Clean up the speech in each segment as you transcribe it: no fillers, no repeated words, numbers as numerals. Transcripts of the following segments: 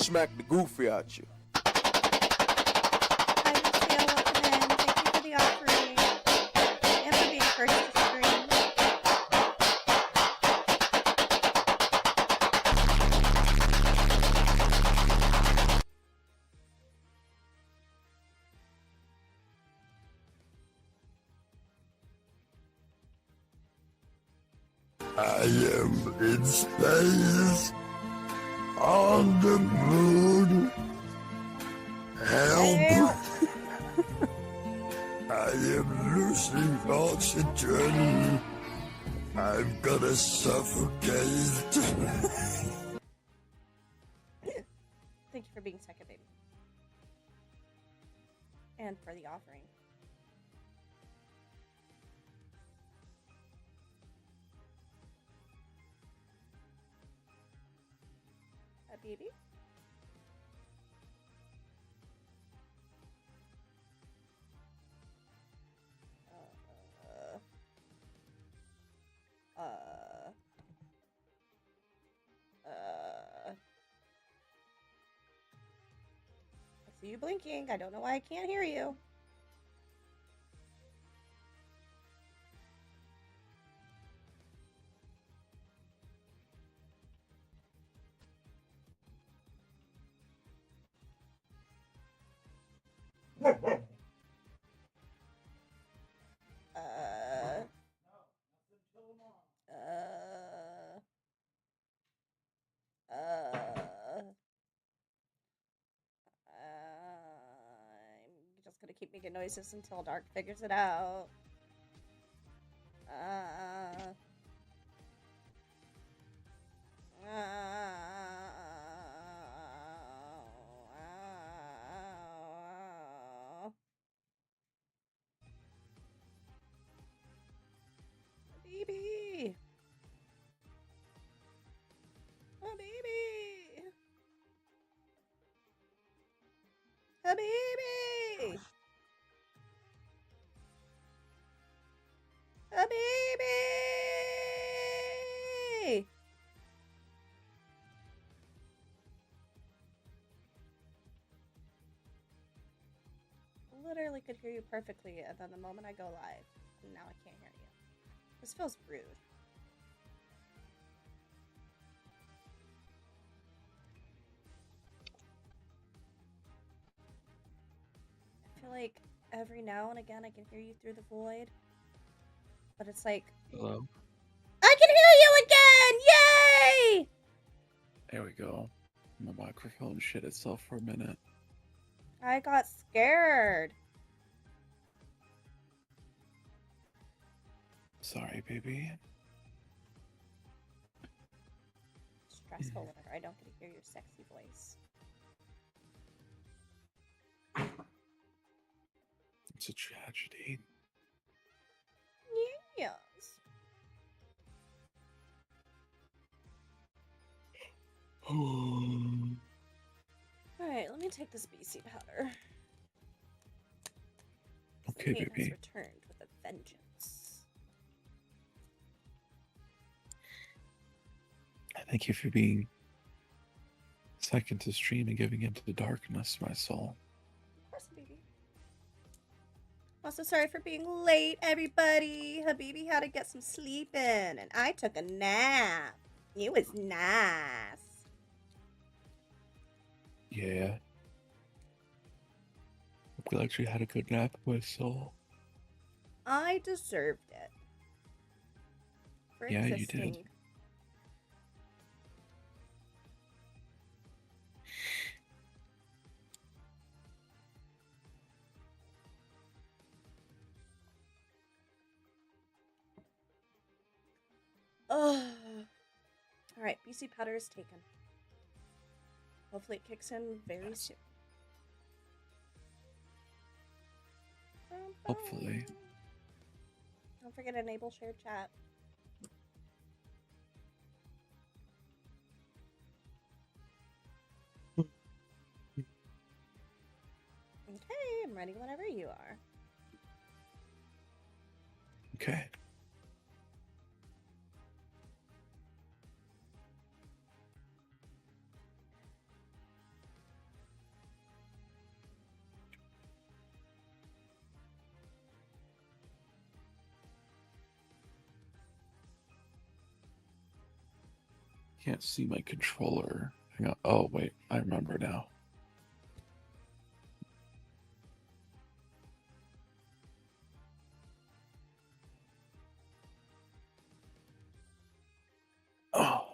smack the goofy out you. Hi, Lucille. Welcome in. Thank you for the offering and for being first to stream. I am in space, on the moon. Help! I am losing oxygen. I'm gonna suffocate. Thank you for being second, baby. And for the offering. Baby. I see you blinking. I don't know why I can't hear you. I'm just gonna keep making noises until Dark figures it out. Baby. Oh, baby. Habibi! Habibi! Literally could hear you perfectly, and then the moment I go live, now I can't hear you. This feels rude. I feel like every now and again I can hear you through the void. But it's like... Hello? I can hear you again! Yay! There we go. My microphone shit itself for a minute. I got scared. Sorry, baby. Stressful whenever I don't get to hear your sexy voice. It's a tragedy. Yes. Alright, let me take this BC powder. Okay, the baby. Has returned with a vengeance. Thank you for being second to stream and giving into the darkness, my soul. Of course, baby. Also, sorry for being late, everybody. Habibi had to get some sleep in, and I took a nap. It was nice. Yeah. I'm glad you had a good nap, my soul. I deserved it. For Yeah, existing. you did. Alright, BC powder is taken. Hopefully it kicks in very soon. Hopefully. Don't forget to enable shared chat. Okay, I'm ready whenever you are. Okay. can't see my controller. Hang on. Oh, wait. I remember now. Oh.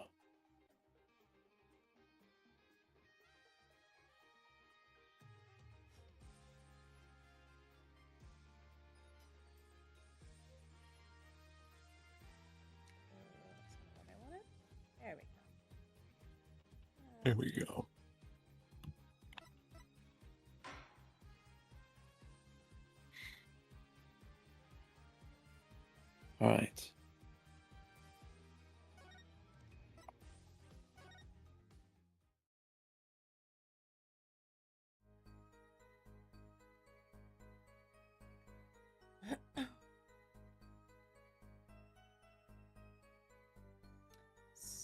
That's not what I wanted. There we go. There we go. All right.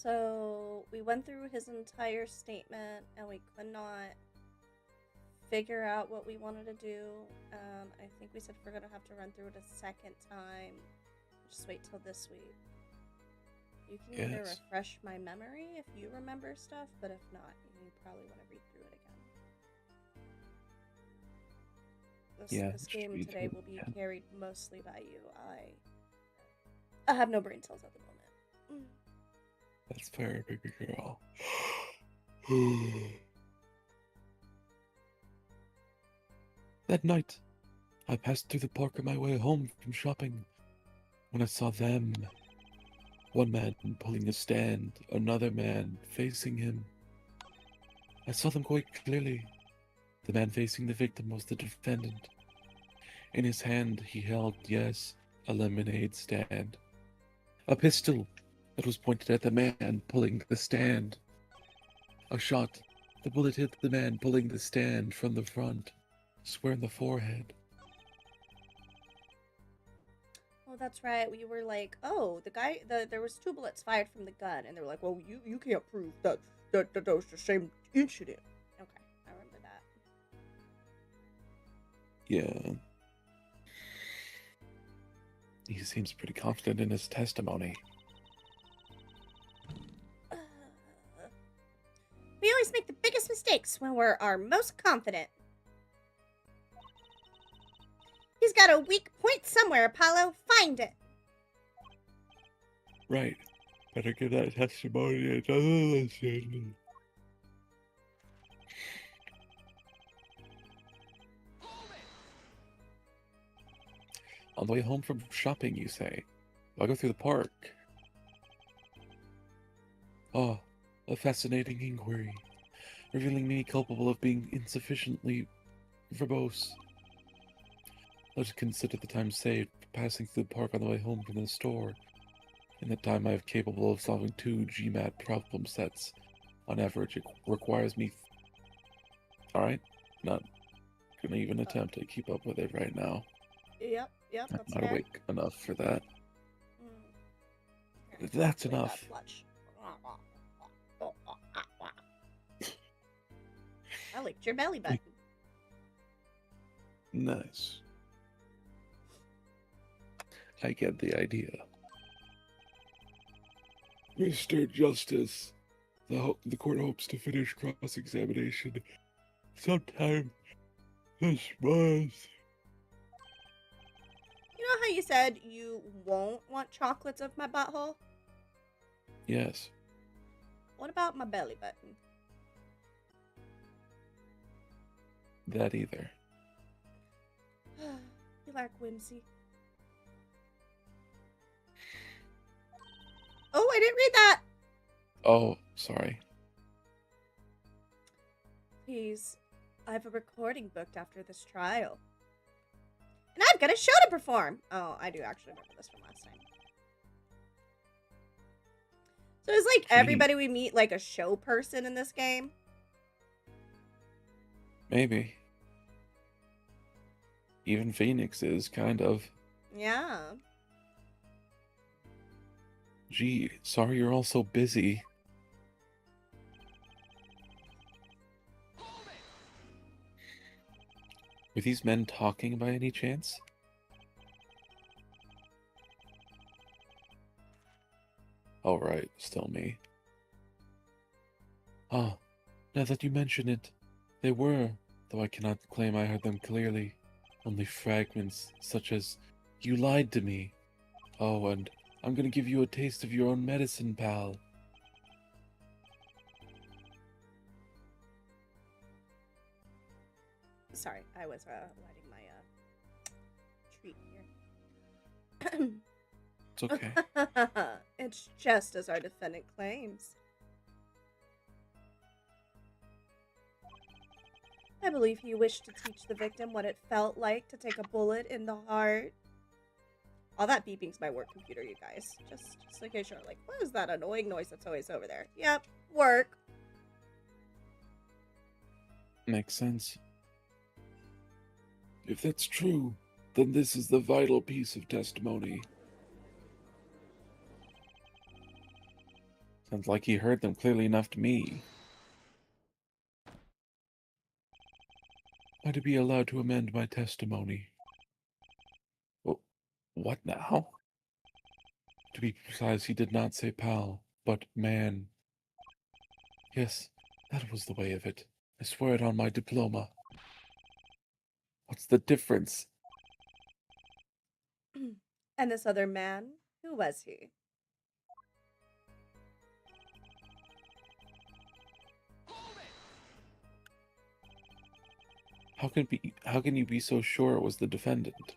So we went through his entire statement and we could not figure out what we wanted to do. I think we said we're gonna have to run through it a second time. Just wait till this week. You can either Yes. refresh my memory if you remember stuff, but if not, you probably want to read through it again. This game read today through will it be again. carried mostly by you. I have no brain cells at the moment. That's fair, baby girl. That night, I passed through the park on my way home from shopping when I saw them. One man pulling a stand, another man facing him. I saw them quite clearly. The man facing the victim was the defendant. In his hand, he held, yes, a lemonade stand. A pistol that was pointed at the man pulling the stand. A shot. The bullet hit the man pulling the stand from the front, square in the forehead. Oh, that's right. We were like, oh, there was 2 bullets fired from the gun, and they were like, well, you can't prove that was the same incident. Okay, I remember that. Yeah. He seems pretty confident in his testimony. We always make the biggest mistakes when we're our most confident. He's got a weak point somewhere, Apollo. Find it. Right. Better give that testimony another listen. On the way home from shopping, you say? I'll go through the park. Oh, a fascinating inquiry, revealing me culpable of being insufficiently verbose. Let's consider the time saved passing through the park on the way home from the store, and the time I am capable of solving 2 GMAT problem sets. On average, it requires me... Alright, not gonna even attempt to keep up with it right now. Yep, I'm that's not fair. awake enough for that. Here, That's play enough. that, watch. I licked your belly button. Nice. I get the idea. Mr. Justice, the court hopes to finish cross-examination sometime this month. You know how you said you won't want chocolates of my butthole? Yes. What about my belly button? That either. You like whimsy. Oh, I didn't read that! Oh, sorry. Please, I have a recording booked after this trial. And I've got a show to perform! Oh, I do actually remember this from last time. So is like everybody we meet like a show person in this game? Maybe. Even Phoenix is, kind of. Yeah. Gee, sorry you're all so busy. Were these men talking by any chance? Oh right, still me. Ah, now that you mention it, they were, though I cannot claim I heard them clearly. Only fragments, such as, "You lied to me." Oh, and "I'm gonna give you a taste of your own medicine, pal." Sorry, I was lighting my treat here. It's okay. It's just as our defendant claims. I believe he wished to teach the victim what it felt like to take a bullet in the heart. All that beeping's my work computer, you guys. Just in case you're like, what is that annoying noise that's always over there? Yep, work. Makes sense. If that's true, then this is the vital piece of testimony. Sounds like he heard them clearly enough to me. Am I to be allowed to amend my testimony? What now? To be precise, he did not say pal, but man. Yes, that was the way of it. I swear it on my diploma. What's the difference? And this other man, who was he? How can you be so sure it was the defendant?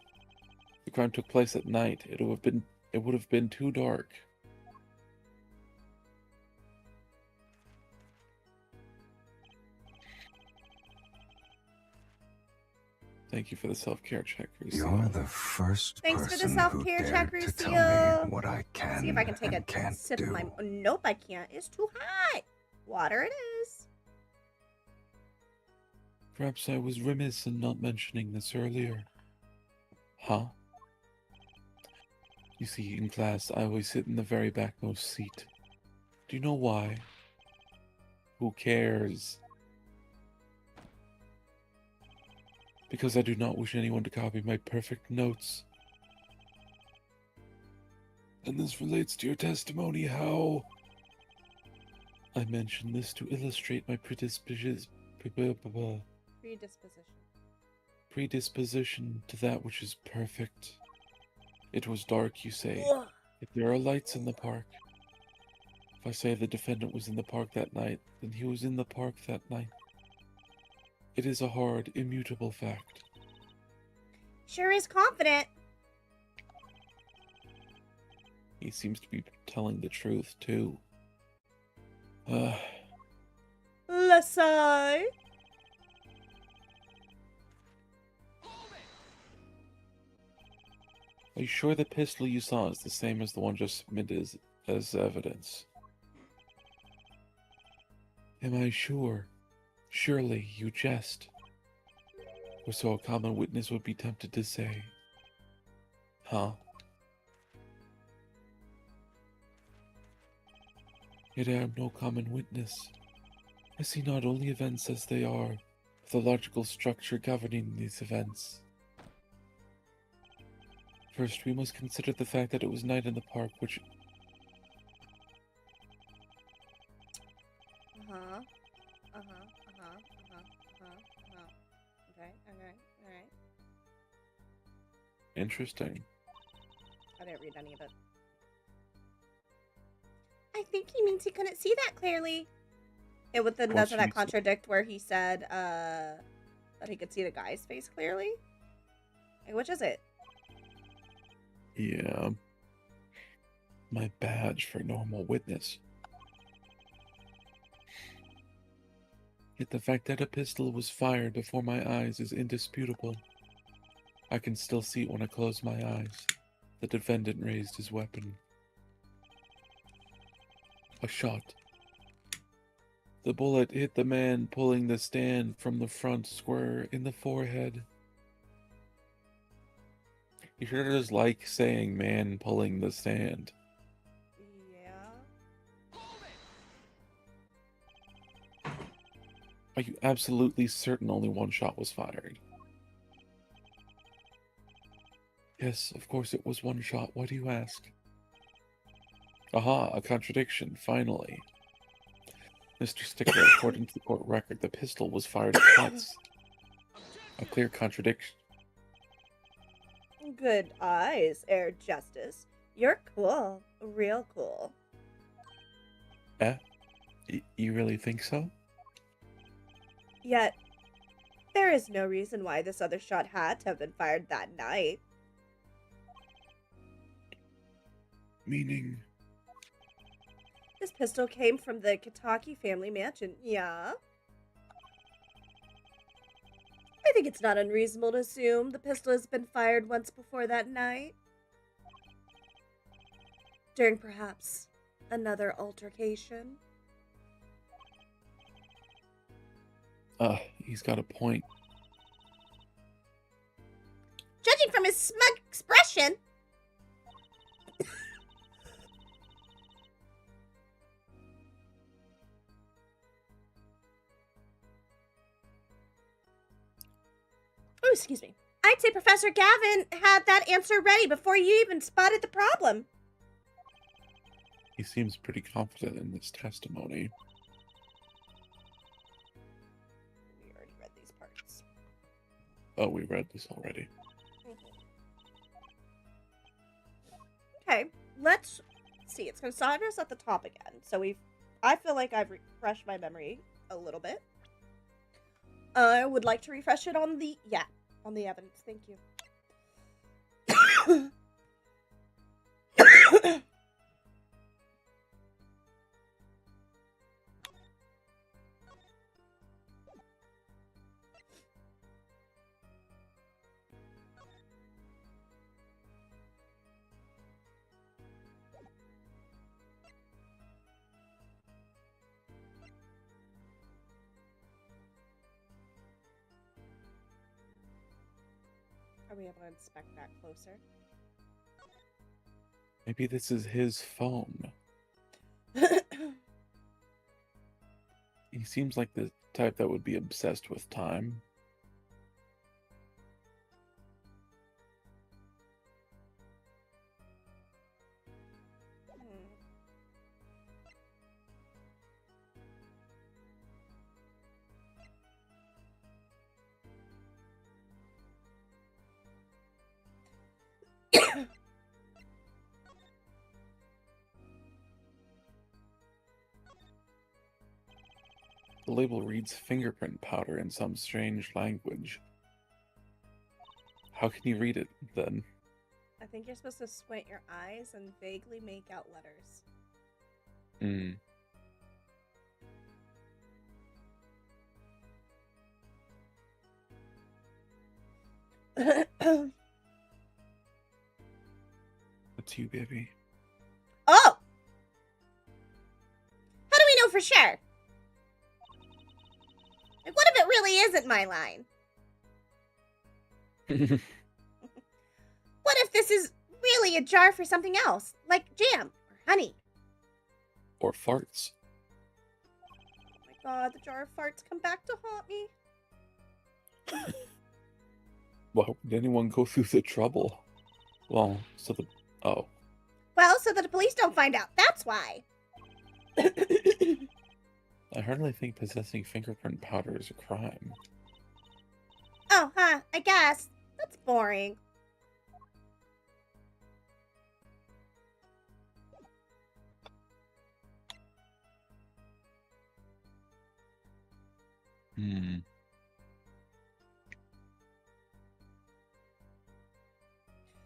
The crime took place at night. It would have been too dark. Thank you for the self-care check, Rusio. You're the first Thanks for the person who self-care check, dared to tell Rusio. me what I can See if I can take and a can't sip do. of my. Nope, I can't. It's too hot. Water it is. Perhaps I was remiss in not mentioning this earlier. Huh? You see, in class, I always sit in the very backmost seat. Do you know why? Who cares? Because I do not wish anyone to copy my perfect notes. And this relates to your testimony, how? I mention this to illustrate my predisposition to that which is perfect. It was dark, you say. Ugh. If there are lights in the park. If I say the defendant was in the park that night, then he was in the park that night. It is a hard, immutable fact. Sure is confident. He seems to be telling the truth, too. Lesai. Are you sure the pistol you saw is the same as the one just submitted as evidence? Am I sure? Surely you jest. Or so a common witness would be tempted to say. Huh? Yet I am no common witness. I see not only events as they are, but the logical structure governing these events. First, we must consider the fact that it was night in the park, which... Okay. Interesting. I didn't read any of it. I think he means he couldn't see that clearly. It would then doesn't that contradict where he said that he could see the guy's face clearly? Like, which is it? Yeah. My badge for normal witness. Yet the fact that a pistol was fired before my eyes is indisputable. I can still see it when I close my eyes. The defendant raised his weapon. A shot. The bullet hit the man pulling the stand from the front square in the forehead. You sure just like saying man pulling the stand? Yeah. Are you absolutely certain only one shot was fired? Yes, of course it was one shot. Why do you ask? Aha, a contradiction, finally. Mr. Stickler, according to the court record, the pistol was fired twice. A clear contradiction. Good eyes, Air Justice. You're cool. Real cool. You really think so? Yet, there is no reason why this other shot had to have been fired that night. Meaning? This pistol came from the Kitaki family mansion, yeah? I think it's not unreasonable to assume the pistol has been fired once before that night. During perhaps another altercation. He's got a point. Judging from his smug expression. Oh, excuse me. I'd say Professor Gavin had that answer ready before you even spotted the problem. He seems pretty confident in this testimony. We already read these parts. Oh, we read this already. Okay, let's see. It's going to start us at the top again. So I feel like I've refreshed my memory a little bit. I would like to refresh it on the evidence. Thank you. Are we able to inspect that closer? Maybe this is his phone. He seems like the type that would be obsessed with time. The label reads fingerprint powder in some strange language. How can you read it, then? I think you're supposed to squint your eyes and vaguely make out letters. It's you, baby. Oh! How do we know for sure? Like, what if it really isn't my line? What if this is really a jar for something else, like jam or honey? Or farts. Oh my god, the jar of farts come back to haunt me. Why would anyone go through the trouble? Well, so the... Oh. Well, so that the police don't find out. That's why. I hardly think possessing fingerprint powder is a crime. Oh, huh, I guess. That's boring.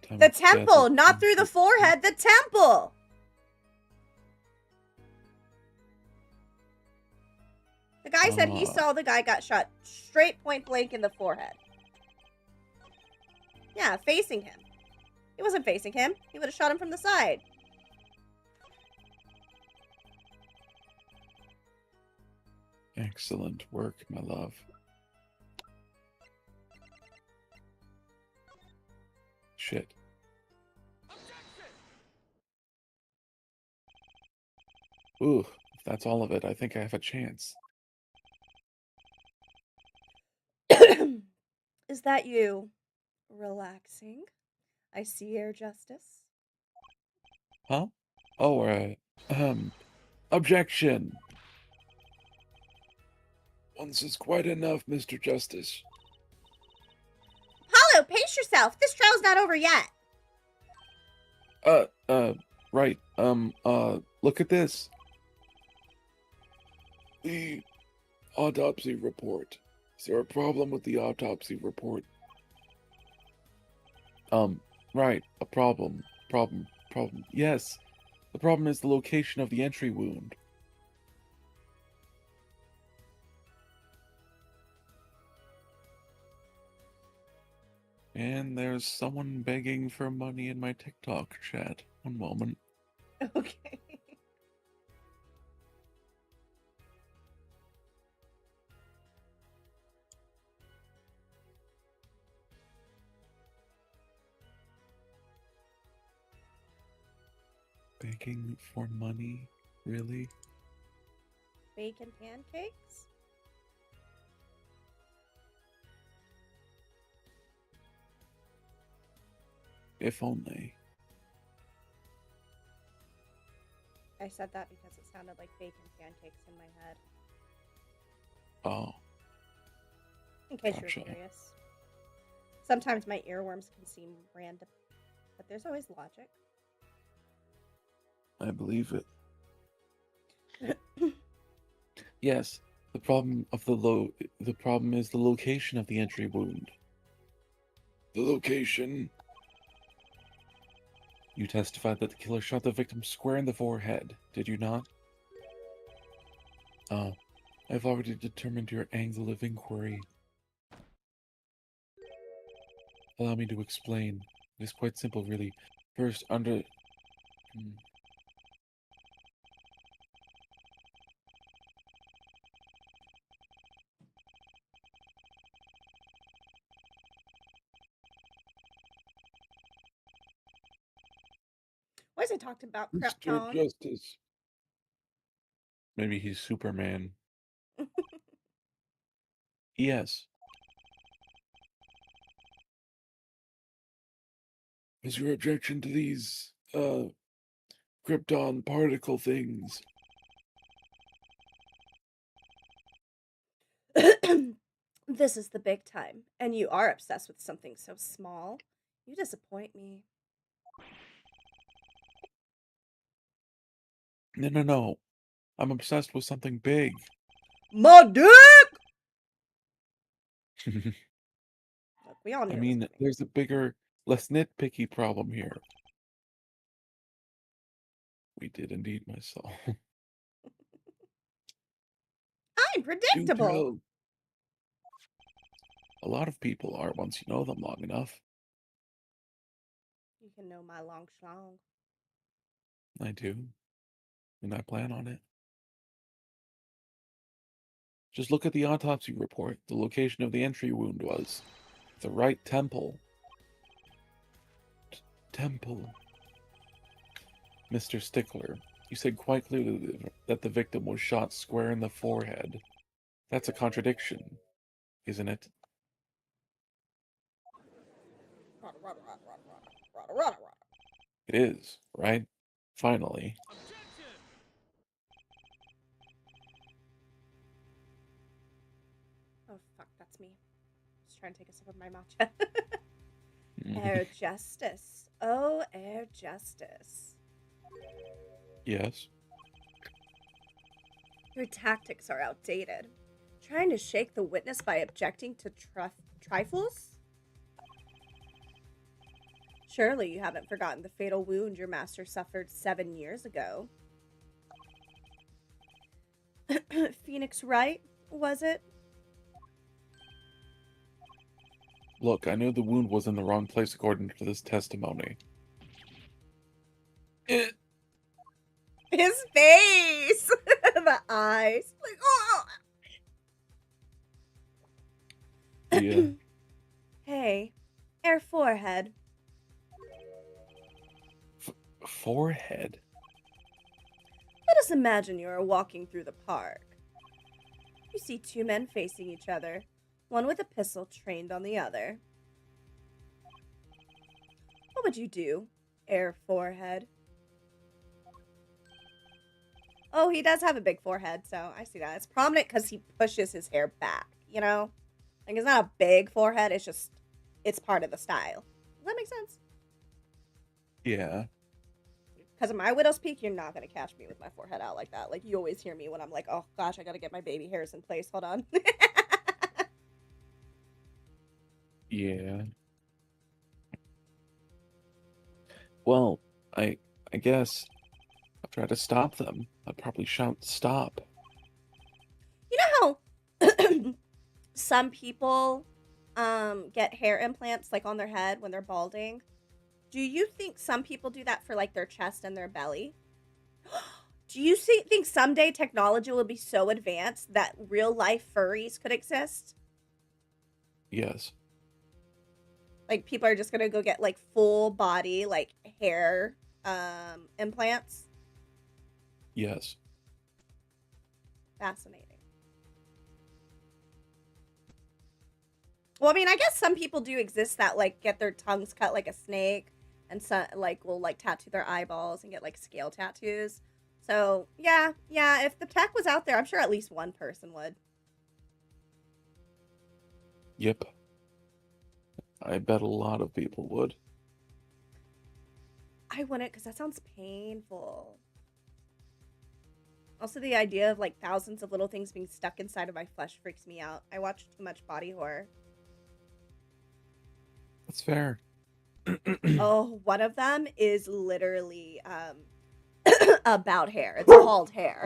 The temple, not through the forehead, the temple! The guy said he saw the guy got shot straight point blank in the forehead. Yeah, facing him. He wasn't facing him. He would have shot him from the side. Excellent work, my love. Shit. Ooh, if that's all of it, I think I have a chance. Is that you relaxing? I see, Air Justice. Huh? Oh, objection! Once is quite enough, Mr. Justice. Paulo, pace yourself. This trial's not over yet. Right. Look at this. The autopsy report. Is there a problem with the autopsy report? Right. A problem. Problem. Yes. The problem is the location of the entry wound. And there's someone begging for money in my TikTok chat. One moment. Okay. Begging for money? Really? Bacon pancakes? If only. I said that because it sounded like bacon pancakes in my head. Oh. In case Gotcha. you're curious. Sometimes my earworms can seem random, but there's always logic. I believe it. Yes. The problem is the location of the entry wound. The location. You testified that the killer shot the victim square in the forehead, did you not? I've already determined your angle of inquiry. Allow me to explain. It is quite simple, really. First, under... Why is it talked about crap Mr. tone? Justice. Maybe he's Superman. Yes. Is your objection to these, Krypton particle things? This is the big time, and you are obsessed with something so small. You disappoint me. No. I'm obsessed with something big. My dick! Look, we all knew I it was mean, coming. there's a bigger, less nitpicky problem here. We did indeed, my soul. I'm Do predictable! tell. A lot of people are once you know them long enough. You can know my long schlong. I do. And I plan on it. Just look at the autopsy report. The location of the entry wound was the right temple. Temple. Mr. Stickler, you said quite clearly that the victim was shot square in the forehead. That's a contradiction, isn't it? It is, right? Finally. Oh, fuck, that's me. Just trying to take a sip of my matcha. Air justice. Oh, air justice. Yes. Your tactics are outdated. Trying to shake the witness by objecting to trifles? Surely you haven't forgotten the fatal wound your master suffered 7 years ago. Phoenix Wright, was it? Look, I knew the wound was in the wrong place according to this testimony. His face! The eyes. Like, oh! Yeah. Hey, air forehead. Forehead? Let us imagine you are walking through the park. You see two men facing each other, one with a pistol trained on the other. What would you do, air forehead? Oh, he does have a big forehead, so I see that. It's prominent because he pushes his hair back, you know? Like, it's not a big forehead, it's just, it's part of the style. Does that make sense? Yeah. Because of my widow's peak, you're not going to catch me with my forehead out like that. Like, you always hear me when I'm like, oh gosh, I got to get my baby hairs in place. Hold on. Yeah. Well, I guess I'll try to stop them. I'll probably shout stop. You know how some people get hair implants like on their head when they're balding? Do you think some people do that for like their chest and their belly? Do you think someday technology will be so advanced that real life furries could exist? Yes. Like people are just gonna go get like full body like hair implants? Yes. Fascinating. Well, I mean, I guess some people do exist that like get their tongues cut like a snake, and some like will like tattoo their eyeballs and get like scale tattoos. So yeah, if the tech was out there, I'm sure at least one person would. Yep. I bet a lot of people would. I wouldn't, because that sounds painful. Also, the idea of like thousands of little things being stuck inside of my flesh freaks me out. I watch too much body horror. That's fair. Oh, one of them is literally about hair. It's called hair.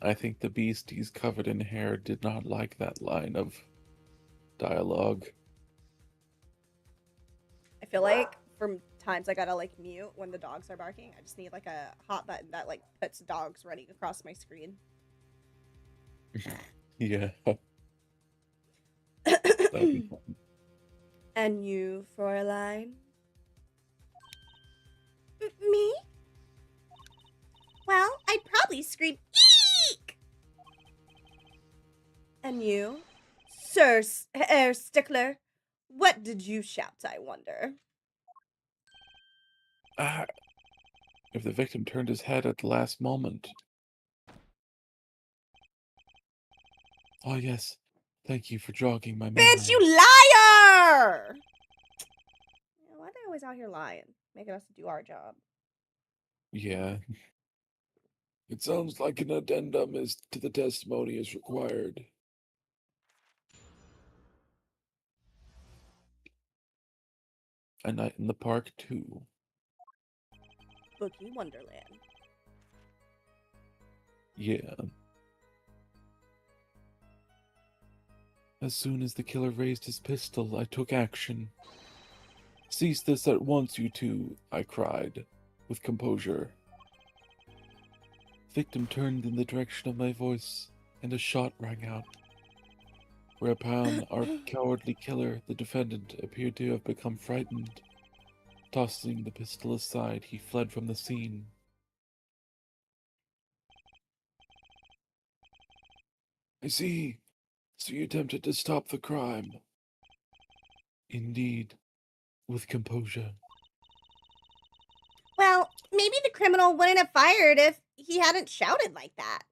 I think the beasties covered in hair did not like that line of dialogue. I feel like from times I gotta like mute when the dogs are barking. I just need like a hot button that like puts dogs running across my screen. Yeah. That'd be fun. And you, Fräulein? Me? Well, I'd probably scream eek! And you, Sir Herr Stickler? What did you shout, I wonder? Ah, if the victim turned his head at the last moment. Oh, yes. Thank you for jogging my memory. Bitch, you liar! Why are they always out here lying? Making us do our job. Yeah. It sounds like an addendum is to the testimony is required. A night in the park, too. Bookie Wonderland. Yeah. As soon as the killer raised his pistol, I took action. Cease this at once, you two, I cried, with composure. Victim turned in the direction of my voice, and a shot rang out. Whereupon our cowardly killer, the defendant, appeared to have become frightened. Tossing the pistol aside, he fled from the scene. I see. So you attempted to stop the crime. Indeed, with composure. Well, maybe the criminal wouldn't have fired if he hadn't shouted like that.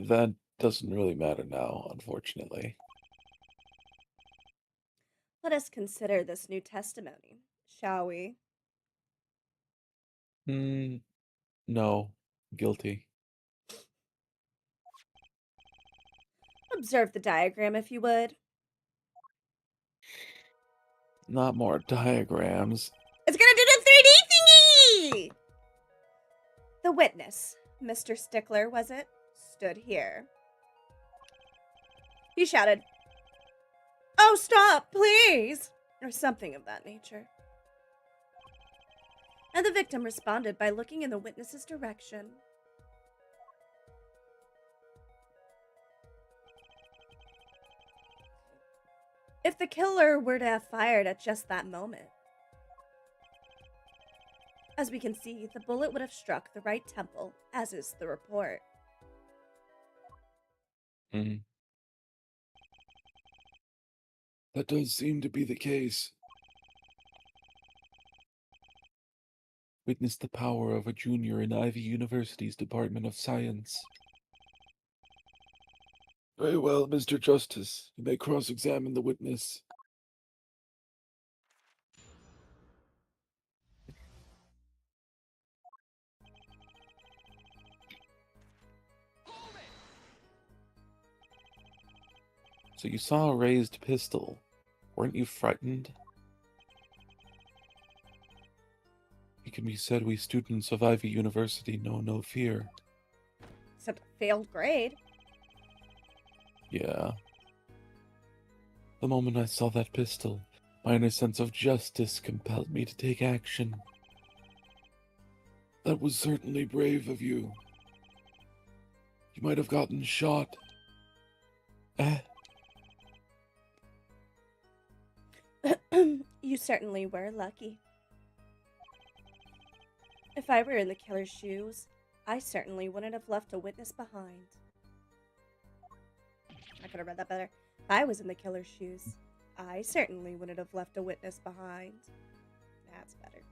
That doesn't really matter now, unfortunately. Let us consider this new testimony, shall we? No. Guilty. Observe the diagram, if you would. Not more diagrams. It's gonna do the 3D thingy! The witness, Mr. Stickler, was it? Stood here. He shouted, "Oh, stop, please!" or something of that nature. And the victim responded by looking in the witness's direction. If the killer were to have fired at just that moment, as we can see, the bullet would have struck the right temple, as is the report. That does seem to be the case. Witness the power of a junior in Ivy University's Department of Science. Very well, Mr. Justice. You may cross-examine the witness. So you saw a raised pistol. Weren't you frightened? It can be said we students of Ivy University know no fear. Except a failed grade. Yeah. The moment I saw that pistol, my inner sense of justice compelled me to take action. That was certainly brave of you. You might have gotten shot. You certainly were lucky. If I were in the killer's shoes, I certainly wouldn't have left a witness behind. I could have read that better. If I was in the killer's shoes, I certainly wouldn't have left a witness behind. That's better.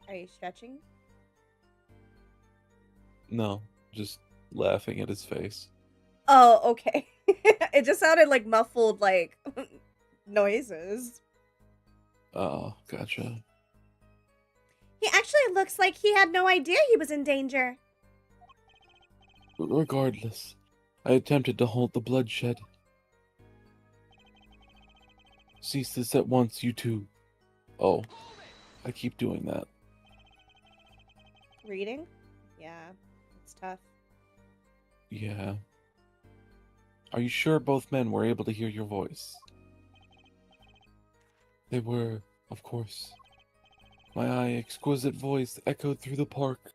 Are you stretching? No, just laughing at his face. Oh, okay. It just sounded like muffled, like, noises. Oh, gotcha. He actually looks like he had no idea he was in danger. Regardless, I attempted to halt the bloodshed. Cease this at once, you two. Oh, I keep doing that. Reading? Yeah, it's tough. Yeah. Are you sure both men were able to hear your voice? They were, of course. My exquisite voice echoed through the park.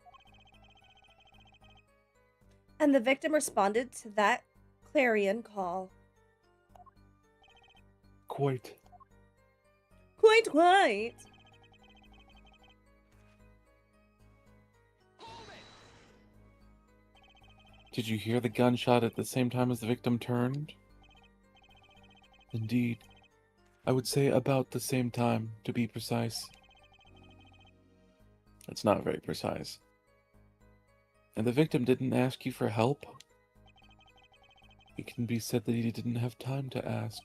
And the victim responded to that clarion call. Quite. Quite. Did you hear the gunshot at the same time as the victim turned? Indeed. I would say about the same time, to be precise. It's not very precise. And the victim didn't ask you for help? It can be said that he didn't have time to ask.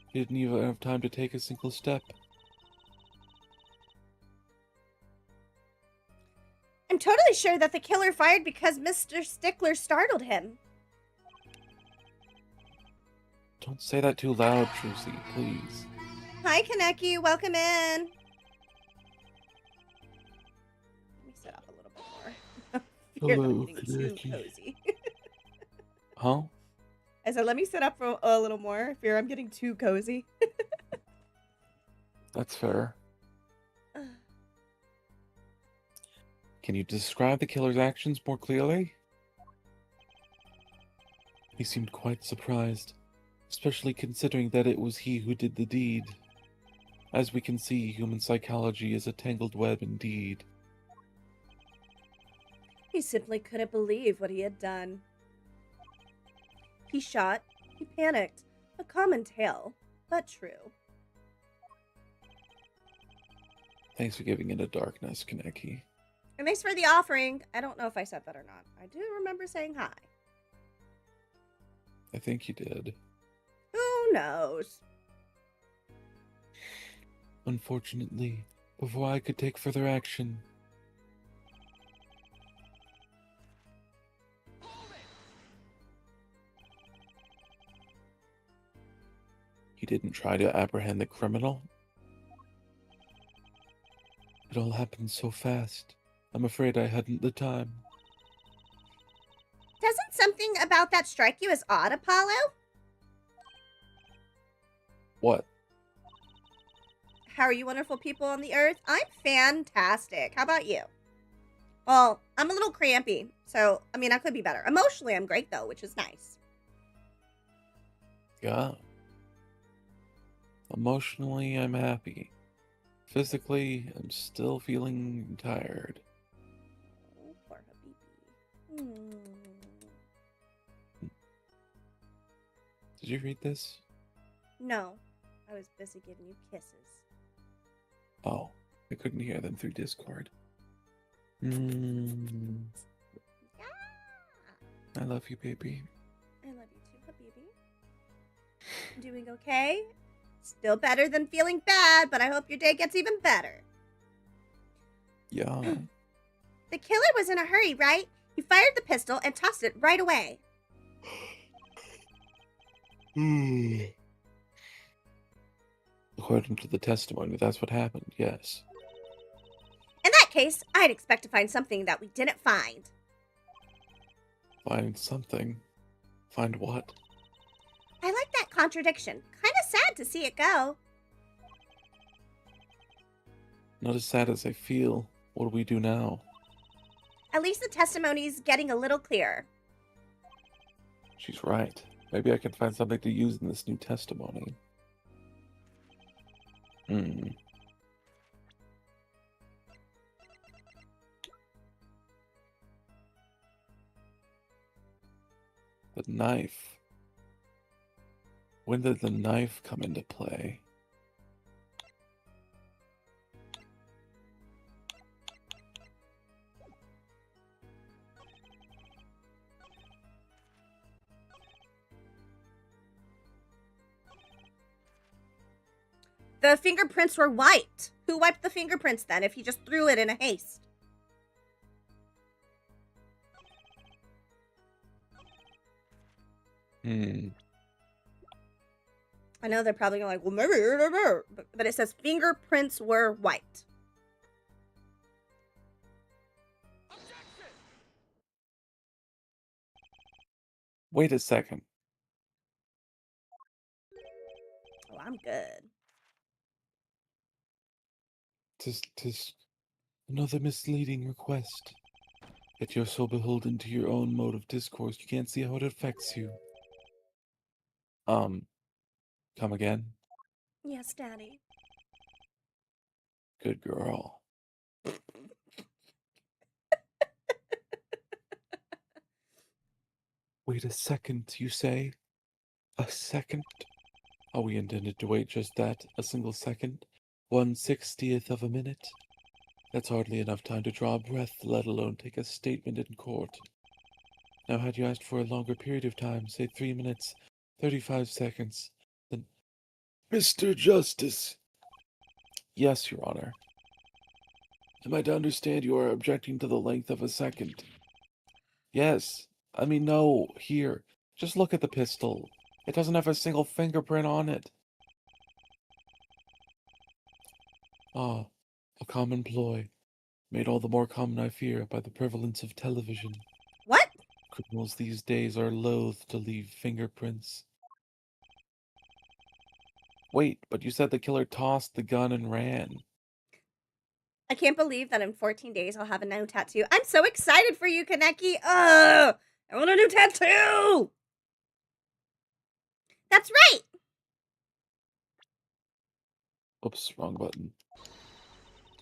He didn't even have time to take a single step. I'm totally sure that the killer fired because Mr. Stickler startled him. Don't say that too loud, Trucy, please. Hi, Kaneki. Welcome in. Let me sit up a little bit more. Fear that I'm getting too cozy. Huh? I said, let me sit up for a little more. Fear I'm getting too cozy. That's fair. Can you describe the killer's actions more clearly? He seemed quite surprised, especially considering that it was he who did the deed. As we can see, human psychology is a tangled web indeed. He simply couldn't believe what he had done. He shot, he panicked. A common tale, but true. Thanks for giving it a darkness, Kaneki. And thanks for the offering. I don't know if I said that or not. I do remember saying hi. I think you did. Who knows? Unfortunately, before I could take further action, he didn't try to apprehend the criminal. It all happened so fast. I'm afraid I hadn't the time. Doesn't something about that strike you as odd, Apollo? What? How are you wonderful people on the earth? I'm fantastic. How about you? Well, I'm a little crampy, so, I mean, I could be better. Emotionally, I'm great, though, which is nice. Yeah. Emotionally, I'm happy. Physically, I'm still feeling tired. Oh, poor Habibi. Did you read this? No, I was busy giving you kisses. Oh, I couldn't hear them through Discord. Yeah. I love you, baby. I love you too, Habibi. Doing okay? Still better than feeling bad, but I hope your day gets even better. Yeah. The killer was in a hurry, right? He fired the pistol and tossed it right away. According to the testimony, that's what happened, yes. In that case, I'd expect to find something that we didn't find. Find something. Find what? I like that contradiction. Kind of sad to see it go. Not as sad as I feel. What do we do now? At least the testimony's getting a little clearer. She's right. Maybe I can find something to use in this new testimony. The knife. When did the knife come into play? The fingerprints were wiped. Who wiped the fingerprints then if he just threw it in a haste? I know they're probably going like, well, maybe, but it says fingerprints were wiped. Wait a second. Oh, I'm good. Tis another misleading request. Yet you're so beholden to your own mode of discourse, you can't see how it affects you. Come again? Yes, Daddy. Good girl. Wait a second, you say? A second? Oh, we intended to wait just that, a single second? 1/60th of a minute? That's hardly enough time to draw a breath, let alone take a statement in court. Now, had you asked for a longer period of time, say 3 minutes, 35 seconds, then... Mr. Justice! Yes, Your Honor. Am I to understand you are objecting to the length of a second? Yes. I mean, no, here. Just look at the pistol. It doesn't have a single fingerprint on it. Ah, a common ploy. Made all the more common, I fear, by the prevalence of television. What? Criminals these days are loath to leave fingerprints. Wait, but you said the killer tossed the gun and ran. I can't believe that in 14 days I'll have a new tattoo. I'm so excited for you, Kaneki. I want a new tattoo. That's right. Oops, wrong button.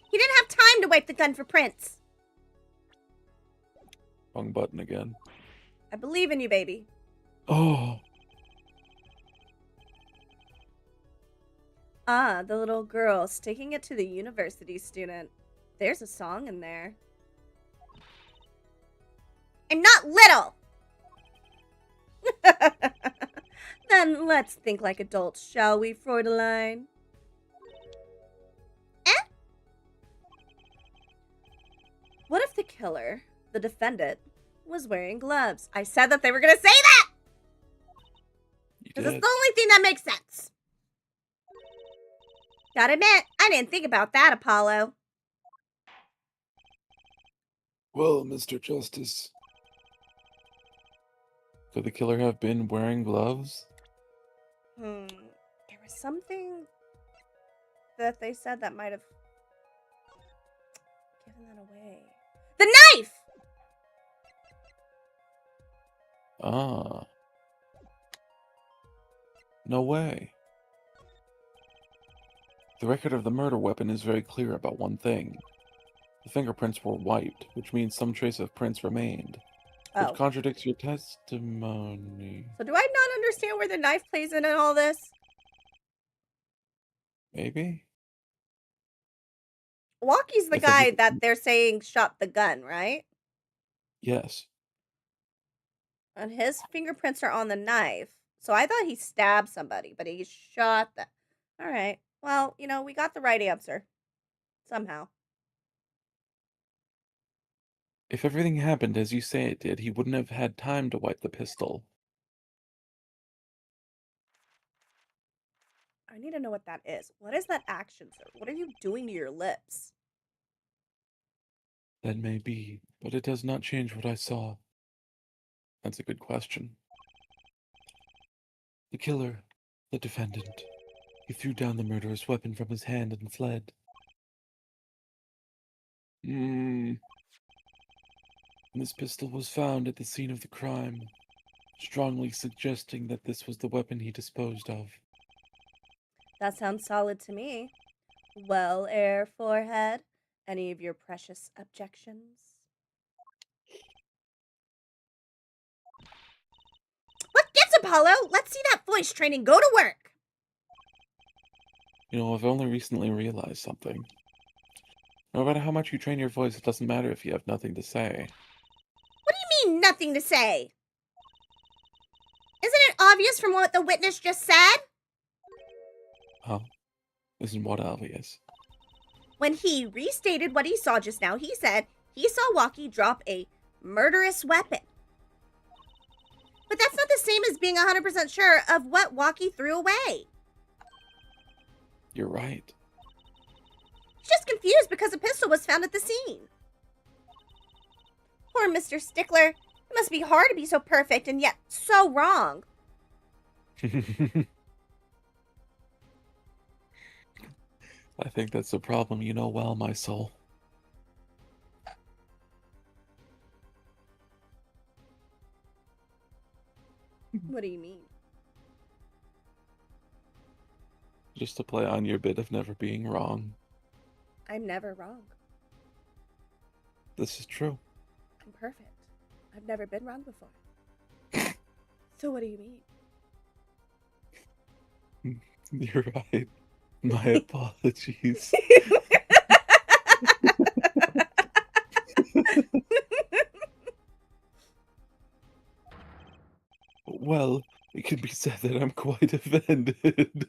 He didn't have time to wipe the gun for prints. Wrong button again. I believe in you, baby. Oh. Ah, the little girl sticking it to the university student. There's a song in there. I'm not little! Then let's think like adults, shall we, Freudeline? What if the killer, the defendant, was wearing gloves? I said that they were gonna say that! Because it's the only thing that makes sense. Gotta admit, I didn't think about that, Apollo. Well, Mr. Justice. Could the killer have been wearing gloves? There was something that they said that might have given that away. The knife! Ah. No way. The record of the murder weapon is very clear about one thing. The fingerprints were wiped, which means some trace of prints remained. Oh. Which contradicts your testimony. So do I not understand where the knife plays in all this? Maybe? Walkie's the If guy everything. that they're saying shot the gun, right? Yes. And his fingerprints are on the knife. So I thought he stabbed somebody, but he shot them. All right. Well, we got the right answer. Somehow. If everything happened as you say it did, he wouldn't have had time to wipe the pistol. I need to know what that is. What is that action, sir? What are you doing to your lips? That may be, but it does not change what I saw. That's a good question. The killer, the defendant, he threw down the murderous weapon from his hand and fled. This pistol was found at the scene of the crime, strongly suggesting that this was the weapon he disposed of. That sounds solid to me. Well, Air Forehead, any of your precious objections? What gives, Apollo? Let's see that voice training go to work. I've only recently realized something. No matter how much you train your voice, it doesn't matter if you have nothing to say. What do you mean, nothing to say? Isn't it obvious from what the witness just said? Oh, isn't what obvious? When he restated what he saw just now, he said he saw Walkie drop a murderous weapon. But that's not the same as being 100% sure of what Walkie threw away. You're right. He's just confused because a pistol was found at the scene. Poor Mr. Stickler. It must be hard to be so perfect and yet so wrong. I think that's the problem you know well, my soul. What do you mean? Just to play on your bit of never being wrong. I'm never wrong. This is true. I'm perfect. I've never been wrong before. So what do you mean? You're right. My apologies. Well, it can be said that I'm quite offended.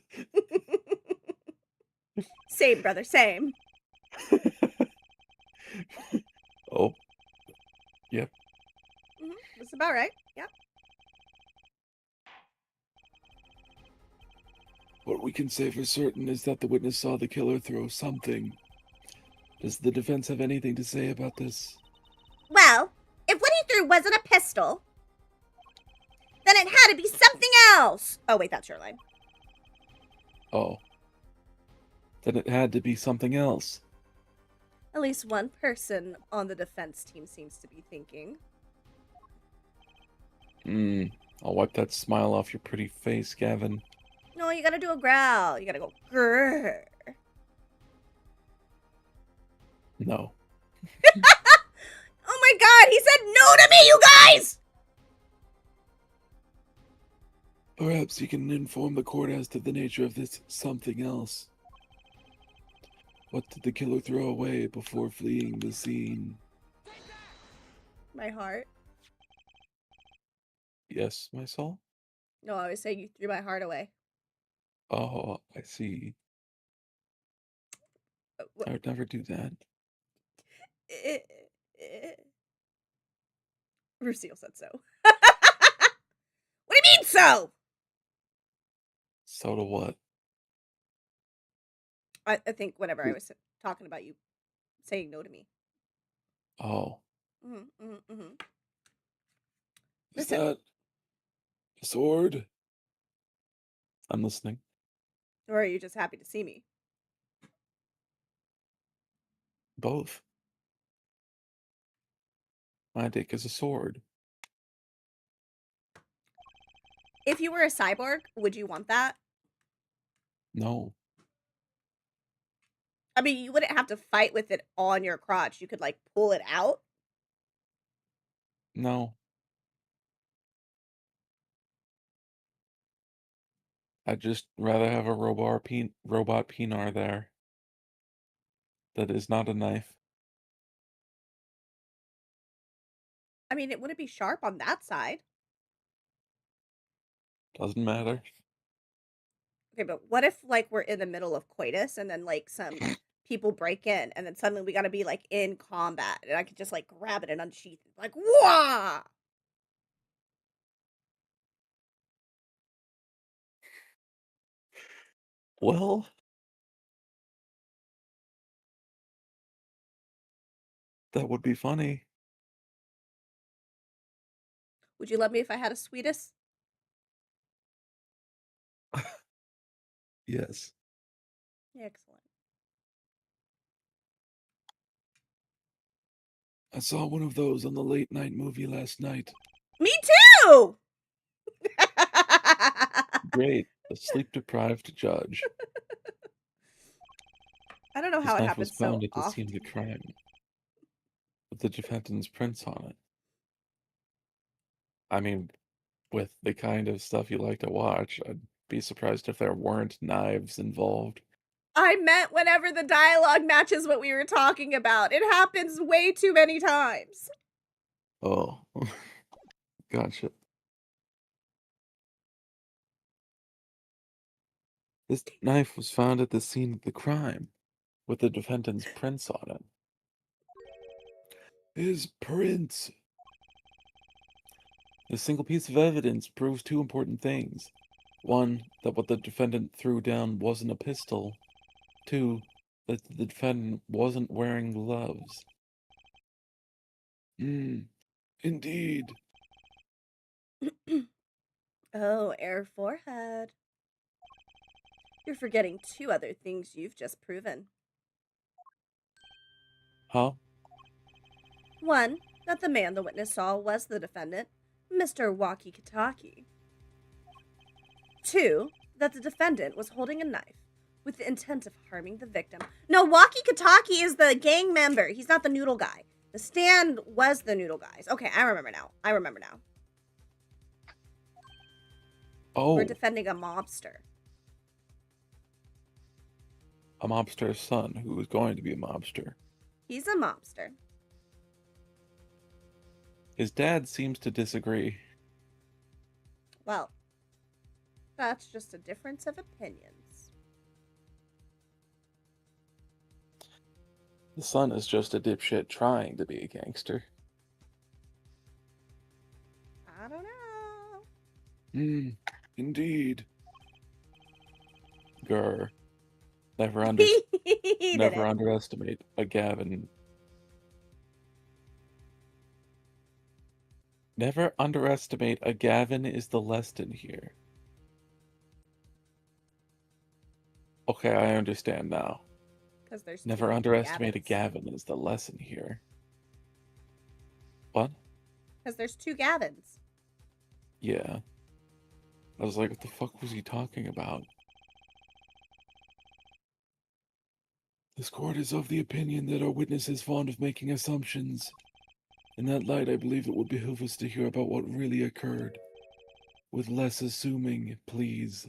Same, brother, same. Oh, yep. That's about right. Yep. What we can say for certain is that the witness saw the killer throw something. Does the defense have anything to say about this? Well, if what he threw wasn't a pistol, then it had to be something else. Oh, wait, that's your line. Oh. Then it had to be something else. At least one person on the defense team seems to be thinking. I'll wipe that smile off your pretty face, Gavin. No, you gotta do a growl. You gotta go grrr. No. Oh my god, he said no to me, you guys! Perhaps you can inform the court as to the nature of this something else. What did the killer throw away before fleeing the scene? My heart. Yes, my soul? No, I was saying you threw my heart away. Oh, I see. I would never do that. Rusio said so. What do you mean so? So to what? I think whenever I was talking about you saying no to me. Oh. Listen. Is that a sword? I'm listening. Or are you just happy to see me? Both. My dick is a sword. If you were a cyborg, would you want that? No. I mean, you wouldn't have to fight with it on your crotch. You could, pull it out. No. I'd just rather have a robot Pinar there. That is not a knife. I mean, it wouldn't be sharp on that side. Doesn't matter. Okay, but what if like we're in the middle of coitus and then like some people break in and then suddenly we gotta be like in combat and I could just like grab it and unsheath it. Like, wah! Well, that would be funny. Would you love me if I had a sweetest? Yes. Excellent. I saw one of those on the late night movie last night. Me too! Great. A sleep deprived judge. I don't know how This it knife was happens so found at the scene of the often. crime, with the defendant's prints on it. I mean, with the kind of stuff you like to watch, I'd be surprised if there weren't knives involved. I meant whenever the dialogue matches what we were talking about. It happens way too many times. Oh, gotcha. This knife was found at the scene of the crime, with the defendant's prints on it. His prints! This single piece of evidence proves two important things. One, that what the defendant threw down wasn't a pistol. Two, that the defendant wasn't wearing gloves. Indeed. Oh, air forehead. You're forgetting two other things you've just proven. Huh? One, that the man the witness saw was the defendant, Mr. Walkie Kataki. Two, that the defendant was holding a knife with the intent of harming the victim. No, Walkie Kataki is the gang member. He's not the noodle guy. The stand was the noodle guys. Okay, I remember now. Oh, We're defending a mobster. a mobster's son who was going to be a mobster. He's a mobster. His dad seems to disagree. Well, that's just a difference of opinions. The son is just a dipshit trying to be a gangster. I don't know. Indeed. Grr. Never He never didn't. underestimate a Gavin. Never underestimate a Gavin is the lesson here. Okay, I understand now. Because there's Never two underestimate a Gavins. Gavin is the lesson here. What? Because there's two Gavins. Yeah. I was like, what the fuck was he talking about? This court is of the opinion that our witness is fond of making assumptions. In that light, I believe it would behoove us to hear about what really occurred. With less assuming, please.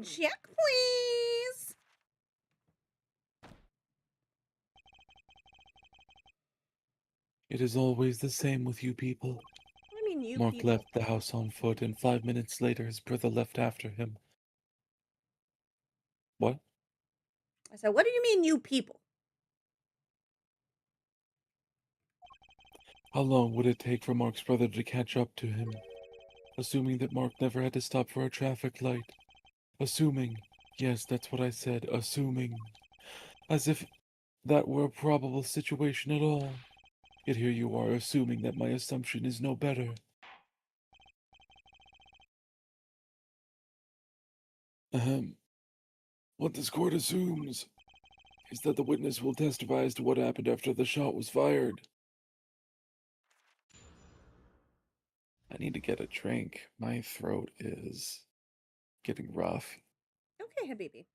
Check, please. It is always the same with you people. What do you mean, you Mark people? left the house on foot, and 5 minutes later his brother left after him. What? I said, what do you mean, you people? How long would it take for Mark's brother to catch up to him? Assuming that Mark never had to stop for a traffic light. Assuming. Yes, that's what I said. Assuming. As if that were a probable situation at all. Yet here you are assuming that my assumption is no better. Ahem. What this court assumes is that the witness will testify as to what happened after the shot was fired. I need to get a drink. My throat is getting rough. Okay, Habibi.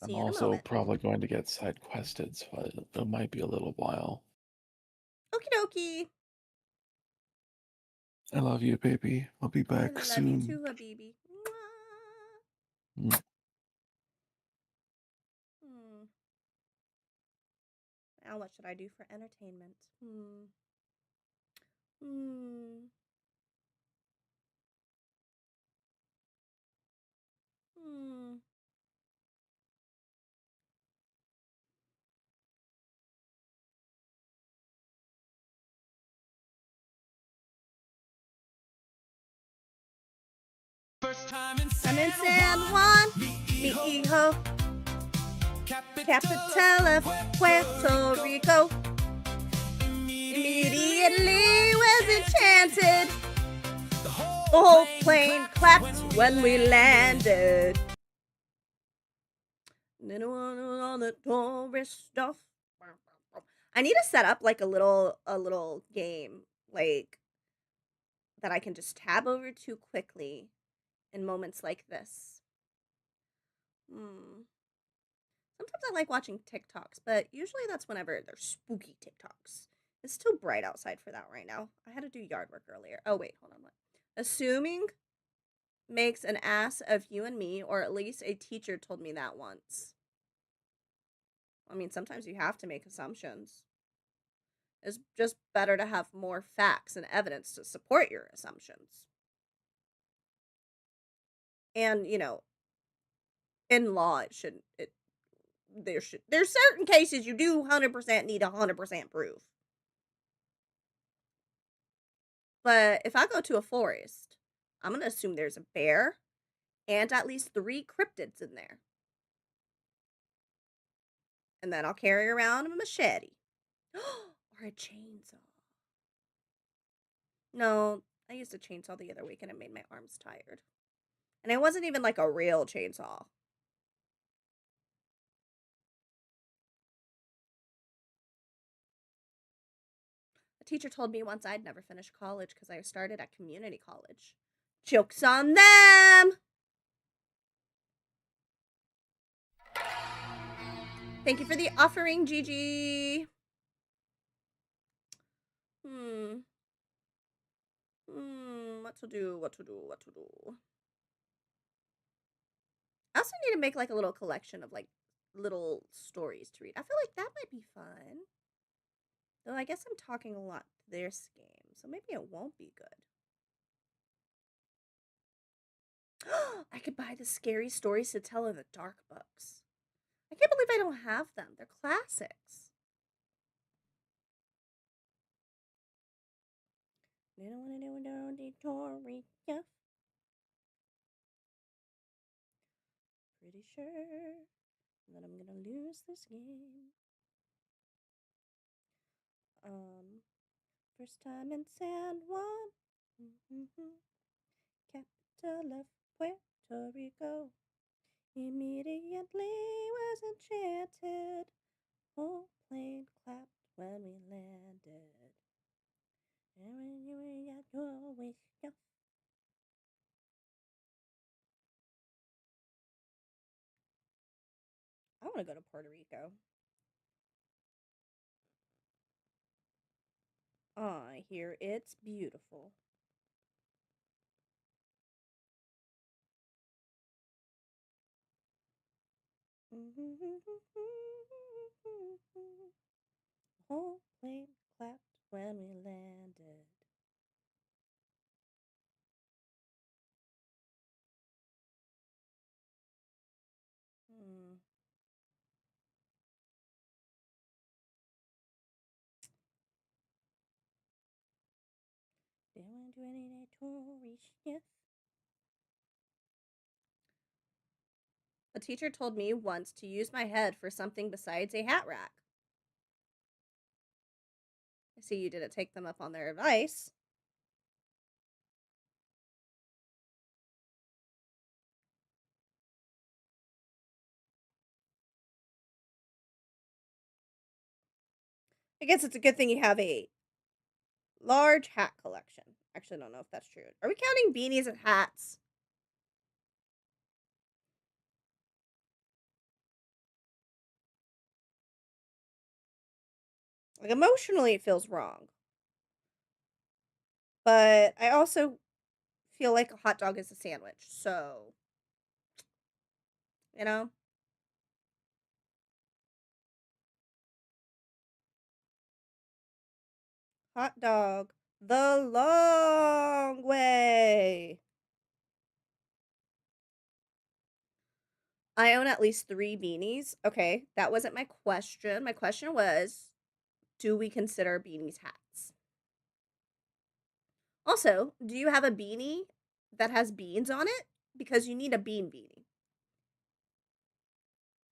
I'm See you in a also moment. probably going to get side quested, so it might be a little while. Okie dokie. I love you, baby. I'll be I back love you soon. too, Habibi. Mwah. Mm. Hmm. Now what should I do for entertainment? Hmm. Hmm. I'm in San Juan, mi hijo, capital of Puerto Rico. Immediately was enchanted. The whole plane clapped when we landed. On the tourist stuff. I need to set up like a little game like that I can just tab over to quickly in moments like this. Sometimes I like watching TikToks, but usually that's whenever they're spooky TikToks. It's too bright outside for that right now. I had to do yard work earlier. Oh wait, hold on. What? Assuming makes an ass of you and me, or at least a teacher told me that once. I mean, sometimes you have to make assumptions. It's just better to have more facts and evidence to support your assumptions. And, in law there's certain cases you do 100% need 100% proof. But if I go to a forest, I'm going to assume there's a bear and at least 3 cryptids in there. And then I'll carry around a machete or a chainsaw. No, I used a chainsaw the other week and it made my arms tired. And it wasn't even like a real chainsaw. A teacher told me once I'd never finish college because I started at community college. Joke's on them! Thank you for the offering, Gigi. What to do? I also need to make like a little collection of like little stories to read. I feel like that might be fun. Though I guess I'm talking a lot to this game, so maybe it won't be good. I could buy the scary stories to tell in the dark books. I can't believe I don't have them. They're classics. Pretty sure that I'm gonna lose this game. First time in San Juan, capital of Puerto Rico. Immediately was enchanted. Whole plane clapped when we landed. And when you were at your wish, I want to go to Puerto Rico. I hear it's beautiful. Whole plane clapped when we landed. Hmm. Doing any tourist stuff. A teacher told me once to use my head for something besides a hat rack. I see you didn't take them up on their advice. I guess it's a good thing you have a large hat collection. Actually, I don't know if that's true. Are we counting beanies as hats? Like, emotionally, it feels wrong. But I also feel like a hot dog is a sandwich. So, you know, hot dog the long way. I own at least 3 beanies. Okay, that wasn't my question. My question was, do we consider beanies hats? Also, do you have a beanie that has beans on it? Because you need a bean beanie.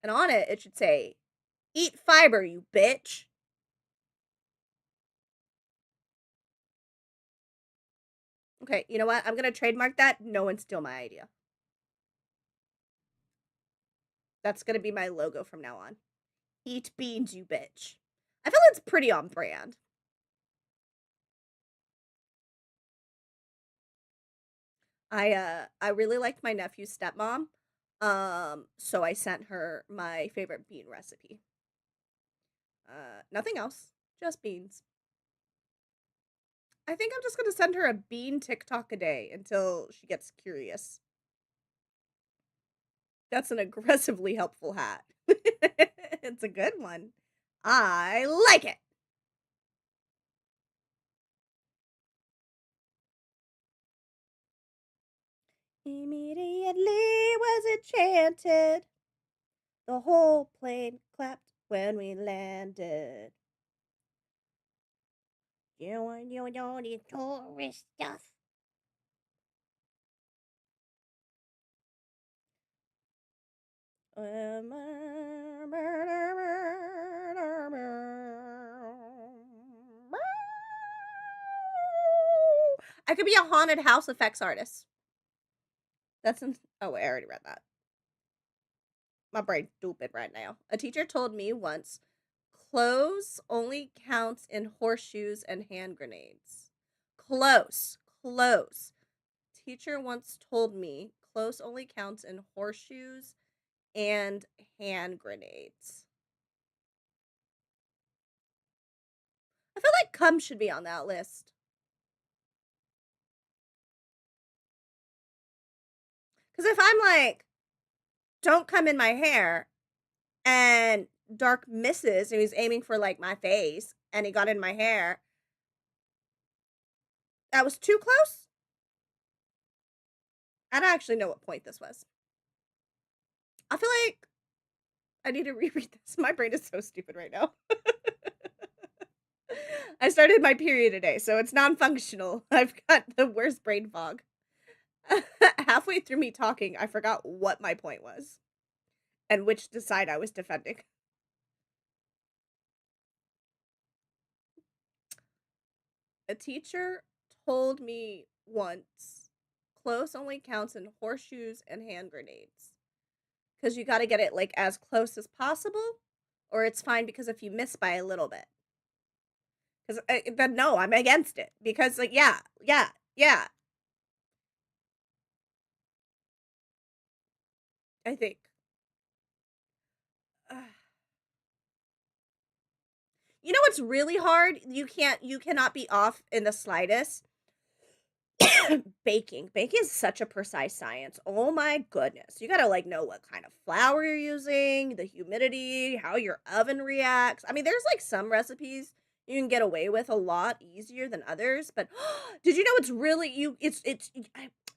And on it, it should say, eat fiber, you bitch. Okay, you know what? I'm going to trademark that. No one steal my idea. That's going to be my logo from now on. Eat beans, you bitch. I feel it's pretty on brand. I really liked my nephew's stepmom. So I sent her my favorite bean recipe. Nothing else, just beans. I think I'm just gonna send her a bean TikTok a day until she gets curious. That's an aggressively helpful hat. It's a good one. I like it. Immediately was enchanted. The whole plane clapped when we landed. You know the tourist stuff. I could be a haunted house effects artist. Oh, wait, I already read that. My brain's stupid right now. A teacher told me once, clothes only counts in horseshoes and hand grenades. Close. Teacher once told me close only counts in horseshoes and hand grenades. I feel like cum should be on that list. Because if I'm like, don't come in my hair, and Dark misses, and he's aiming for like my face, and he got in my hair, that was too close? I don't actually know what point this was. I feel like I need to reread this. My brain is so stupid right now. I started my period today, so it's non-functional. I've got the worst brain fog. Halfway through me talking, I forgot what my point was and which side I was defending. A teacher told me once close only counts in horseshoes and hand grenades. Because you got to get it like as close as possible, or it's fine because if you miss by a little bit. Because then no, I'm against it. Because like, yeah. I think. You know what's really hard? You cannot be off in the slightest. Baking. Baking is such a precise science. Oh my goodness. You gotta like know what kind of flour you're using, the humidity, how your oven reacts. I mean, there's like some recipes you can get away with a lot easier than others, but did you know it's really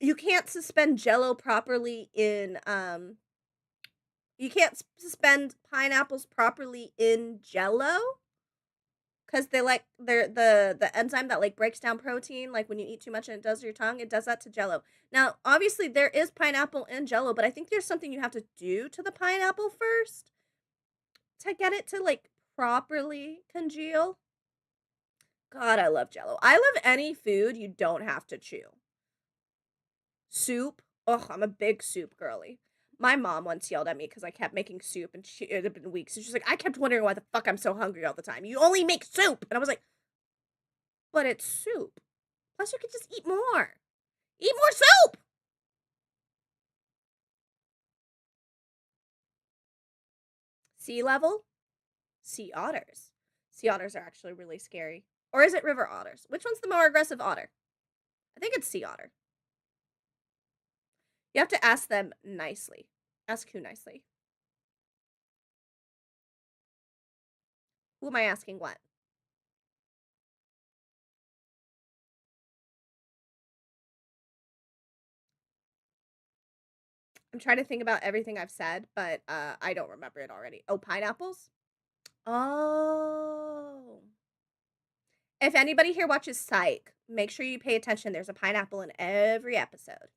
you can't suspend jello properly in you can't suspend pineapples properly in jello? Because they're the enzyme that like breaks down protein, like when you eat too much and it does to your tongue, it does that to jello. Now, obviously there is pineapple in jello, but I think there's something you have to do to the pineapple first to get it to like properly congeal. God, I love jello. I love any food you don't have to chew. Soup. Oh, I'm a big soup girly. My mom once yelled at me because I kept making soup, and it had been weeks. And she's like, I kept wondering why the fuck I'm so hungry all the time. You only make soup. And I was like, but it's soup. Plus, you could just eat more. Eat more soup! Sea level? Sea otters. Sea otters are actually really scary. Or is it river otters? Which one's the more aggressive otter? I think it's sea otter. You have to ask them nicely. Ask who nicely? Who am I asking what? I'm trying to think about everything I've said, but I don't remember it already. Oh, pineapples? Oh. If anybody here watches Psych, make sure you pay attention. There's a pineapple in every episode.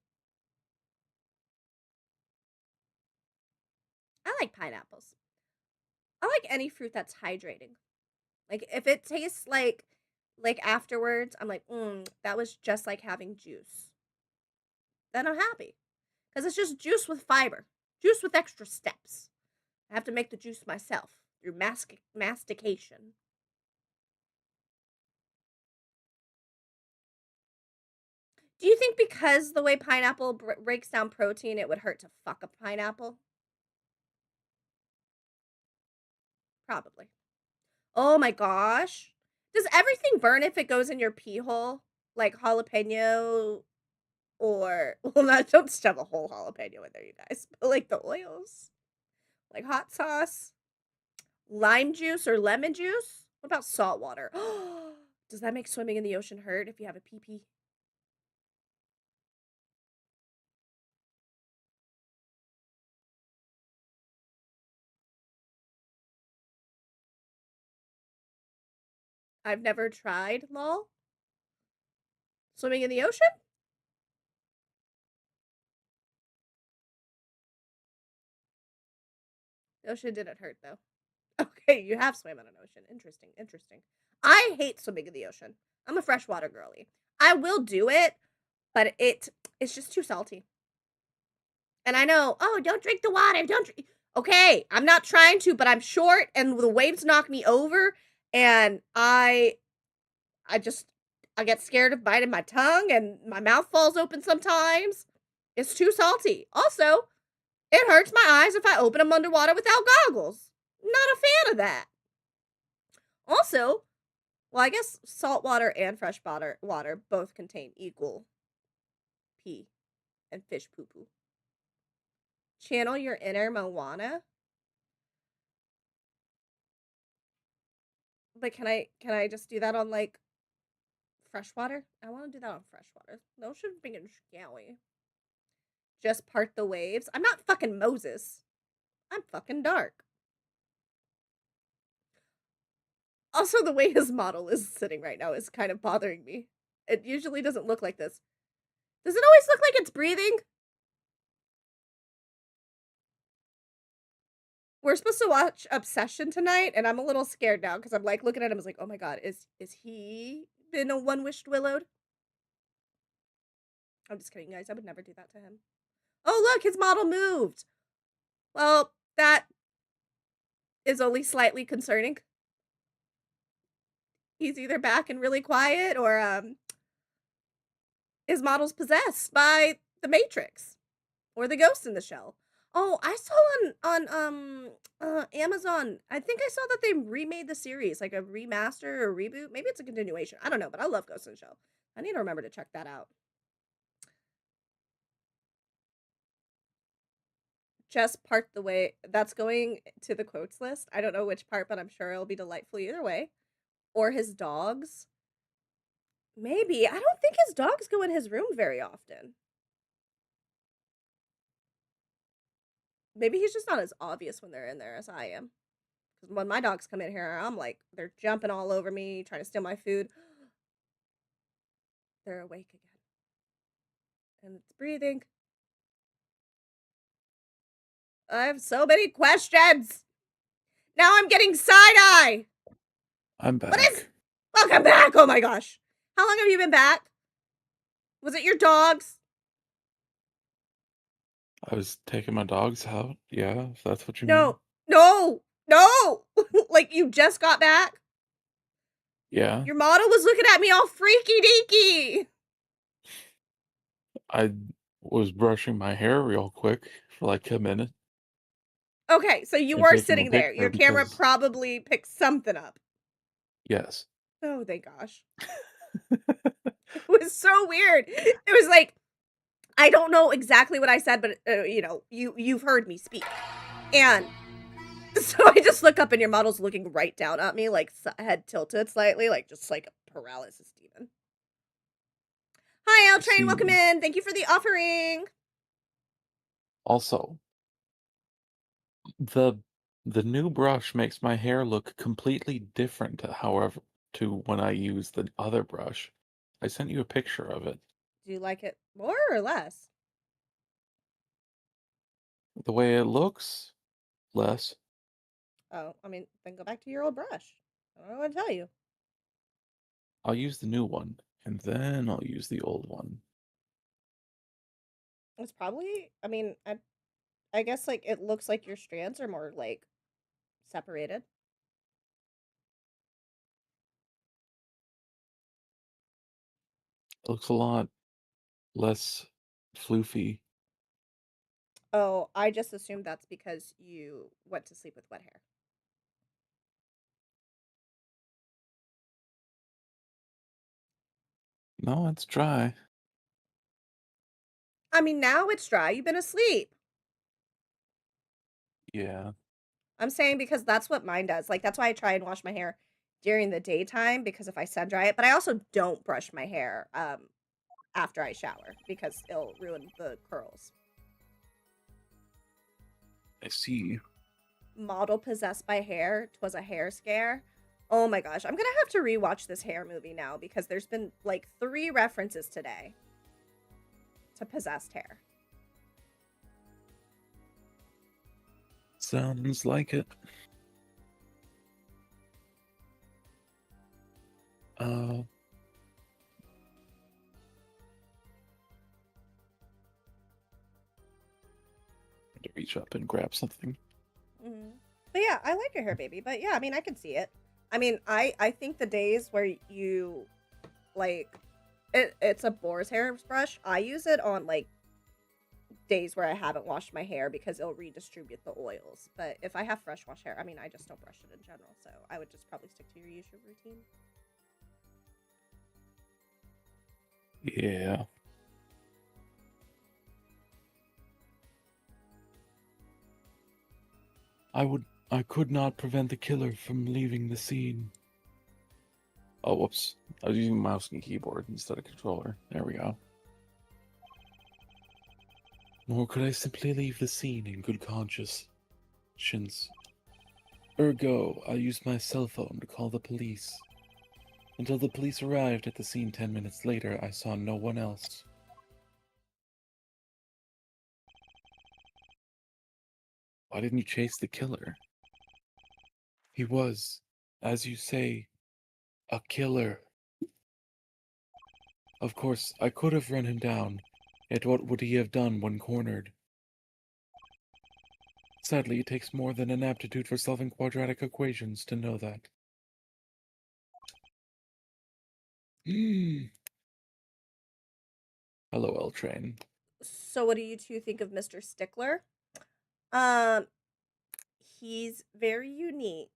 I like pineapples. I like any fruit that's hydrating. Like if it tastes like afterwards, I'm like, that was just like having juice. Then I'm happy. Because it's just juice with fiber. Juice with extra steps. I have to make the juice myself through mastication. Do you think because the way pineapple breaks down protein, it would hurt to fuck a pineapple? Probably. Oh my gosh. Does everything burn if it goes in your pee hole? Like jalapeno or well, not don't stuff a whole jalapeno in there, you guys. But like the oils, like hot sauce, lime juice or lemon juice. What about salt water? Does that make swimming in the ocean hurt if you have a pee pee? I've never tried, lol. Swimming in the ocean? The ocean didn't hurt though. Okay, you have swam in an ocean. Interesting, interesting. I hate swimming in the ocean. I'm a freshwater girly. I will do it, but it's just too salty. And I know, oh, don't drink the water. Don't drink. Okay, I'm not trying to, but I'm short and the waves knock me over and I get scared of biting my tongue and my mouth falls open sometimes. It's too salty. Also, it hurts my eyes if I open them underwater without goggles. Not a fan of that. Also, well, I guess salt water and fresh water both contain equal pee and fish poo poo. Channel your inner Moana. But can I just do that on like freshwater? I want to do that on freshwater. No should be scally. Just part the waves. I'm not fucking Moses. I'm fucking dark. Also, the way his model is sitting right now is kind of bothering me. It usually doesn't look like this. Does it always look like it's breathing? We're supposed to watch Obsession tonight, and I'm a little scared now because I'm like looking at him. I was like, oh my god, is he been a one-wished willowed? I'm just kidding, guys. I would never do that to him. Oh look, his model moved. Well, that is only slightly concerning. He's either back and really quiet, or his model's possessed by the Matrix or the Ghost in the Shell. Oh, I saw on Amazon. I think I saw that they remade the series, like a remaster or reboot. Maybe it's a continuation. I don't know, but I love Ghost in the Shell. I need to remember to check that out. Just part the way that's going to the quotes list. I don't know which part, but I'm sure it'll be delightful either way. Or his dogs. Maybe. I don't think his dogs go in his room very often. Maybe he's just not as obvious when they're in there as I am. Because when my dogs come in here, I'm like, they're jumping all over me, trying to steal my food. They're awake again. And it's breathing. I have so many questions. Now I'm getting side-eye. I'm back. What is... Welcome back. Oh my gosh. How long have you been back? Was it your dogs? I was taking my dogs out. Yeah, if that's what you No. mean. No. Like you just got back? Yeah. Your model was looking at me all freaky deaky. I was brushing my hair real quick for like a minute. Okay, so you And were taking a sitting there. Your picture camera because- probably picked something up. Yes. Oh, thank gosh. It was so weird. It was like, I don't know exactly what I said, but you've heard me speak. And so I just look up and your model's looking right down at me, like head tilted slightly, like just like a paralysis demon. Hi, L I Train, welcome see. in. Thank you for the offering. Also, the the new brush makes my hair look completely different, however, to when I use the other brush. I sent you a picture of it. Do you like it more or less? The way it looks, less. Oh, I mean, then go back to your old brush. I don't know what to tell you. I'll use the new one, and then I'll use the old one. It's probably, I mean, I guess like it looks like your strands are more like separated. It looks a lot less floofy. Oh, I just assumed that's because you went to sleep with wet hair. No, it's dry. I mean, now it's dry. You've been asleep. Yeah. I'm saying because that's what mine does. Like, that's why I try and wash my hair during the daytime because if I sun dry it, but I also don't brush my hair after I shower because it'll ruin the curls. I see. Model possessed by hair. 'Twas a hair scare. Oh my gosh, I'm gonna have to rewatch this hair movie now because there's been like 3 references today to possessed hair. Sounds like it. Uh, to reach up and grab something. Mm-hmm. But yeah, I like your hair, baby. But yeah, I mean, I can see it. I mean, I think the days where you like it's a boar's hairbrush. I use it on like days where I haven't washed my hair because it'll redistribute the oils. But if I have fresh wash hair, I mean, I just don't brush it in general. So I would just probably stick to your usual routine. Yeah. I could not prevent the killer from leaving the scene. Oh, whoops. I was using mouse and keyboard instead of controller. There we go. Nor could I simply leave the scene in good conscience. Ergo, I used my cell phone to call the police. Until the police arrived at the scene 10 minutes later, I saw no one else. Why didn't you chase the killer? He was, as you say, a killer. Of course, I could have run him down, yet what would he have done when cornered? Sadly, it takes more than an aptitude for solving quadratic equations to know that. Hello, L Train. So what do you two think of Mr. Stickler? Um, he's very unique.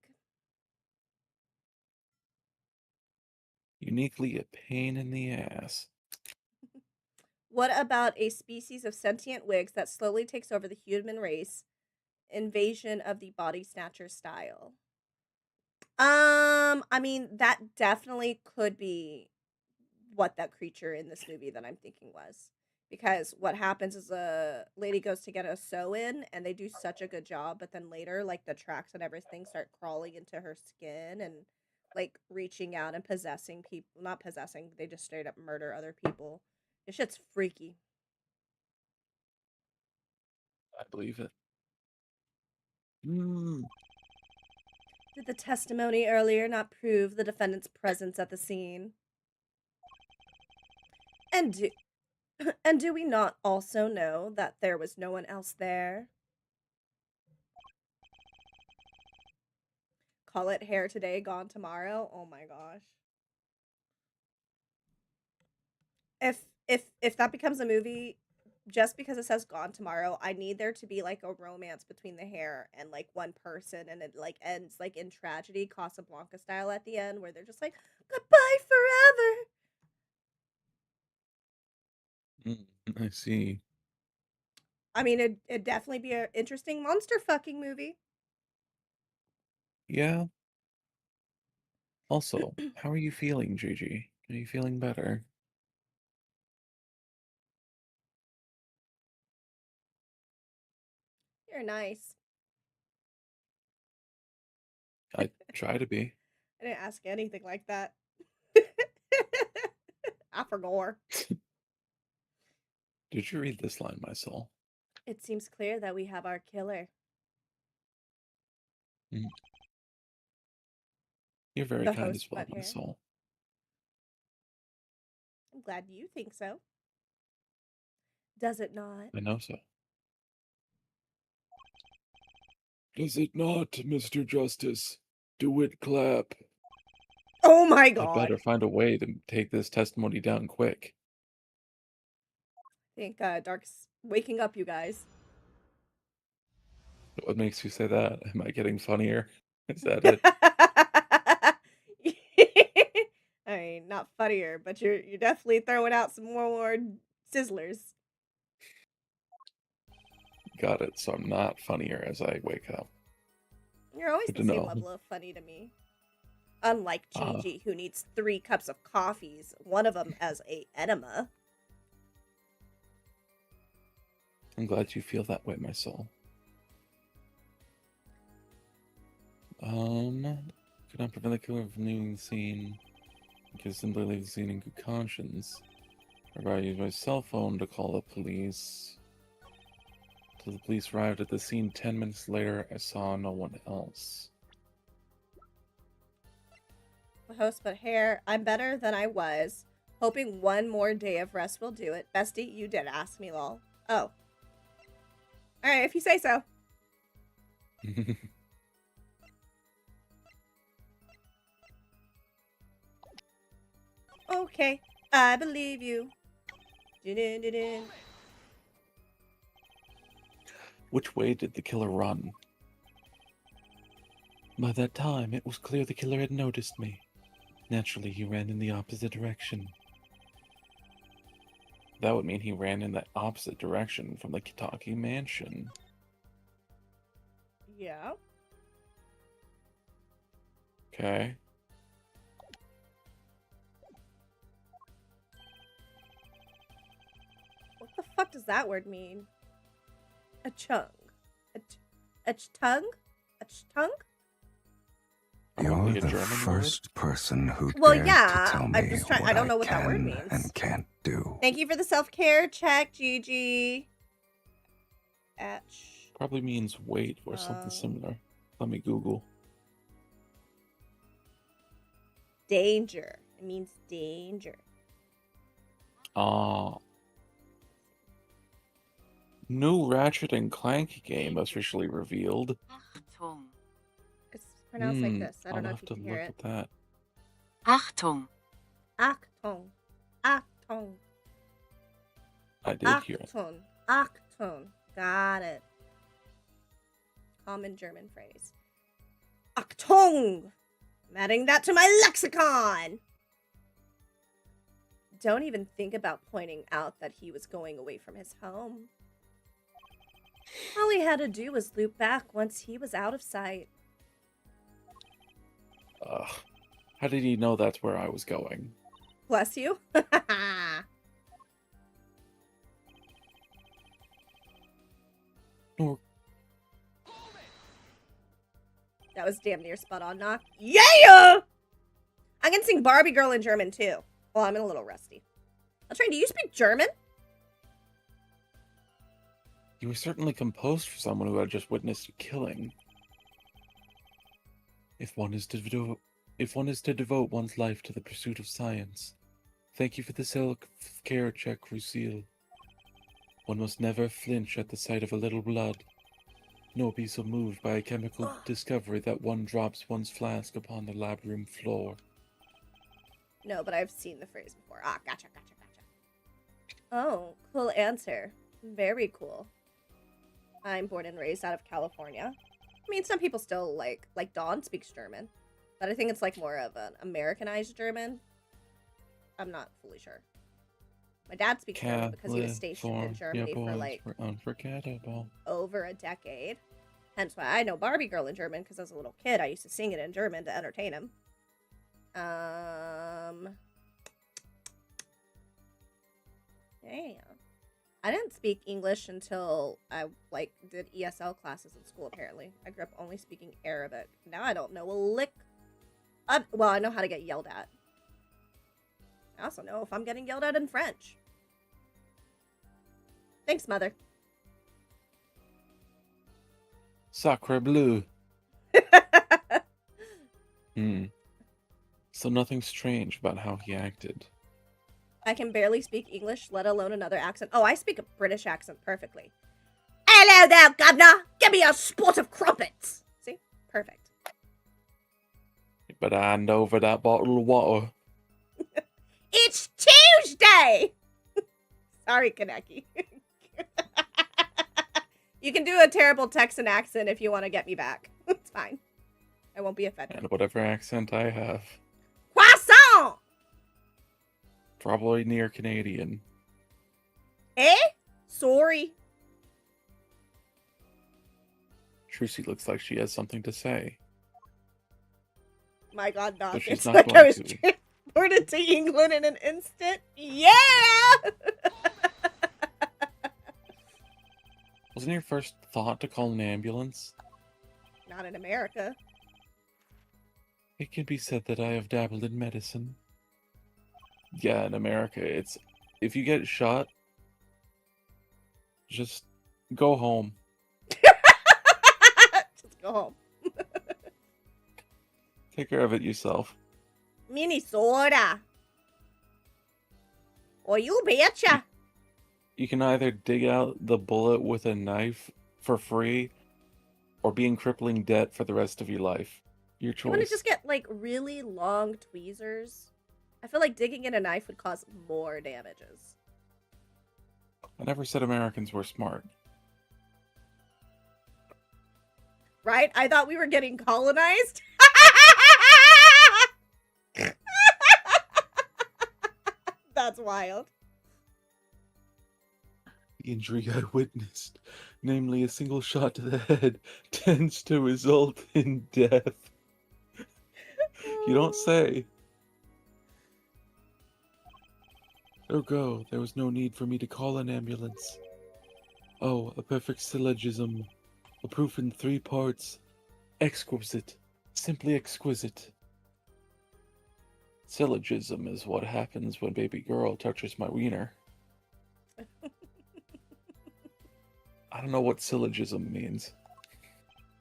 Uniquely a pain in the ass. What about a species of sentient wigs that slowly takes over the human race? Invasion of the body snatcher style. I mean, that definitely could be what that creature in this movie that I'm thinking was. Because what happens is a lady goes to get a sew in and they do such a good job, but then later, like the tracks and everything start crawling into her skin and like reaching out and possessing people. Not possessing, they just straight up murder other people. This shit's freaky. I believe it. Mm. Did the testimony earlier not prove the defendant's presence at the scene? And do, and do we not also know that there was no one else there? Call it hair today, gone tomorrow. Oh my gosh. If that becomes a movie, just because it says gone tomorrow, I need there to be like a romance between the hair and like one person and it like ends like in tragedy, Casablanca style at the end where they're just like, goodbye forever. I see. I mean, it'd definitely be an interesting monster fucking movie. Yeah. Also, how are you feeling, Gigi? Are you feeling better? You're nice. I try to be. I didn't ask anything like that. I forgot. Did you read this line, my soul? It seems clear that we have our killer. Mm. You're very The kind host as well, butt my hair. soul. I'm glad you think so. Does it not? I know so. Does it not, Mr. Justice? Do it, clap. Oh my I'd god. better find a way to take this testimony down quick. I think Dark's waking up, you guys. What makes you say that? Am I getting funnier? Is that it? I mean, not funnier, but you're definitely throwing out some more sizzlers. Got it. So I'm not funnier as I wake up. You're always Good the to same know. level of funny to me. Unlike Ah. Gigi, who needs 3 cups of coffees, one of them as a enema. I'm glad you feel that way, my soul. Could not prevent the killer from leaving the scene. You could simply leave the scene in good conscience. Or I used my cell phone to call the police. Till the police arrived at the scene 10 minutes later, I saw no one else. The host but hair, I'm better than I was. Hoping one more day of rest will do it. Bestie, you did ask me, lol. Oh. Alright, if you say so. Okay, I believe you. Dun-dun-dun-dun. Which way did the killer run? By that time, it was clear the killer had noticed me. Naturally, he ran in the opposite direction. That would mean he ran in the opposite direction from the Kitaki mansion. Yeah. Okay. What the fuck does that word mean? A chung. A tongue? A tongue? You're Probably a the German first person who Well, dared yeah, to tell I'm me just trying. what I don't know what that word can means. and can't do. Thank you for the self-care check, Gigi. Atch. Probably means wait or something similar. Let me Google. Danger. It means danger. Ah. New Ratchet and Clank game officially revealed. Achtung. It's pronounced like this. I don't I'll know have if you to can look hear at it. that. Achtung. Achtung. Achtung. I did hear it. Achtung. Achtung. Got it. Common German phrase. Achtung. I'm adding that to my lexicon. Don't even think about pointing out that he was going away from his home. All he had to do was loop back once he was out of sight. Ugh. How did he know that's where I was going? Bless you. Nor That was damn near spot on, knock. Yeah! I can sing Barbie Girl in German too. Well, I'm a little rusty. Train, do you speak German? you were certainly composed for someone who had just witnessed a killing. If one is to devote one's life to the pursuit of science, thank you for the self-care check, Lucille. One must never flinch at the sight of a little blood, nor be so moved by a chemical discovery that one drops one's flask upon the lab room floor. No, but I've seen the phrase before. Ah, gotcha. Oh, cool answer. Very cool. I'm born and raised out of California. I mean, some people still like Dawn speaks German, but I think it's like more of an Americanized German. I'm not fully sure. My dad speaks German because he was stationed in California Germany for boys like were unforgettable. over a decade. Hence why I know Barbie Girl in German, because as a little kid I used to sing it in German to entertain him. Yeah. I didn't speak English until I like did ESL classes in school. Apparently, I grew up only speaking Arabic. Now I don't know a lick. Well, I know how to get yelled at. I also know if I'm getting yelled at in French. Thanks, Mother. Sacre bleu. So nothing strange about how he acted. I can barely speak English, let alone another accent. Oh, I speak a British accent perfectly. Hello there, governor. Give me a spot of crumpets. See? Perfect. You better hand over that bottle of water. It's Tuesday! Sorry, Kaneki. You can do a terrible Texan accent if you want to get me back. It's fine. I won't be offended. And whatever accent I have. Croissant! Probably near Canadian. Eh? Sorry. Trucy looks like she has something to say. My god, not. But she's It's not like I going was to. transported to England in an instant. Yeah! Wasn't your first thought to call an ambulance? Not in America. It can be said that I have dabbled in medicine. Yeah, in America, it's... If you get shot, just go home. Just go home. Take care of it yourself. Minnesota. Or you betcha. You can either dig out the bullet with a knife for free, or be in crippling debt for the rest of your life. Your You want to choice. just get, like, really long tweezers? I feel like digging in a knife would cause more damages. I never said Americans were smart. Right? I thought we were getting colonized. That's wild. The injury I witnessed, namely a single shot to the head, tends to result in death. You don't say. Ergo, there was no need for me to call an ambulance. Oh, a perfect syllogism. A proof in 3 parts. Exquisite. Simply exquisite. Syllogism is what happens when baby girl touches my wiener. I don't know what syllogism means.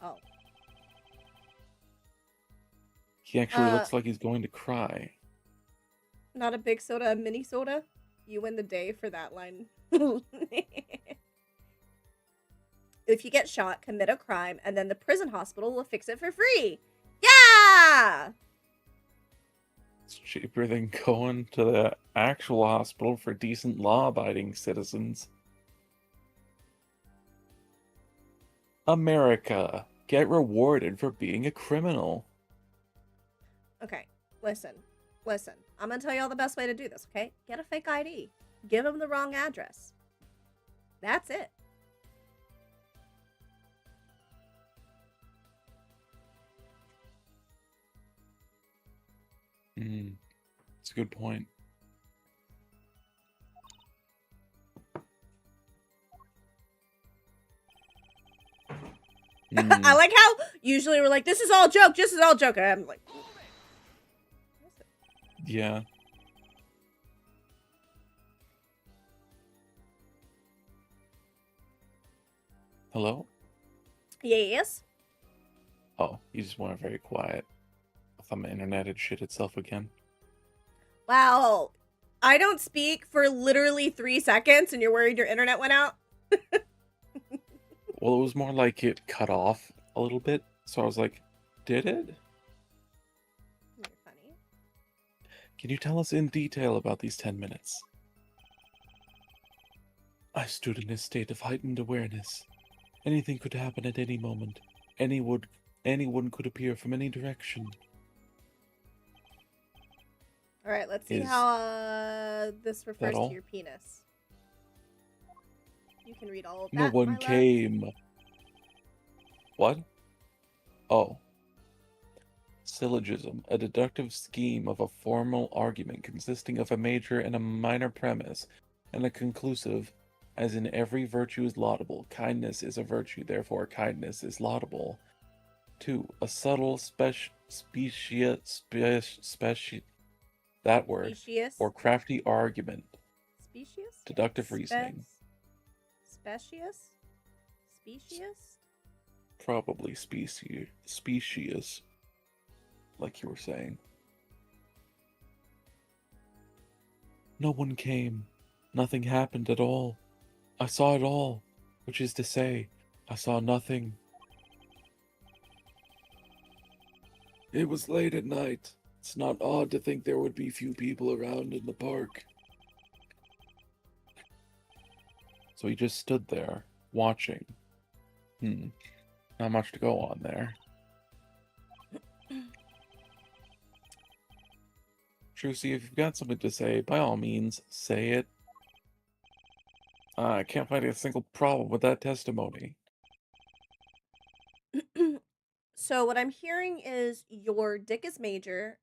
Oh. He actually looks like he's going to cry. Not a big soda, a mini soda? You win the day for that line. If you get shot, commit a crime, and then the prison hospital will fix it for free. Yeah! It's cheaper than going to the actual hospital for decent law-abiding citizens. America, get rewarded for being a criminal. Okay, listen. I'm gonna tell you all the best way to do this, okay? Get a fake ID. Give them the wrong address. That's it. That's a good point. I like how usually we're like, this is all joke, this is all joke. And I'm like, Yeah. Hello? yes. Oh, you just went very quiet. I thought my internet had shit itself again. Wow. I don't speak for literally 3 seconds and you're worried your internet went out? Well, it was more like it cut off a little bit, so I was like, did it? You're funny. Can you tell us in detail about these 10 minutes? I stood in a state of heightened awareness. Anything could happen at any moment. Anyone could appear from any direction. All right, let's see Is how this refers to all? your penis. You can read all of No that, my one love. came. What? Oh. Syllogism, a deductive scheme of a formal argument consisting of a major and a minor premise, and a conclusive, as in every virtue is laudable, kindness is a virtue, therefore kindness is laudable. 2. A subtle that word, Specious. or crafty argument, Specious? deductive reasoning, Specious? Specious? probably specious, like you were saying. No one came. Nothing happened at all. I saw it all, which is to say, I saw nothing. It was late at night. It's not odd to think there would be few people around in the park. So he just stood there, watching. Not much to go on there. Trucy, if you've got something to say, by all means, say it. I can't find a single problem with that testimony. So what I'm hearing is your dick is major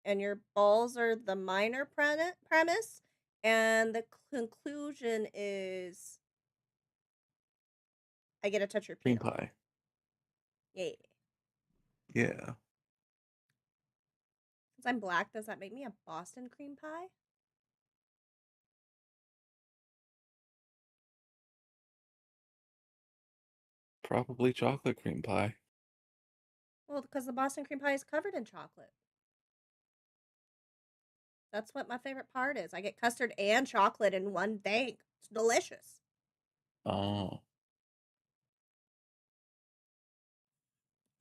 and your balls are the minor premise, and the conclusion is I get to touch your Cream penis. pie. Yeah. Yeah. Since I'm black, does that make me a Boston cream pie? Probably chocolate cream pie. Well, because the Boston cream pie is covered in chocolate. That's what my favorite part is. I get custard and chocolate in one thing. It's delicious. Oh.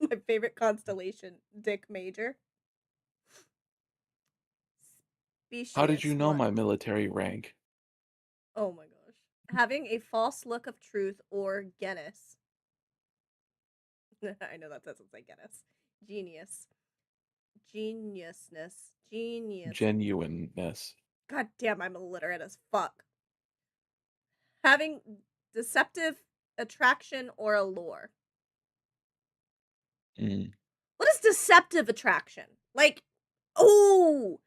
My favorite constellation, Dick Major. How did you Specious know one. my military rank? Oh my gosh. Having a false look of truth or Guinness. I know that doesn't say Guinness. Genius. Geniusness. Genius. Genuineness. God damn, I'm illiterate as fuck. Having deceptive attraction or allure. What is deceptive attraction? Like, oh,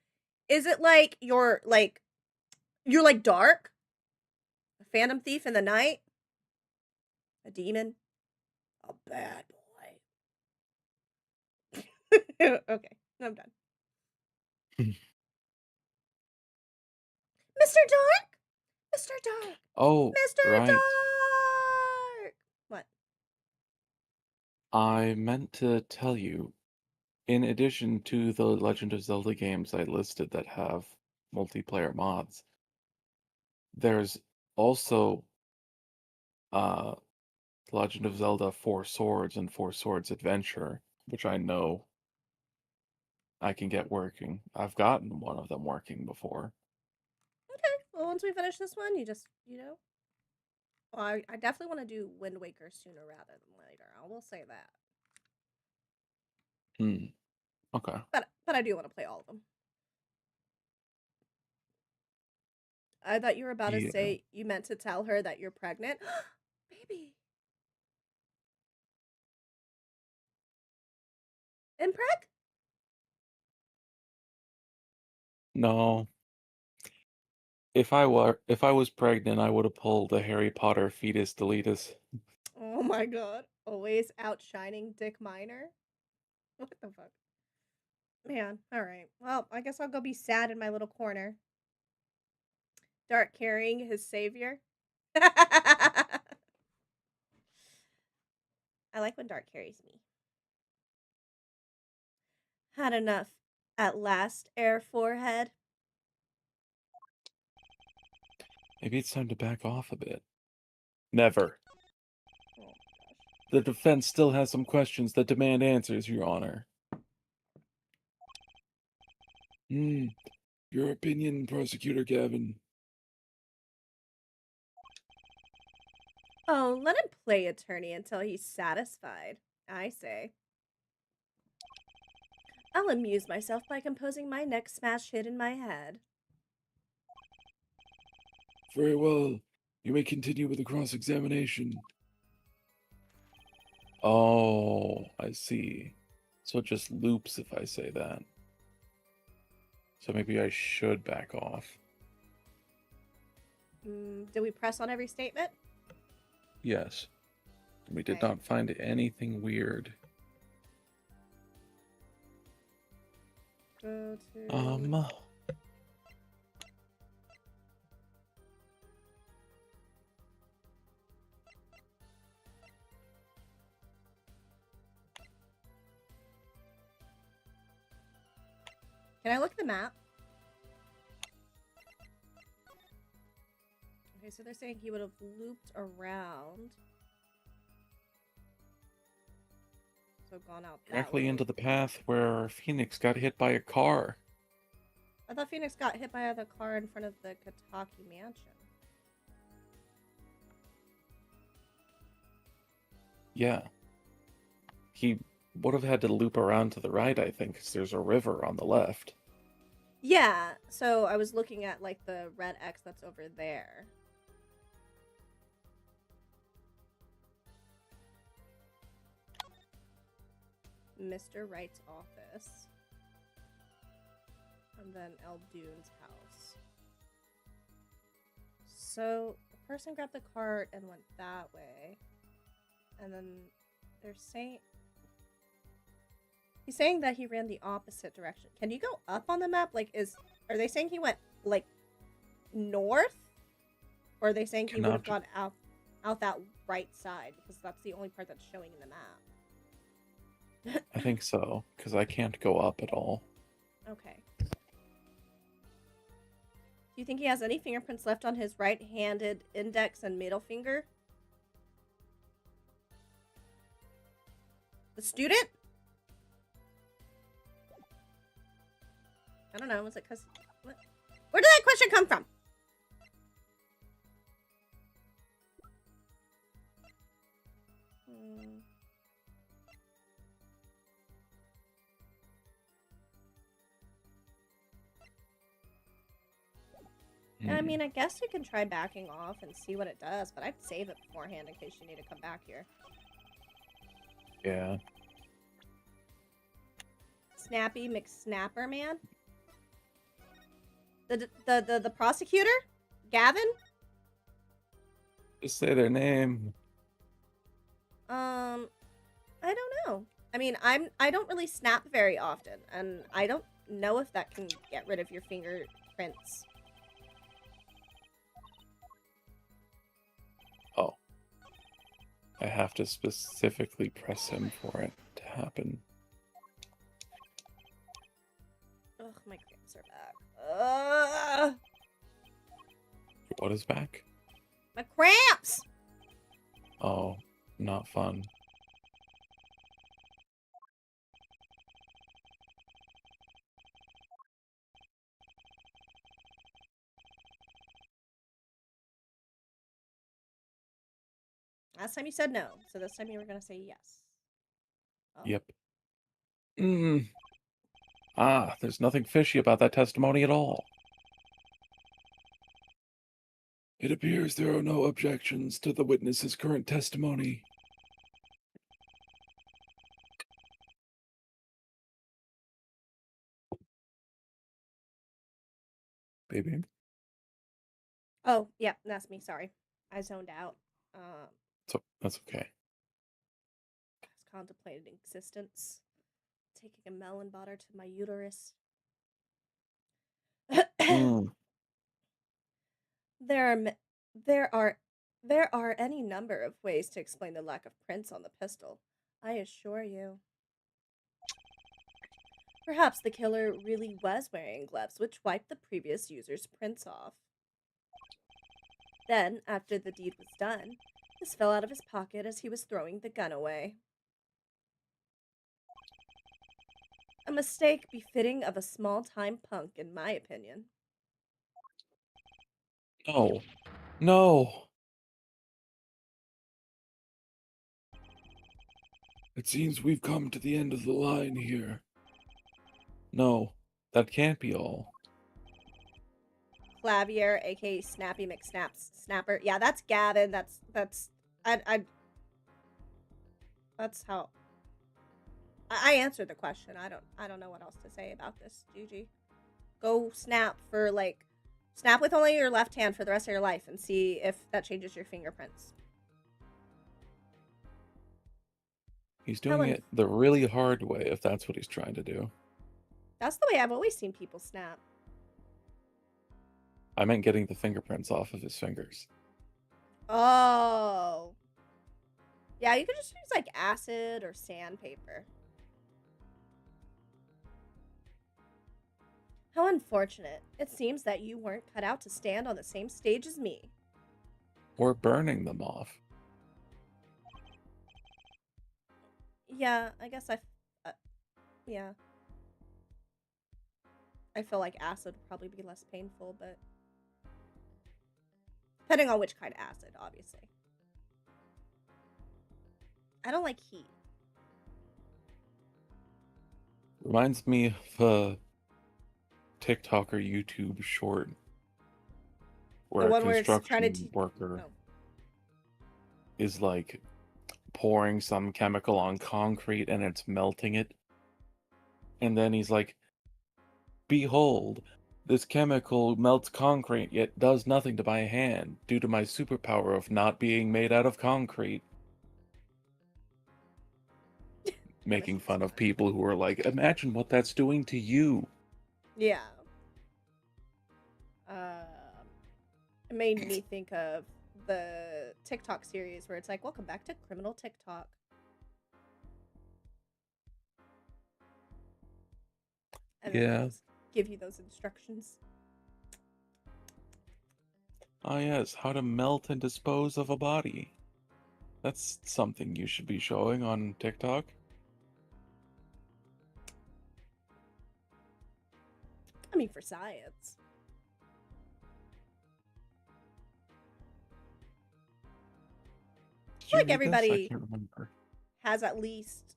is it like you're like dark? A phantom thief in the night? A demon? A bad boy. Okay, I'm done. Mr. Dark? Mr. Dark. Oh, Mr. right. Dark. What? I meant to tell you, in addition to the Legend of Zelda games I listed that have multiplayer mods, there's also Legend of Zelda Four Swords and Four Swords Adventure, which I know I can get working. I've gotten one of them working before. Okay, well, once we finish this one, you just, well, I definitely want to do Wind Waker sooner rather than later. I will say that. Okay. But I do want to play all of them. I thought you were about to Yeah. say you meant to tell her that you're pregnant. Baby. Impreg? No. If I was pregnant, I would have pulled a Harry Potter fetus deletus. Oh my god. Always outshining Dick Minor? What the fuck? Man, alright. Well, I guess I'll go be sad in my little corner. Dark carrying his savior. I like when Dark carries me. Had enough. At last, Air Forehead. Maybe it's time to back off a bit. Never. Oh, gosh. The defense still has some questions that demand answers, Your Honor. Your opinion, Prosecutor Gavin. Oh, let him play attorney until he's satisfied, I say. I'll amuse myself by composing my next smash hit in my head. Very well. You may continue with the cross-examination. Oh, I see. So it just loops if I say that. So maybe I should back off. Do we press on every statement? Yes. We did Okay. not find anything weird. Go to... Can I look at the map? Okay, so they're saying he would have looped around. So gone out that Directly way. into the path where Phoenix got hit by a car. I thought Phoenix got hit by the car in front of the Kataki mansion. Yeah. He would have had to loop around to the right, I think, because there's a river on the left. Yeah, so I was looking at like the red X that's over there. Mr. Wright's office. And then El Dune's house. So the person grabbed the cart and went that way. And then they're saying... He's saying that he ran the opposite direction. Can you go up on the map? Like, are they saying he went, like, north? Or are they saying he would have gone out that right side? Because that's the only part that's showing in the map. I think so, because I can't go up at all. Okay. Do you think he has any fingerprints left on his right-handed index and middle finger? The student? I don't know. Was it because... Where did that question come from? I mean, I guess you can try backing off and see what it does, but I'd save it beforehand in case you need to come back here. Yeah. Snappy McSnapper Man? The prosecutor? Gavin? Just say their name. I don't know. I mean, I don't really snap very often, and I don't know if that can get rid of your fingerprints. Oh. I have to specifically press him for it to happen. Ugh, my cramps are back. What is back? My cramps! Oh, not fun. Last time you said no, so this time you were gonna say yes. Oh. Yep. Ah, there's nothing fishy about that testimony at all. It appears there are no objections to the witness's current testimony. Baby? Oh, yeah, that's me. Sorry. I zoned out. So, that's okay. I was contemplating existence. Taking a melon butter to my uterus. There are any number of ways to explain the lack of prints on the pistol, I assure you. Perhaps the killer really was wearing gloves which wiped the previous user's prints off. Then, after the deed was done, this fell out of his pocket as he was throwing the gun away. A mistake befitting of a small-time punk, in my opinion. No. No! It seems we've come to the end of the line here. No, that can't be all. Clavier, aka Snappy McSnaps Snapper. Yeah, that's Gavin. That's that's how I answered the question. I don't know what else to say about this, Gigi. Go snap for like snap with only your left hand for the rest of your life and see if that changes your fingerprints. He's How doing un- it the really hard way, if that's what he's trying to do. That's the way I've always seen people snap. I meant getting the fingerprints off of his fingers. Oh. Yeah, you could just use like acid or sandpaper. How unfortunate. It seems that you weren't cut out to stand on the same stage as me. Or burning them off. Yeah, I guess yeah. I feel like acid would probably be less painful, but depending on which kind of acid, obviously. I don't like heat. Reminds me of a TikTok or YouTube short where The a one where it's trying to construction worker oh. is like pouring some chemical on concrete and it's melting it. And then he's like, behold, this chemical melts concrete yet does nothing to my hand due to my superpower of not being made out of concrete. Making fun of people who are like, imagine what that's doing to you. Yeah. It made me think of the TikTok series where it's like, welcome back to Criminal TikTok. And then Yeah. give you those instructions. Ah, yes, how to melt and dispose of a body. That's something you should be showing on TikTok. I mean, for science. I feel like everybody I can't remember. has at least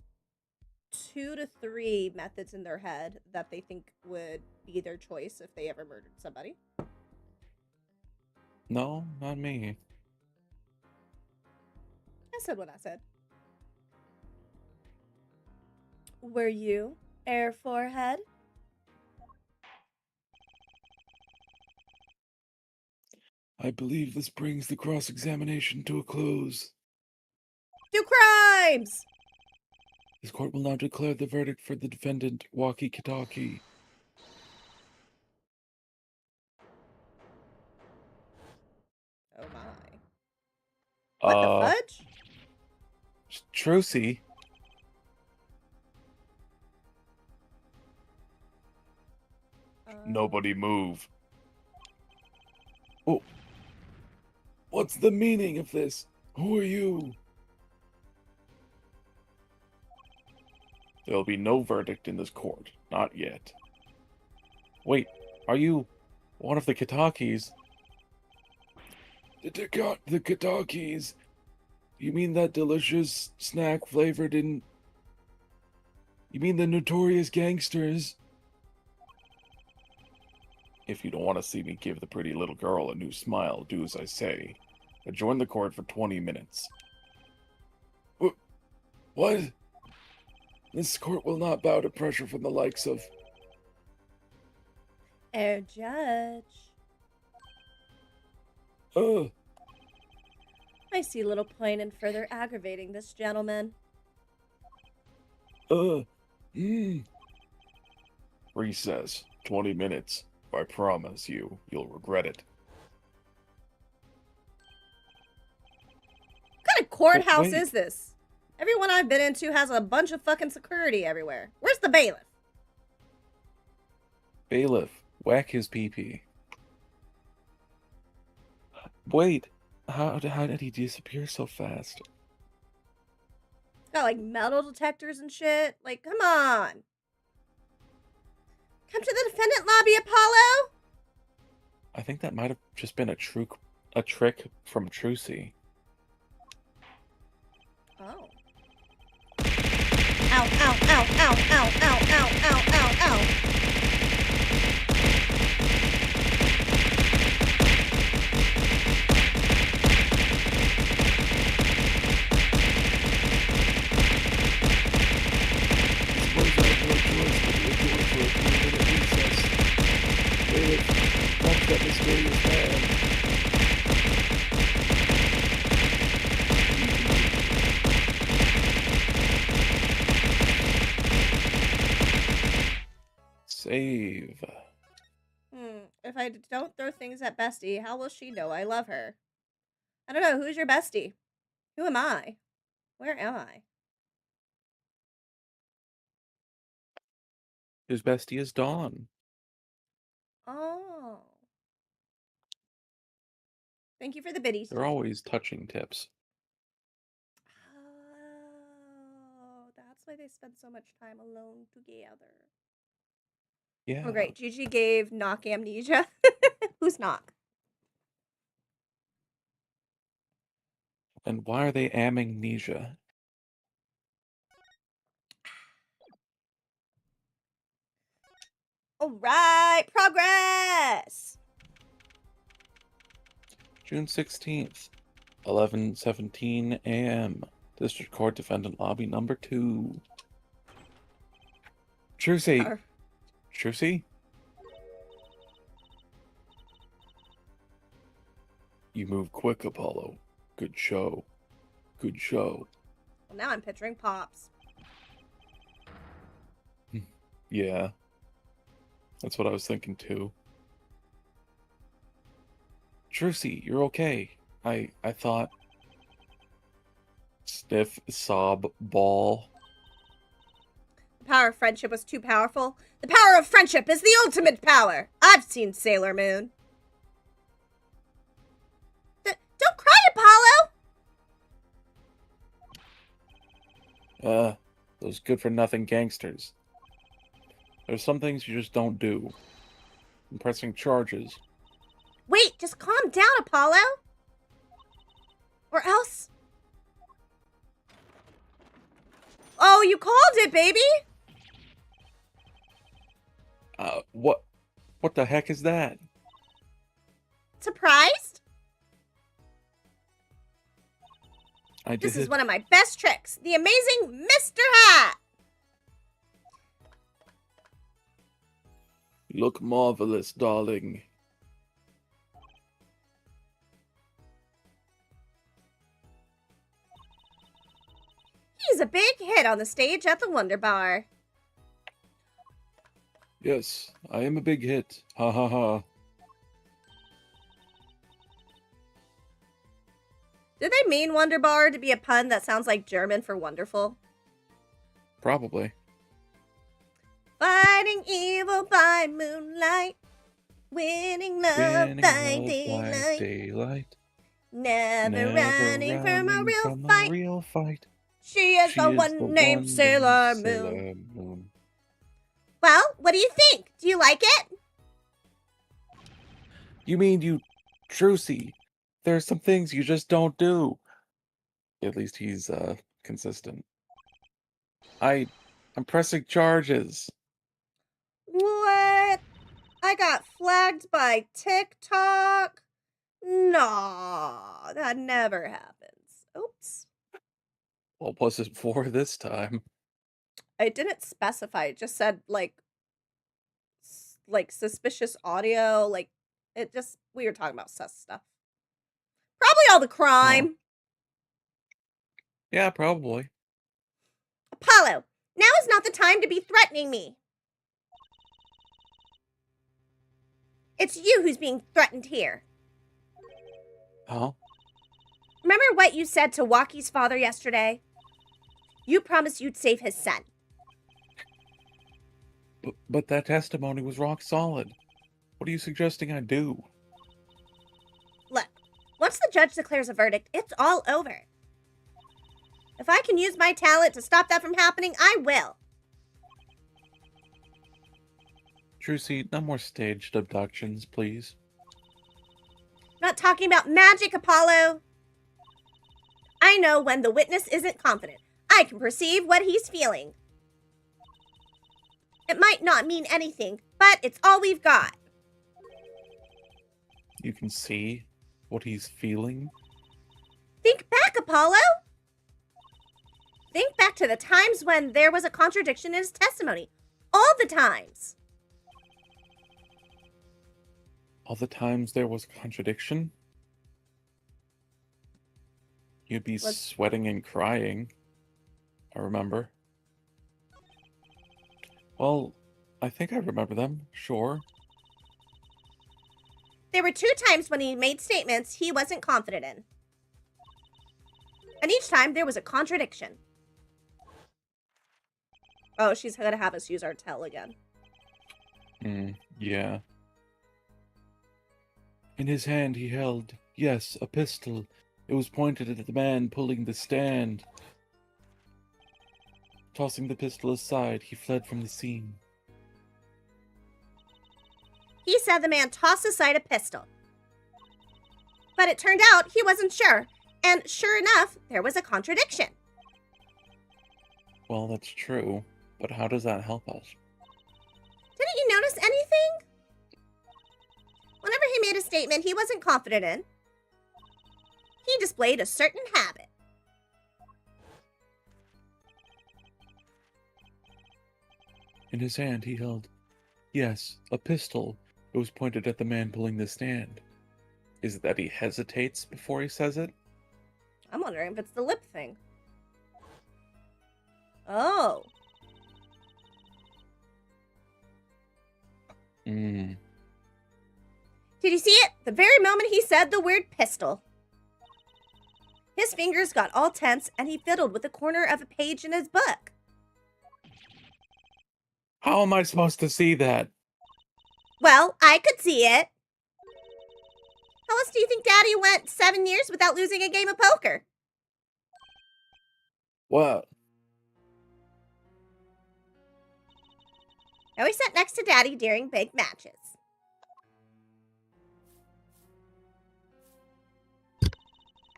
2 to 3 methods in their head that they think would be their choice if they ever murdered somebody. No, not me. I said what I said. Were you Air Forehead? I believe this brings the cross-examination to a close. Do crimes! This court will now declare the verdict for the defendant, Walkie Kitaki. Oh my. What the fudge? Trucy. Nobody move. Oh. What's the meaning of this? Who are you? There'll be no verdict in this court. Not yet. Wait, are you one of the Kitakis? The Kitakis? You mean that delicious snack flavored in... You mean the notorious gangsters? If you don't want to see me give the pretty little girl a new smile, do as I say. Adjourn the court for 20 minutes. What? This court will not bow to pressure from the likes of... Air Judge. I see little point in further aggravating this gentleman. Recess. 20 minutes. I promise you, you'll regret it. What kind of courthouse wait. is this? Everyone I've been into has a bunch of fucking security everywhere. Where's the bailiff? Bailiff, whack his pee-pee. Wait, how did he disappear so fast? Got like metal detectors and shit. Like, come on. Come to the defendant lobby, Apollo. I think that might have just been a trick from Trucy. Oh. Ow, ow, ow, ow, ow, ow, ow, ow, ow, ow. Save. If I don't throw things at Bestie, how will she know I love her? I don't know. Who's your bestie? Who am I? Where am I? His bestie is Dawn. Oh. Thank you for the biddies. They're always touching tips. Oh, that's why they spend so much time alone together. Yeah. Oh, great. Gigi gave Knock amnesia. Who's Knock? And why are they amnesia? All right, progress. June 16th, 11:17 a.m. District Court Defendant Lobby number 2. Trucy. Trucy? You move quick, Apollo. Good show. Good show. Well, now I'm picturing Pops. Yeah. That's what I was thinking too. Trucy, you're okay. I thought... Sniff, sob, ball. The power of friendship was too powerful. The power of friendship is the ultimate power. I've seen Sailor Moon. Don't cry, Apollo! Those good-for-nothing gangsters. There's some things you just don't do. I'm pressing charges. Wait, just calm down, Apollo. Or else... Oh, you called it, baby! What the heck is that? Surprised? I did. This is one of my best tricks. The amazing Mr. Hat! Look marvelous, darling. He's a big hit on the stage at the Wonder Bar. Yes, I am a big hit. Ha ha ha. Did they mean Wonder Bar to be a pun that sounds like German for wonderful? Probably. Fighting evil by moonlight, winning love by daylight. Never running from a real fight. She is the one named Sailor Moon. Well, what do you think? Do you like it? You mean you... Trucy, there's some things you just don't do. At least he's, consistent. I'm pressing charges. What? I got flagged by TikTok? No, that never happens. Oops. What was it for this time? I didn't specify. It just said, like suspicious audio. Like, it just, we were talking about sus stuff. Probably all the crime. Yeah, probably. Apollo, now is not the time to be threatening me. It's you who's being threatened here. Huh? Remember what you said to Walkie's father yesterday? You promised you'd save his son. But that testimony was rock solid. What are you suggesting I do? Look, once the judge declares a verdict, it's all over. If I can use my talent to stop that from happening, I will. Trucy, no more staged abductions, please. I'm not talking about magic, Apollo. I know when the witness isn't confident. I can perceive what he's feeling. It might not mean anything, but it's all we've got. You can see what he's feeling? Think back, Apollo. Think back to the times when there was a contradiction in his testimony. All the times. All the times there was contradiction? You'd be sweating and crying. I remember. Well, I think I remember them. Sure. There were 2 times when he made statements he wasn't confident in. And each time there was a contradiction. Oh, she's gonna have us use our tell again. Yeah. In his hand he held, yes, a pistol. It was pointed at the man pulling the stand. Tossing the pistol aside, he fled from the scene. He said the man tossed aside a pistol. But it turned out he wasn't sure. And sure enough, there was a contradiction. Well, that's true, but how does that help us? Didn't you notice anything? Whenever he made a statement he wasn't confident in, he displayed a certain habit. In his hand he held, yes, a pistol. It was pointed at the man pulling the stand. Is it that he hesitates before he says it? I'm wondering if it's the lip thing. Oh. Hmm. Did you see it? The very moment he said the word pistol. His fingers got all tense and he fiddled with the corner of a page in his book. How am I supposed to see that? Well, I could see it. How else do you think Daddy went 7 years without losing a game of poker? What? I always sat next to Daddy during big matches.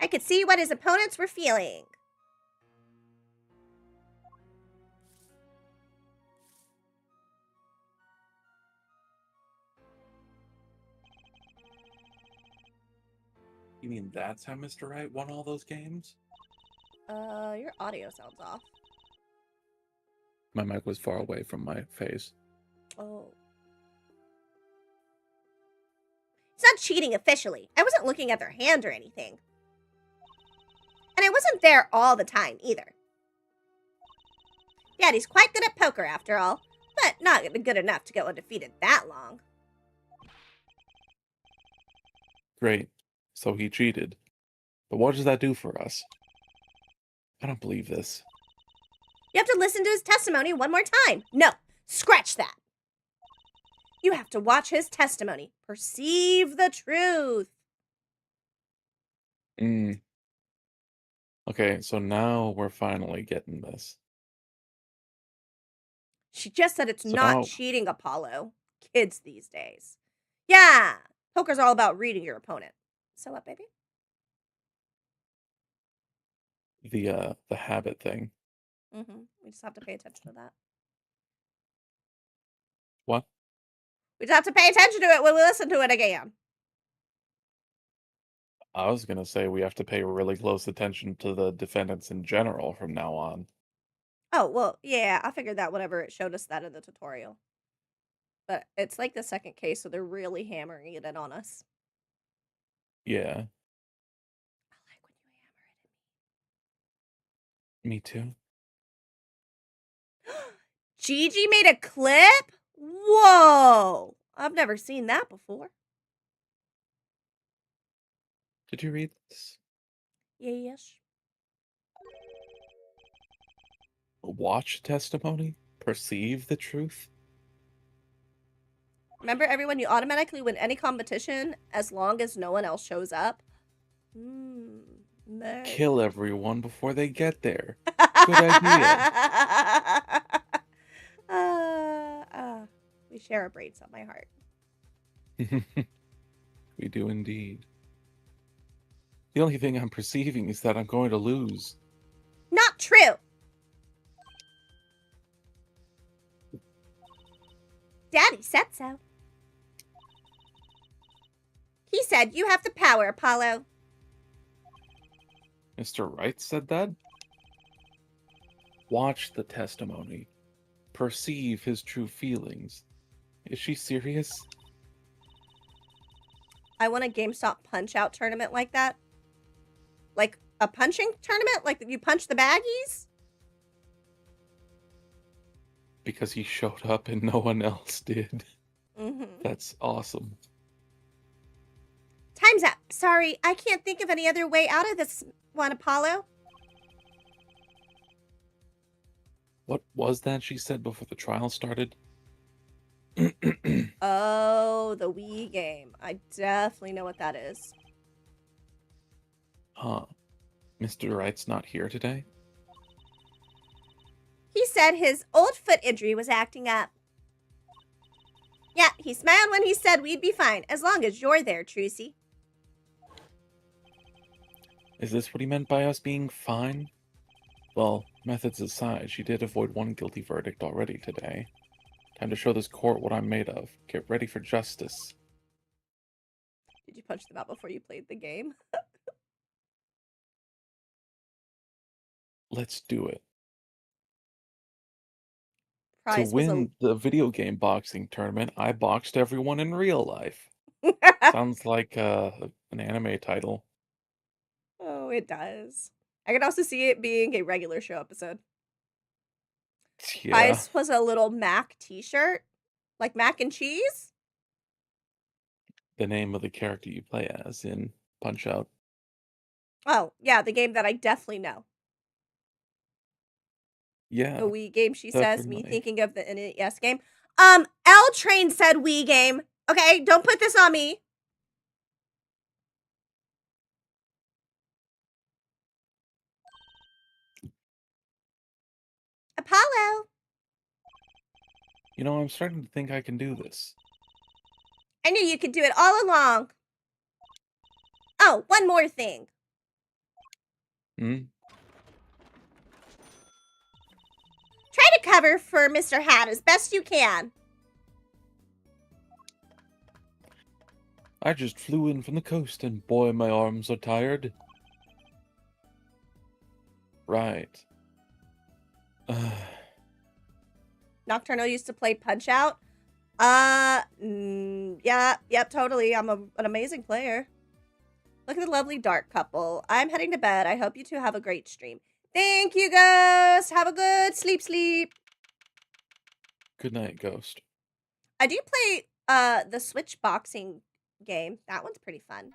I could see what his opponents were feeling. You mean that's how Mr. Right won all those games? Your audio sounds off. My mic was far away from my face. Oh. It's not cheating officially. I wasn't looking at their hand or anything. And I wasn't there all the time either. Daddy's quite good at poker after all, but not good enough to go undefeated that long. Great. So he cheated. But what does that do for us? I don't believe this. You have to listen to his testimony one more time. No, scratch that. You have to watch his testimony. Perceive the truth. Okay, so now we're finally getting this. She just said it's So not now- cheating, Apollo. Kids these days. Yeah, poker's all about reading your opponent. So what, baby? The habit thing. We just have to pay attention to that. What? We just have to pay attention to it when we listen to it again. I was gonna say we have to pay really close attention to the defendants in general from now on. Oh, well, yeah, I figured that whenever it showed us that in the tutorial. But it's like the second case, so they're really hammering it in on us. Yeah, I like when you hammer me too. it. Gigi made a clip? Whoa! I've never seen that before. Did you read this? Yes. Watch testimony? Perceive the truth? Remember, everyone, you automatically win any competition as long as no one else shows up? Nice. Kill everyone before they get there. Good idea. We share a brains on my heart. We do indeed. The only thing I'm perceiving is that I'm going to lose. Not true. Daddy said so. He said you have the power, Apollo. Mr. Wright said that? Watch the testimony. Perceive his true feelings. Is she serious? I want a GameStop punch-out tournament like that. Like a punching tournament? Like you punch the baggies? because he showed up and no one else did. Mm-hmm. That's awesome. Time's up. Sorry, I can't think of any other way out of this one, Apollo. What was that she said before the trial started? Oh, the Wii game. I definitely know what that is. Huh. Mr. Wright's not here today? He said his old foot injury was acting up. Yeah, he smiled when he said we'd be fine, as long as you're there, Trucy. Is this what he meant by us being fine? Well, methods aside, she did avoid one guilty verdict already today. Time to show this court what I'm made of. Get ready for justice. Did you punch them out before you played the game? Let's do it. Prize To win the video game boxing tournament, I boxed everyone in real life. Sounds like an anime title. Oh, it does. I can also see it being a regular show episode. Yeah. Prize was a little Mac t-shirt. Like mac and cheese? The name of the character you play as in Punch-Out. Oh, yeah, the game that I definitely know. Yeah. The Wii game, she says, me definitely. thinking of the NES game. L Train said Wii game. Okay, don't put this on me. Apollo. You know, I'm starting to think I can do this. I knew you could do it all along. Oh, one more thing. Hmm? Try to cover for Mr. Hat as best you can. I just flew in from the coast and boy, my arms are tired. Right. Nocturnal used to play Punch-Out. Yeah, yep, totally. I'm an amazing player. Look at the lovely dark couple. I'm heading to bed. I hope you two have a great stream. Thank you, Ghost. Have a good sleep. Good night, Ghost. I do play the Switch boxing game. That one's pretty fun.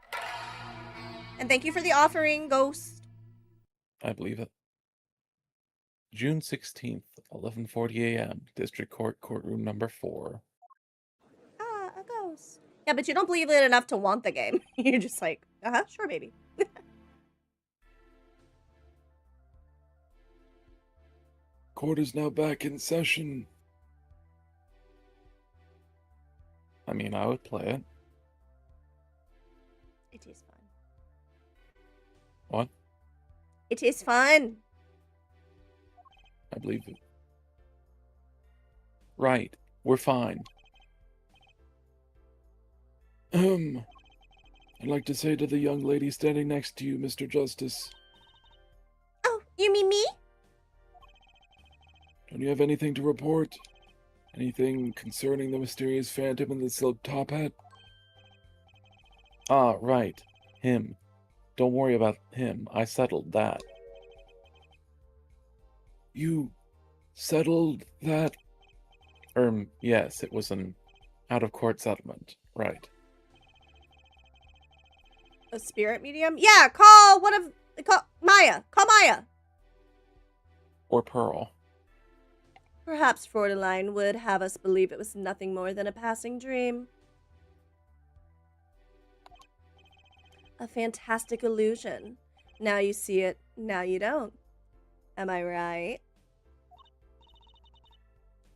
And thank you for the offering, Ghost. I believe it. June 16th, 11:40 a.m. District Court, courtroom number 4. Ah, a ghost. Yeah, but you don't believe it enough to want the game. You're just like, sure, baby. Court is now back in session. I mean, I would play it. It is fun. What? It is fun. I believe it. Right. We're fine. I'd like to say to the young lady standing next to you, Mr. Justice. Oh, you mean me? Don't you have anything to report? Anything concerning the mysterious phantom in the silk top hat? Ah, right. Him. Don't worry about him. I settled that. You settled that? Yes, it was an out-of-court settlement. Right. A spirit medium? Yeah, call Maya. Call Maya. Or Pearl. Perhaps Freudeline would have us believe it was nothing more than a passing dream. A fantastic illusion. Now you see it, now you don't. Am I right?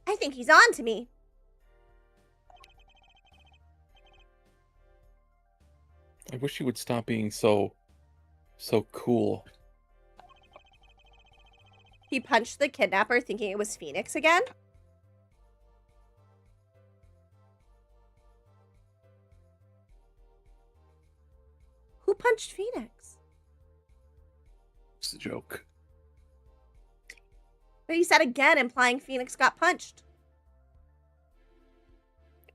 I think he's on to me. I wish he would stop being so cool. He punched the kidnapper thinking it was Phoenix again? Who punched Phoenix? It's a joke. But he said again, implying Phoenix got punched.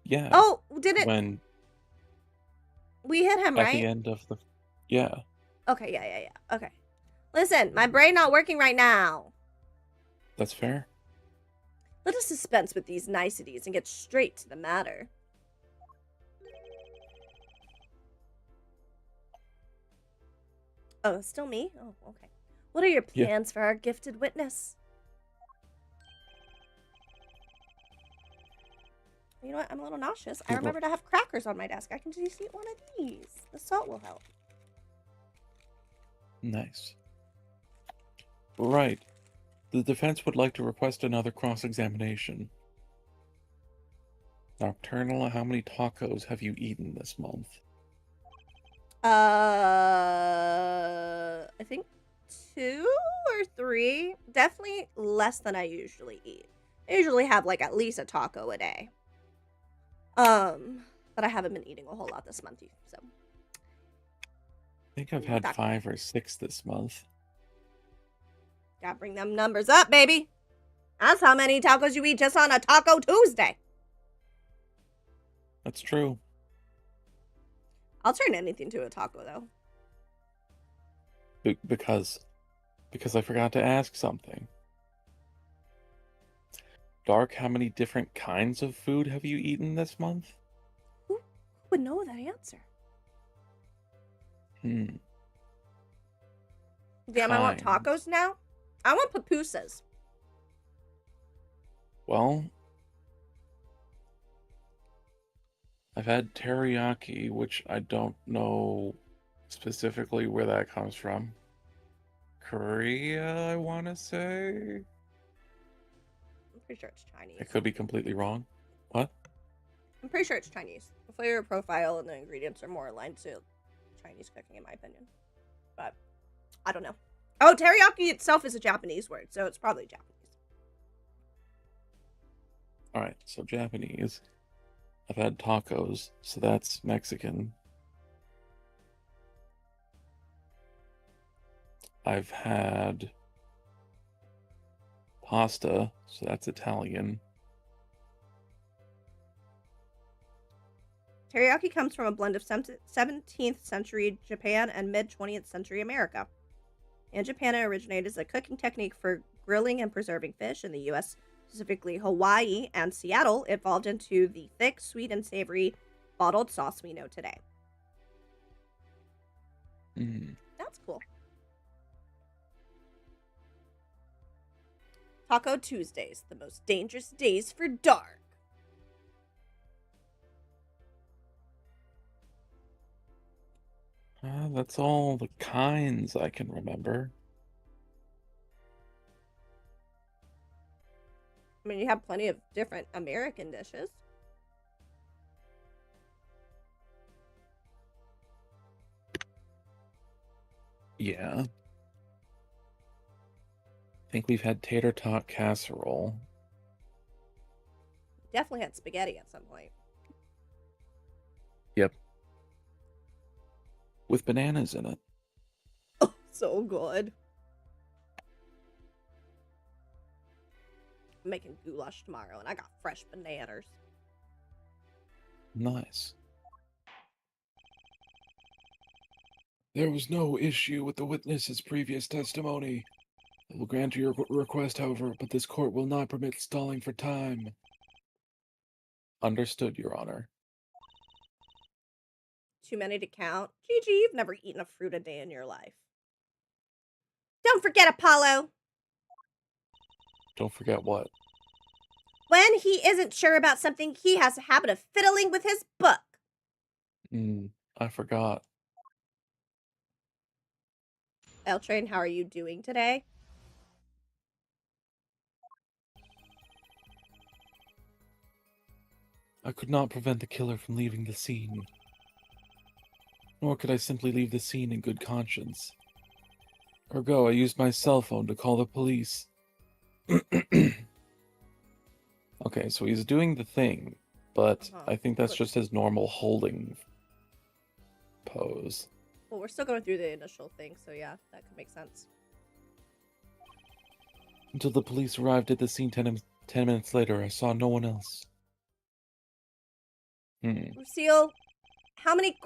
Yeah. Oh, did it? When We hit him, at right? the end of the... Yeah. Okay, yeah. Okay. Listen, my brain not working right now. That's fair. Let us dispense with these niceties and get straight to the matter. Oh, it's still me? Oh, okay. What are your Yeah. plans for our gifted witness? You know what? I'm a little nauseous. I remember to have crackers on my desk. I can just eat one of these. The salt will help. Nice. Right. The defense would like to request another cross-examination. Nocturnal, how many tacos have you eaten this month? I think 2 or 3. Definitely less than I usually eat. I usually have like at least a taco a day. But I haven't been eating a whole lot this month, so. I think I've had 5 or 6 this month. Gotta bring them numbers up, baby. That's how many tacos you eat just on a Taco Tuesday. That's true. I'll turn anything to a taco, though. Because I forgot to ask something. Dark, how many different kinds of food have you eaten this month? Who would know that answer? Damn, I want tacos now? I want pupusas. Well, I've had teriyaki, which I don't know specifically where that comes from. Korea, I want to say? I'm pretty sure it's Chinese. I could be completely wrong. What? I'm pretty sure it's Chinese. The flavor profile and the ingredients are more aligned to Chinese cooking, in my opinion. But I don't know. Oh, teriyaki itself is a Japanese word, so it's probably Japanese. Alright, so Japanese. I've had tacos, so that's Mexican. I've had pasta, so that's Italian. Teriyaki comes from a blend of 17th century Japan and mid 20th century America. In Japan, it originated as a cooking technique for grilling and preserving fish. In the U.S., specifically Hawaii and Seattle, it evolved into the thick, sweet, and savory bottled sauce we know today. That's cool. Taco Tuesdays, the most dangerous days for dark. That's all the kinds I can remember. I mean, you have plenty of different American dishes. Yeah. I think we've had tater tot casserole. Definitely had spaghetti at some point. Yep. With bananas in it. Oh, so good. I'm making goulash tomorrow, and I got fresh bananas. Nice. There was no issue with the witness's previous testimony. I will grant your request, however, but this court will not permit stalling for time. Understood, Your Honor. Too many to count. Gigi, you've never eaten a fruit a day in your life. Don't forget Apollo. Don't forget what? When he isn't sure about something, he has a habit of fiddling with his book. I forgot. L Train, how are you doing today? I could not prevent the killer from leaving the scene. Nor could I simply leave the scene in good conscience. Ergo, I used my cell phone to call the police. Okay, so he's doing the thing, but I think that's just his normal holding pose. Well, we're still going through the initial thing, so yeah, that could make sense. Until the police arrived at the scene 10 minutes later, I saw no one else. Lucille, how many...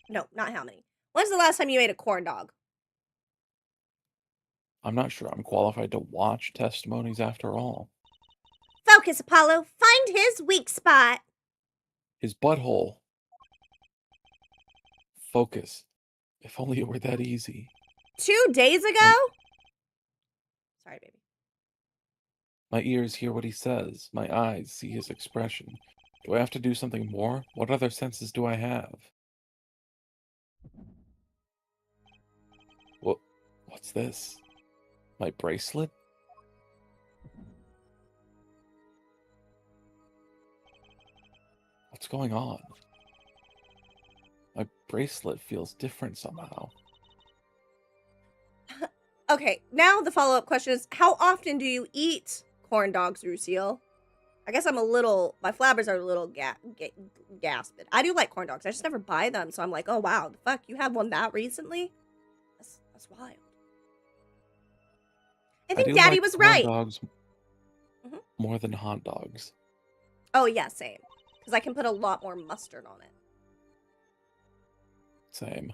No, not how many. When's the last time you ate a corn dog? I'm not sure I'm qualified to watch testimonies after all. Focus, Apollo. Find his weak spot. His butthole. Focus. If only it were that easy. 2 days ago? Sorry, baby. My ears hear what he says. My eyes see his expression. Do I have to do something more? What other senses do I have? What's this? My bracelet? What's going on? My bracelet feels different somehow. Okay, now the follow-up question is, how often do you eat corn dogs, Rusiel? I guess I'm a little, my flabbers are a little gasping. I do like corn dogs. I just never buy them, so I'm like, oh wow, the fuck, you had one that recently? That's wild. I think do Daddy like was corn right. dogs Mhm. more than hot dogs. Oh yeah, same. Because I can put a lot more mustard on it. Same.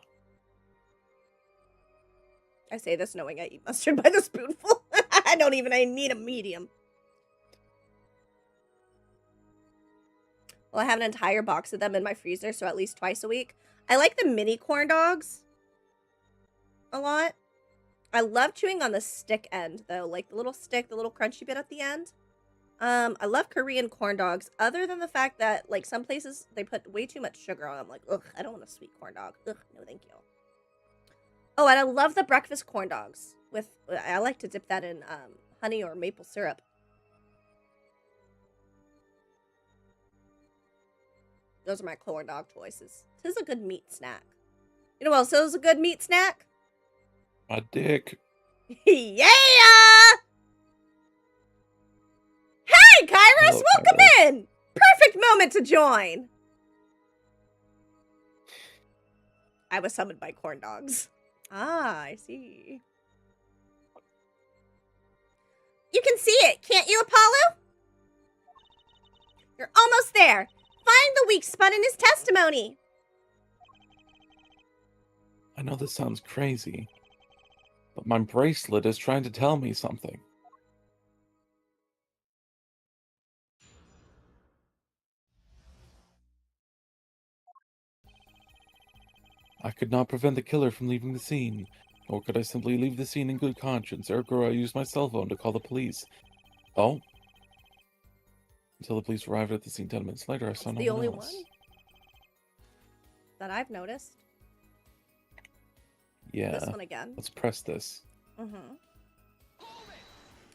I say this knowing I eat mustard by the spoonful. I need a medium. Well, I have an entire box of them in my freezer, so at least twice a week. I like the mini corn dogs a lot. I love chewing on the stick end, though. Like the little stick, the little crunchy bit at the end. I love Korean corn dogs, other than the fact that, like, some places, they put way too much sugar on them. Like, ugh, I don't want a sweet corn dog. Ugh, no thank you. Oh, and I love the breakfast corn dogs. I like to dip that in honey or maple syrup. Those are my corn dog choices. This is a good meat snack. You know what else is a good meat snack? My dick. Yeah! Hey, Kairos! Hello, Welcome Kairos. in! Perfect moment to join! I was summoned by corn dogs. Ah, I see. You can see it, can't you, Apollo? You're almost there. Find the weak spot in his testimony. I know this sounds crazy, but my bracelet is trying to tell me something. I could not prevent the killer from leaving the scene, nor could I simply leave the scene in good conscience. Ergo, I used my cell phone to call the police. Oh. Until the police arrived at the scene 10 minutes later, I saw no one else. The only one that I've noticed. Yeah. This one again. Let's press this. Mm-hmm.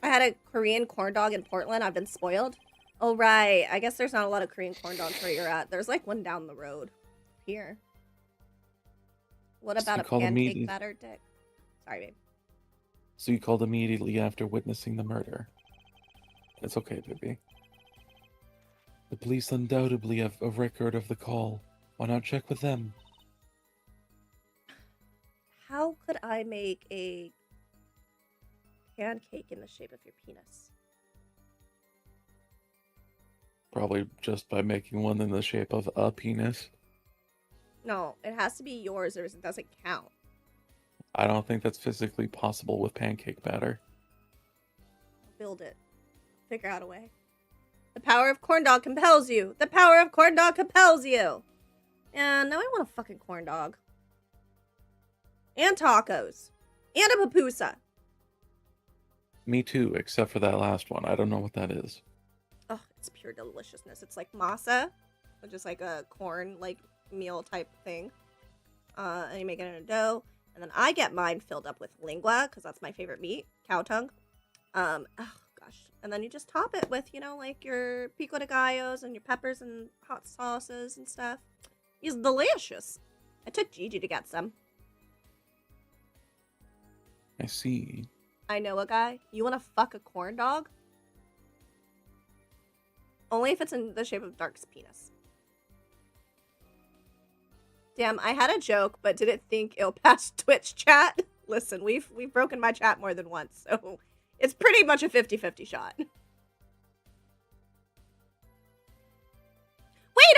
I had a Korean corn dog in Portland. I've been spoiled. Oh, right. I guess there's not a lot of Korean corn dogs where you're at. There's like one down the road here. What So about you a called pancake batter dick? Sorry, babe. So you called immediately after witnessing the murder. It's okay, baby. The police undoubtedly have a record of the call. Why not check with them? How could I make a pancake in the shape of your penis? Probably just by making one in the shape of a penis. No, it has to be yours or it doesn't count. I don't think that's physically possible with pancake batter. Build it. Figure out a way. The power of corn dog compels you. The power of corn dog compels you. And now I want a fucking corn dog. And tacos. And a pupusa. Me too, except for that last one. I don't know what that is. Oh, it's pure deliciousness. It's like masa, which is like a corn like meal type thing. And you make it in a dough. And then I get mine filled up with lingua, because that's my favorite meat. Cow tongue. Oh gosh. And then you just top it with, you know, like your pico de gallos and your peppers and hot sauces and stuff. It's delicious. I took Gigi to get some. I see. I know a guy. You want to fuck a corn dog? Only if it's in the shape of Dark's penis. Damn, I had a joke, but didn't think it'll pass Twitch chat. Listen, we've broken my chat more than once, so it's pretty much a 50-50 shot. Wait,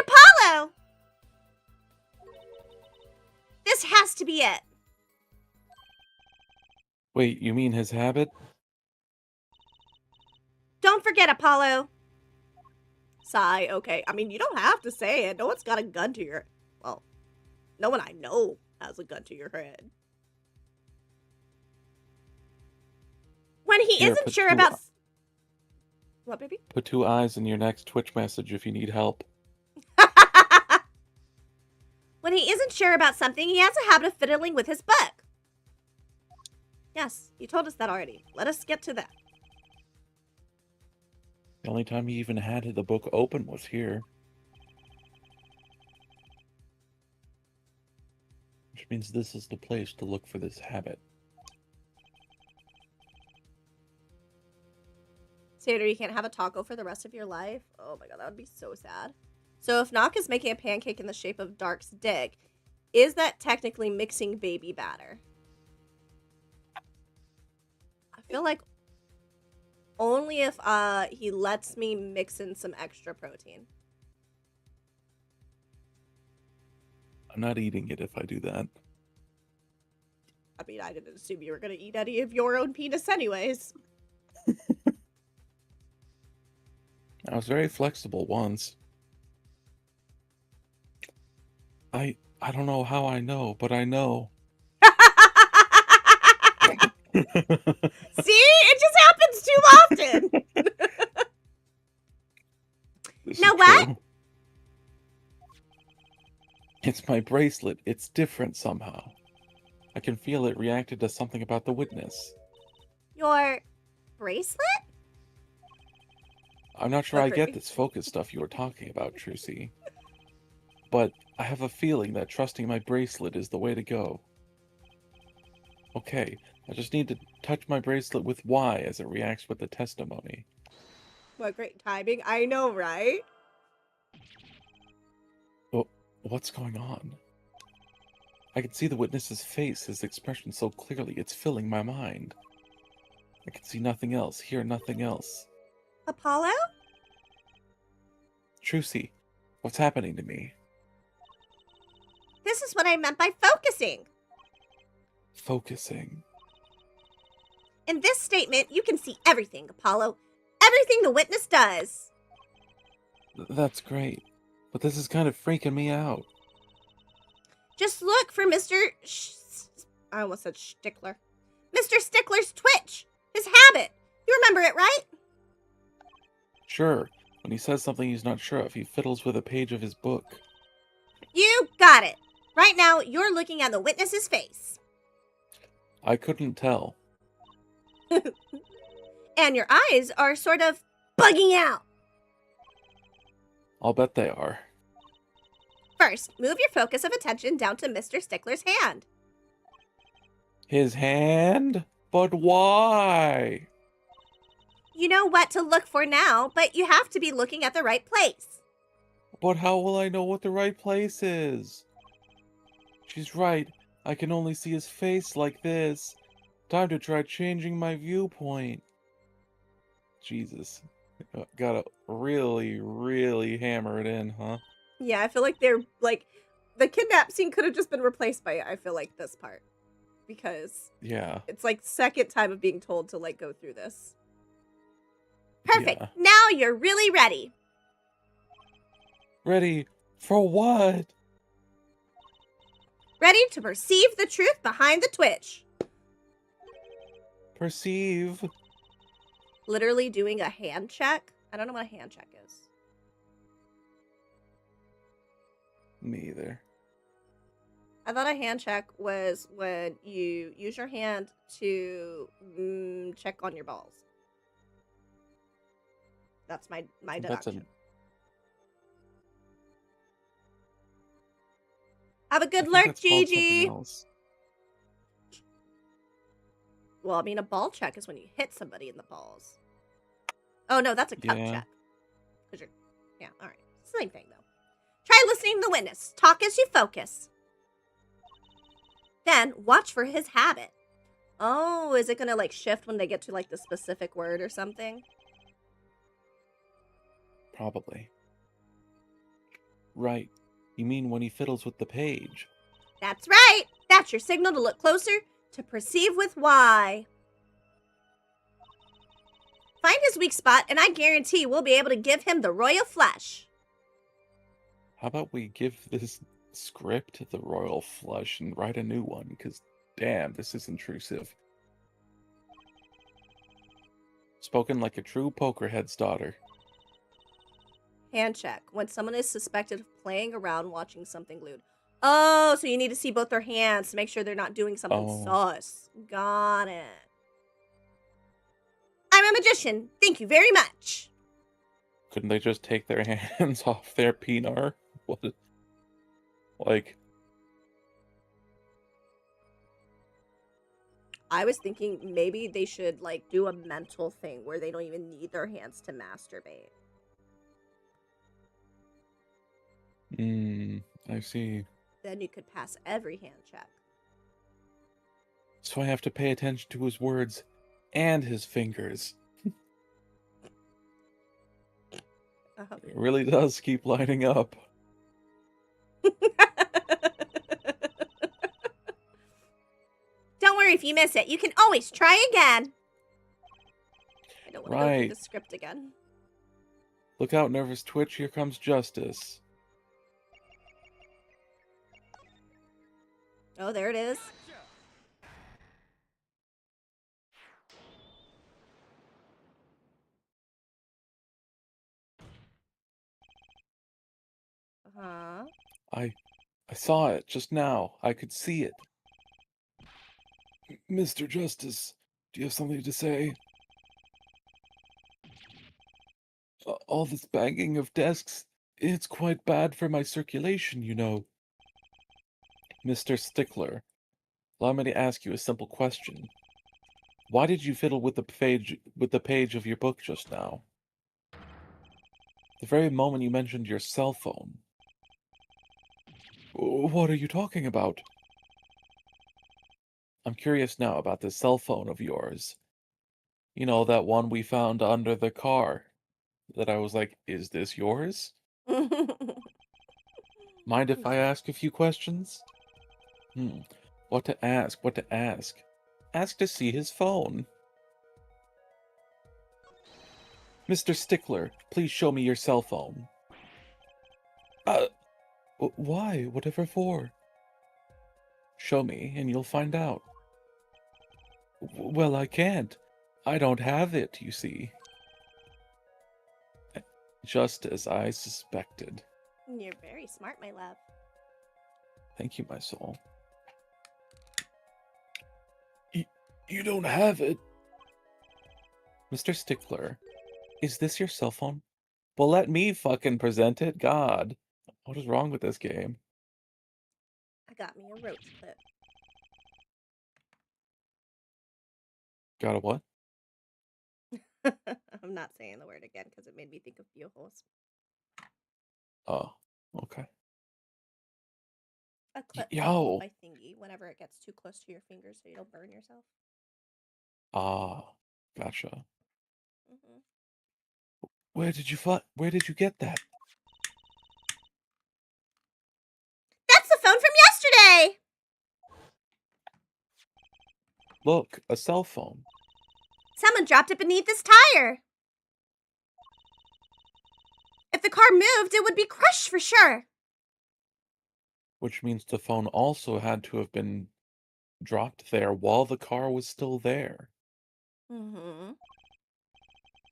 Apollo! This has to be it. Wait, you mean his habit? Don't forget, Apollo. Sigh, okay. I mean, you don't have to say it. No one's got a gun to your... Well, no one I know has a gun to your head. When he Here, isn't put sure two- about... What, baby? Put 2 eyes in your next Twitch message if you need help. When he isn't sure about something, he has a habit of fiddling with his book. Yes, you told us that already. Let us get to that. The only time he even had the book open was here. Which means this is the place to look for this habit. Tater, you can't have a taco for the rest of your life? Oh my god, that would be so sad. So if Nock is making a pancake in the shape of Dark's dick, is that technically mixing baby batter? I feel like only if he lets me mix in some extra protein. I'm not eating it if I do that. I mean, I didn't assume you were going to eat any of your own penis anyways. I was very flexible once. I don't know how I know, but I know. See? It just happens too often. Know what? True. It's my bracelet. It's different somehow. I can feel it reacted to something about the witness. Your bracelet? I'm not sure Oh, I get creepy. this focus stuff you were talking about, Trucy. But I have a feeling that trusting my bracelet is the way to go. Okay, I just need to touch my bracelet with Y as it reacts with the testimony. What great timing. I know, right? Oh, what's going on? I can see the witness's face, his expression so clearly, it's filling my mind. I can see nothing else, hear nothing else. Apollo? Trucy, what's happening to me? This is what I meant by focusing. Focusing. In this statement, you can see everything, Apollo. Everything the witness does. That's great, but this is kind of freaking me out. Just look for Mr. I almost said Stickler. Mr. Stickler's twitch. His habit. You remember it, right? Sure, when he says something he's not sure of, he fiddles with a page of his book. You got it. Right now, you're looking at the witness's face. I couldn't tell. And your eyes are sort of bugging out. I'll bet they are. First, move your focus of attention down to Mr. Stickler's hand. His hand? But why? You know what to look for now, but you have to be looking at the right place. But how will I know what the right place is? She's right. I can only see his face like this. Time to try changing my viewpoint. Jesus. Gotta really, really hammer it in, huh? Yeah, I feel like they're, like, the kidnap scene could have just been replaced by, I feel like, this part. Because Yeah. it's, like, second time of being told to, like, go through this. Perfect. Yeah. Now you're really ready. Ready for what? Ready to perceive the truth behind the twitch. Perceive. Literally doing a hand check. I don't know what a hand check is. Me either. I thought a hand check was when you use your hand to check on your balls. That's my deduction. Have a good lurk, Gigi. Well, I mean, a ball check is when you hit somebody in the balls. Oh, no, that's a cup check. Yeah, all right. Same thing, though. Try listening to the witness. Talk as you focus. Then, watch for his habit. Oh, is it going to, like, shift when they get to, like, the specific word or something? Probably. Right. You mean when he fiddles with the page? That's right. That's your signal to look closer, to perceive with Y. Find his weak spot, and I guarantee we'll be able to give him the royal flush. How about we give this script the royal flush and write a new one? Because, damn, this is intrusive. Spoken like a true pokerhead's daughter. Hand check. When someone is suspected of playing around watching something glued. Oh, so you need to see both their hands to make sure they're not doing something sus. Got it. I'm a magician. Thank you very much. Couldn't they just take their hands off their penis? What? Like, I was thinking maybe they should like do a mental thing where they don't even need their hands to masturbate. I see. Then you could pass every hand check. So I have to pay attention to his words and his fingers. It really does keep lining up. Don't worry if you miss it. You can always try again. I don't want to go through Right. the script again. Look out, nervous twitch, here comes justice. Oh, there it is. Uh-huh. I saw it just now. I could see it. Mr. Justice, do you have something to say? All this banging of desks, it's quite bad for my circulation, you know. Mr. Stickler, allow me to ask you a simple question. Why did you fiddle with the page of your book just now? The very moment you mentioned your cell phone. What are you talking about? I'm curious now about this cell phone of yours. You know, that one we found under the car. That I was like, is this yours? Mind if I ask a few questions? What to ask? What to ask? Ask to see his phone. Mr. Stickler, please show me your cell phone. Why? Whatever for? Show me, and you'll find out. Well, I can't. I don't have it, you see. Just as I suspected. You're very smart, my love. Thank you, my soul. You don't have it. Mr. Stickler, is this your cell phone? Well, let me fucking present it. God. What is wrong with this game? I got me a roach clip. Got a what? I'm not saying the word again because it made me think of buttholes. Oh, okay. A clip Yo. by thingy whenever it gets too close to your fingers so you don't burn yourself. Ah, gotcha. Mm-hmm. Where did you get that? That's the phone from yesterday! Look, a cell phone. Someone dropped it beneath this tire. If the car moved, it would be crushed for sure. Which means the phone also had to have been dropped there while the car was still there. Mm-hmm.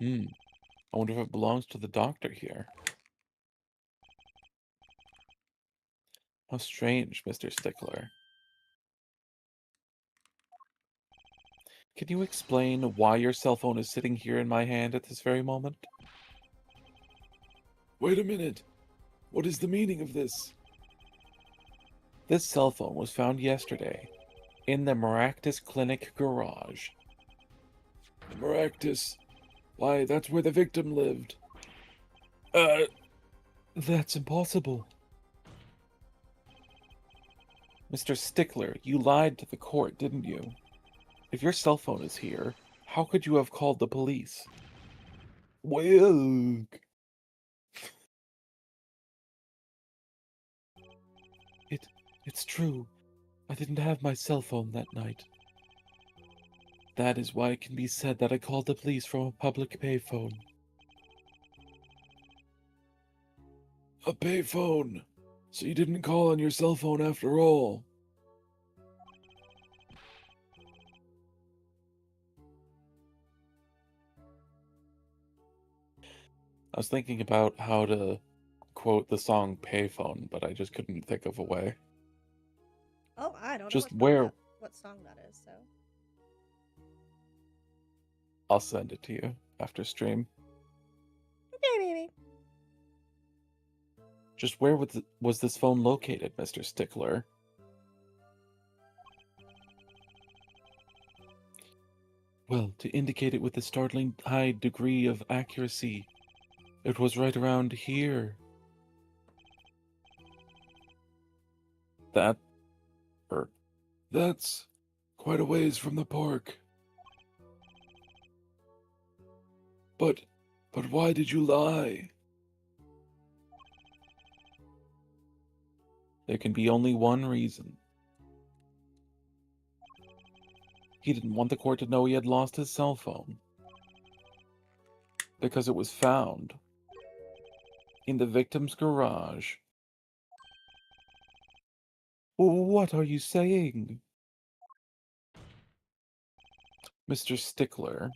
I wonder if it belongs to the doctor here. How strange, Mr. Stickler. Can you explain why your cell phone is sitting here in my hand at this very moment? Wait a minute. What is the meaning of this? This cell phone was found yesterday in the Maractus Clinic garage. The Maractus? Why, that's where the victim lived. That's impossible. Mr. Stickler, you lied to the court, didn't you? If your cell phone is here, how could you have called the police? Well, it's true. I didn't have my cell phone that night. That is why it can be said that I called the police from a public payphone. A payphone? So you didn't call on your cell phone after all? I was thinking about how to quote the song Payphone, but I just couldn't think of a way. Oh, I don't Just know what song that is, so. I'll send it to you after stream. Okay, baby. Just where was this phone located, Mr. Stickler? Well, to indicate it with a startling high degree of accuracy, it was right around here. That's quite a ways from the park. But why did you lie? There can be only one reason. He didn't want the court to know he had lost his cell phone. Because it was found in the victim's garage. What are you saying? Mr. Stickler,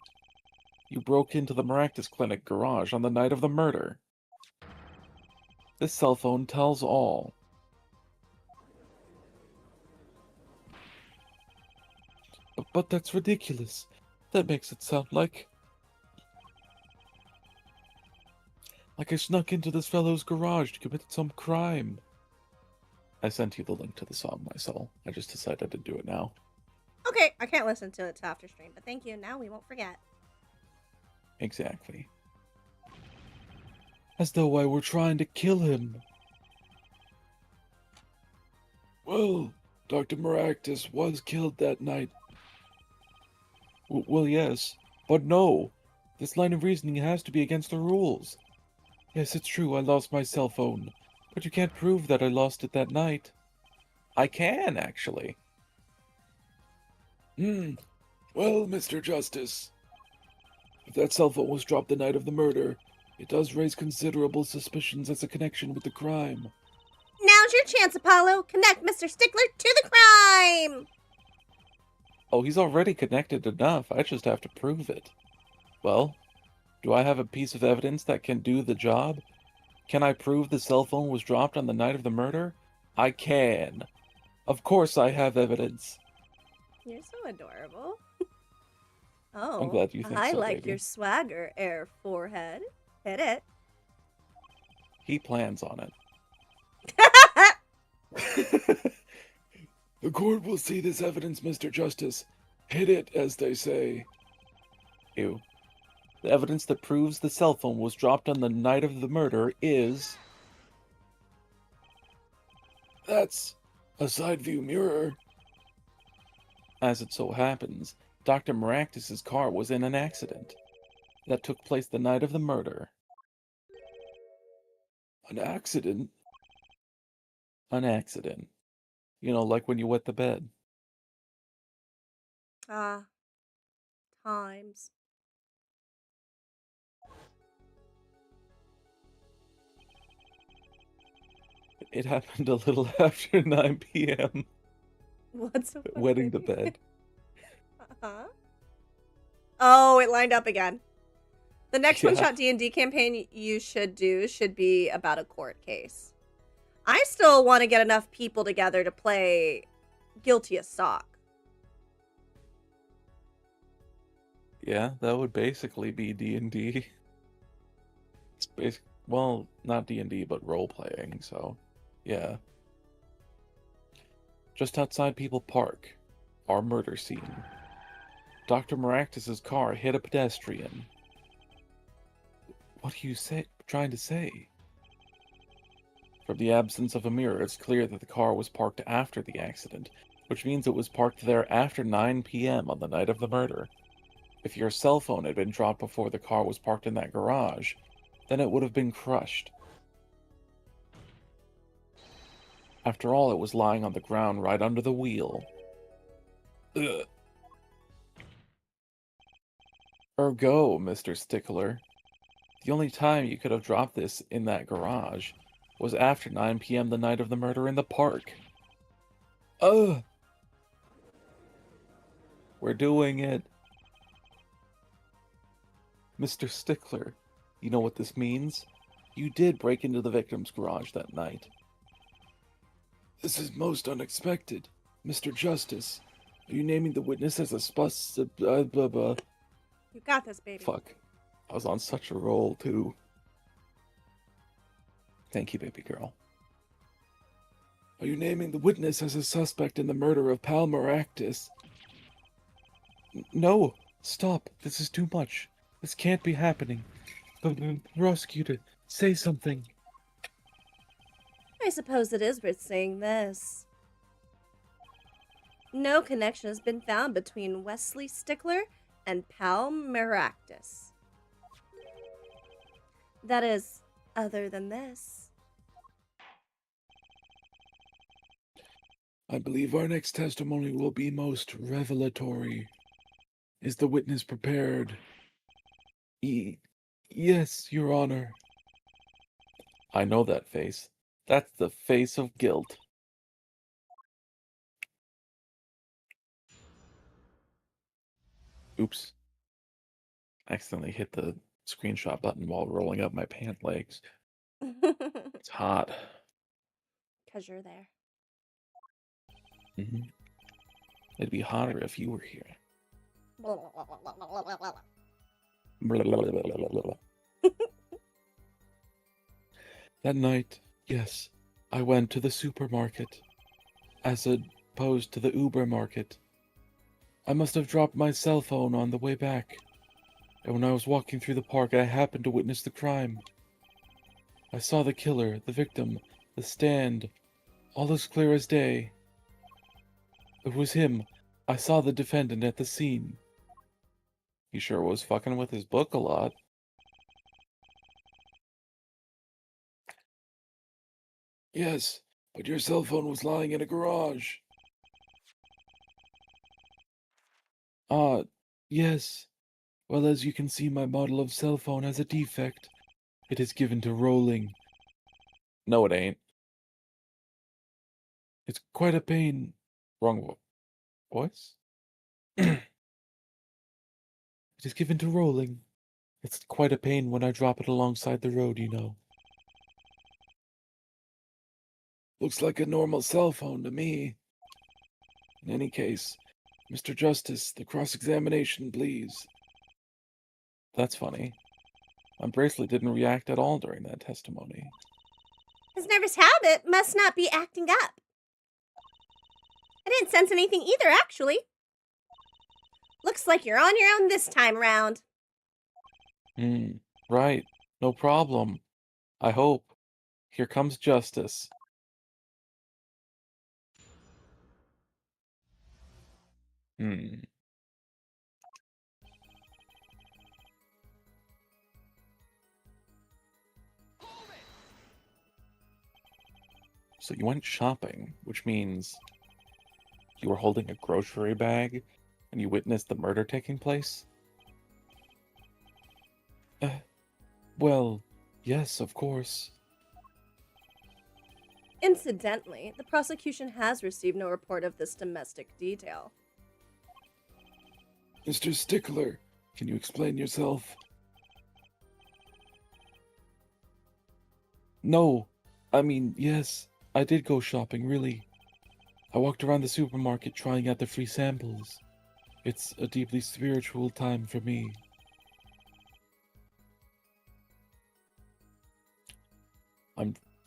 you broke into the Maractus Clinic garage on the night of the murder. This cell phone tells all. But that's ridiculous. That makes it sound like I snuck into this fellow's garage to commit some crime. I sent you the link to the song, my soul. I just decided to do it now. Okay, I can't listen to it till after stream, but thank you. Now we won't forget. Exactly. As though I were trying to kill him. Well, Dr. Maractus was killed that night. Well, yes, but no. This line of reasoning has to be against the rules. Yes, it's true, I lost my cell phone. But you can't prove that I lost it that night. I can, actually. Well, Mr. Justice, if that cell phone was dropped the night of the murder, it does raise considerable suspicions as a connection with the crime. Now's your chance, Apollo. Connect Mr. Stickler to the crime! Oh, he's already connected enough. I just have to prove it. Well, do I have a piece of evidence that can do the job? Can I prove the cell phone was dropped on the night of the murder? I can. Of course I have evidence. You're so adorable. Oh, I'm glad you think I so, like baby. your swagger, Air Forehead. Hit it. He plans on it. The court will see this evidence, Mr. Justice. Hit it, as they say. Ew. The evidence that proves the cell phone was dropped on the night of the murder is... That's a side view mirror. As it so happens, Dr. Maractus's car was in an accident that took place the night of the murder. An accident? An accident. You know, like when you wet the bed. Ah, times. It happened a little after 9 p.m. What's so funny? Wetting the baby? bed. Uh-huh. Oh, it lined up again. The next Yeah. one-shot D&D campaign you should do should be about a court case. I still want to get enough people together to play Guilty as Sock. Yeah, that would basically be D&D. It's well, not D&D, but role-playing, so yeah. Just outside People Park, our murder scene. Dr. Maractus's car hit a pedestrian. What are you trying to say? From the absence of a mirror, it's clear that the car was parked after the accident, which means it was parked there after 9 p.m. on the night of the murder. If your cell phone had been dropped before the car was parked in that garage, then it would have been crushed. After all, it was lying on the ground right under the wheel. Ugh. Ergo, Mr. Stickler. The only time you could have dropped this in that garage was after 9 p.m. the night of the murder in the park. Ugh! We're doing it. Mr. Stickler, you know what this means? You did break into the victim's garage that night. This is most unexpected. Mr. Justice, are you naming the witness as a You got this, baby. Fuck. I was on such a roll, too. Thank you, baby girl. Are you naming the witness as a suspect in the murder of Palmer Actis? No! Stop! This is too much. This can't be happening. Prosecutor, say something. I suppose it is worth saying this. No connection has been found between Wesley Stickler and Palmeractus. That is, other than this. I believe our next testimony will be most revelatory. Is the witness prepared? Yes, Your Honor. I know that face. That's the face of guilt. Oops. Accidentally hit the screenshot button while rolling up my pant legs. It's hot. 'Cause you're there. Mm-hmm. It'd be hotter if you were here. That night, yes, I went to the supermarket, as opposed to the Uber market. I must have dropped my cell phone on the way back, and when I was walking through the park, I happened to witness the crime. I saw the killer, the victim, the stand, all as clear as day. It was him. I saw the defendant at the scene. He sure was fucking with his book a lot. Yes, but your cell phone was lying in a garage. Yes. Well, as you can see, my model of cell phone has a defect. It is given to rolling. No, it ain't. It's quite a pain. Wrong voice? It is given to rolling. It's quite a pain when I drop it alongside the road, you know. Looks like a normal cell phone to me. In any case, Mr. Justice, the cross-examination, please. That's funny. My bracelet didn't react at all during that testimony. His nervous habit must not be acting up. I didn't sense anything either, actually. Looks like you're on your own this time around. Right. No problem. I hope. Here comes justice. So you went shopping, which means you were holding a grocery bag and you witnessed the murder taking place? Well, yes, of course. Incidentally, the prosecution has received no report of this domestic detail. Mr. Stickler, can you explain yourself? No, I mean, yes, I did go shopping, really. I walked around the supermarket trying out the free samples. It's a deeply spiritual time for me.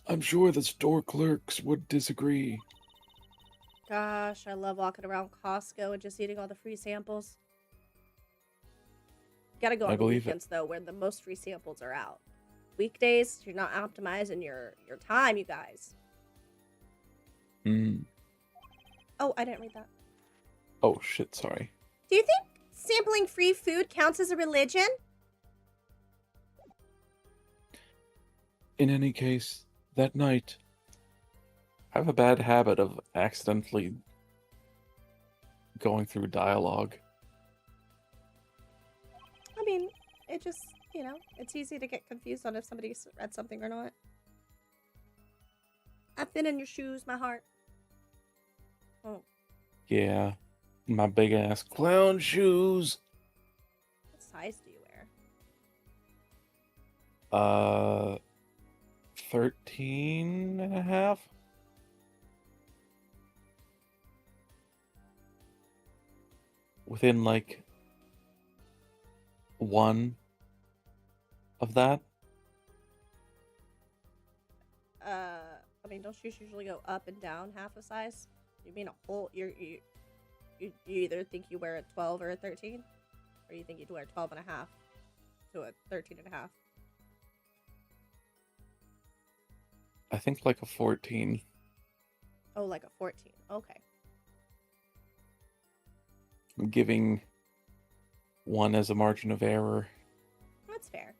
I'm sure the store clerks would disagree. Gosh, I love walking around Costco and just eating all the free samples. Gotta go on the weekends, though, where the most free samples are out. Weekdays, you're not optimizing your time, you guys. Oh, I didn't read that. Oh, shit, sorry. Do you think sampling free food counts as a religion? In any case, that night, I have a bad habit of accidentally going through dialogue. it just, it's easy to get confused on if somebody's read something or not. I've been in your shoes, my heart. Oh, Yeah. My big ass clown shoes. what size do you wear? 13 and a half. Within like one of that. I mean, don't shoes usually go up and down half a size? You mean a whole? You either think you wear a 12 or a 13, or you think you'd wear 12 and a half to a 13 and a half? I think like a 14. Oh, like a 14. Okay. I'm giving one as a margin of error. That's fair.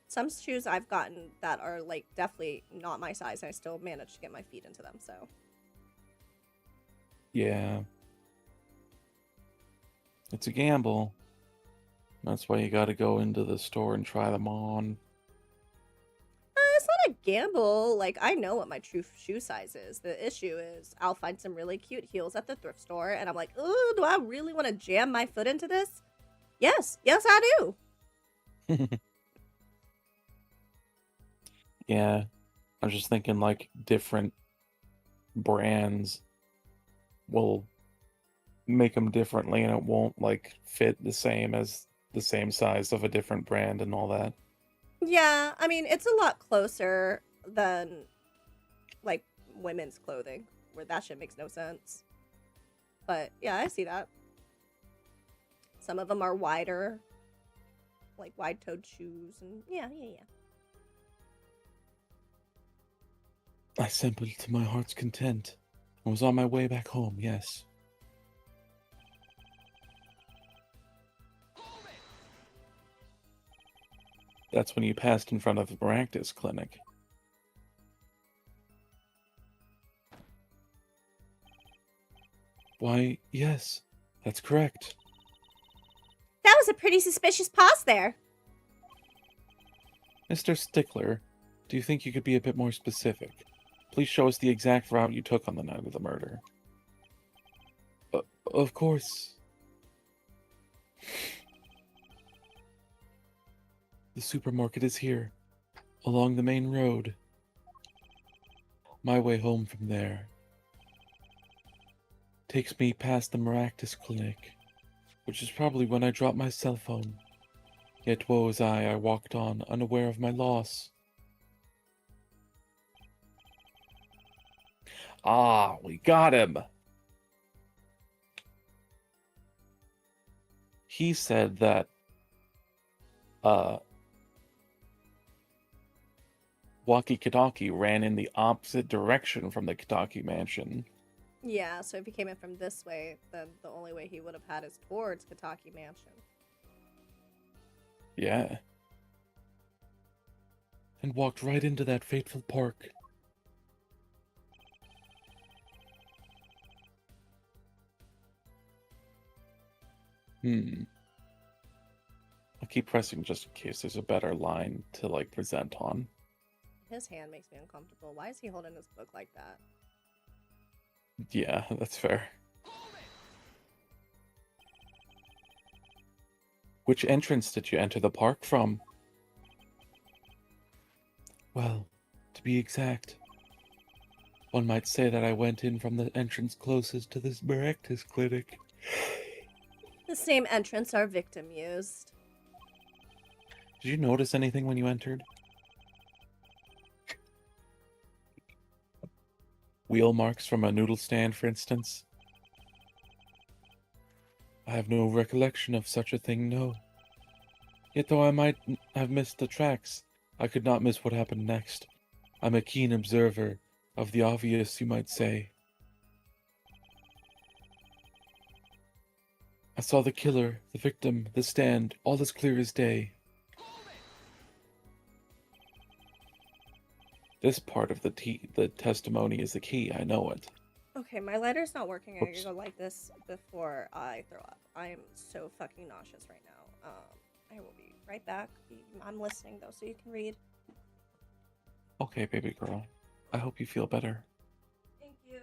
Some shoes I've gotten that are like definitely not my size, and I still manage to get my feet into them, so. Yeah. It's a gamble. That's why you gotta go into the store and try them on. It's not a gamble. Like, I know what my true shoe size is. The issue is I'll find some really cute heels at the thrift store, and I'm like, ooh, do I really want to jam my foot into this? Yes, I do. Yeah. I was just thinking like different brands will make them differently and it won't like fit the same as the same size of a different brand and all that. Yeah, I mean, it's a lot closer than, like, women's clothing, where that shit makes no sense. But, yeah, I see that. Some of them are wider, like wide-toed shoes, and yeah. I assembled to my heart's content. I was on my way back home, yes. That's when you passed in front of the Maractus clinic. Why, yes, that's correct. That was a pretty suspicious pause there. Mr. Stickler, do you think you could be a bit more specific? Please show us the exact route you took on the night of the murder. Of course. The supermarket is here, along the main road. My way home from there takes me past the Maractus clinic, which is probably when I dropped my cell phone. Yet woe is I walked on, unaware of my loss. Ah, we got him! He said that, Walkie Kadaki ran in the opposite direction from the Kadaki mansion. Yeah, so if he came in from this way, then the only way he would have had is towards Kataki Mansion. Yeah. And walked right into that fateful park. I'll keep pressing just in case there's a better line to, like, present on. His hand makes me uncomfortable. Why is he holding his book like that? Yeah, that's fair. Which entrance did you enter the park from? Well, to be exact, one might say that I went in from the entrance closest to this Maractus clinic. The same entrance our victim used. Did you notice anything when you entered? Wheel marks from a noodle stand, for instance? I have no recollection of such a thing, no. Yet though I might have missed the tracks, I could not miss what happened next. I'm a keen observer of the obvious, you might say. I saw the killer, the victim, the stand, all as clear as day. This part of the testimony is the key, I know it. Okay, my lighter's not working. I Oops. gotta go light this before I throw up. I am so fucking nauseous right now. I will be right back. I'm listening though, so you can read. Okay, baby girl. I hope you feel better. Thank you.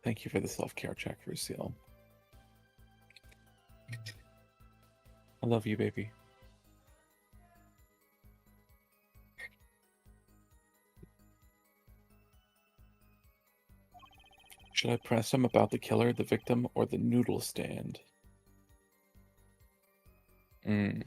Thank you for the self-care check, Lucille. I love you, baby. Should I press him about the killer, the victim, or the noodle stand? The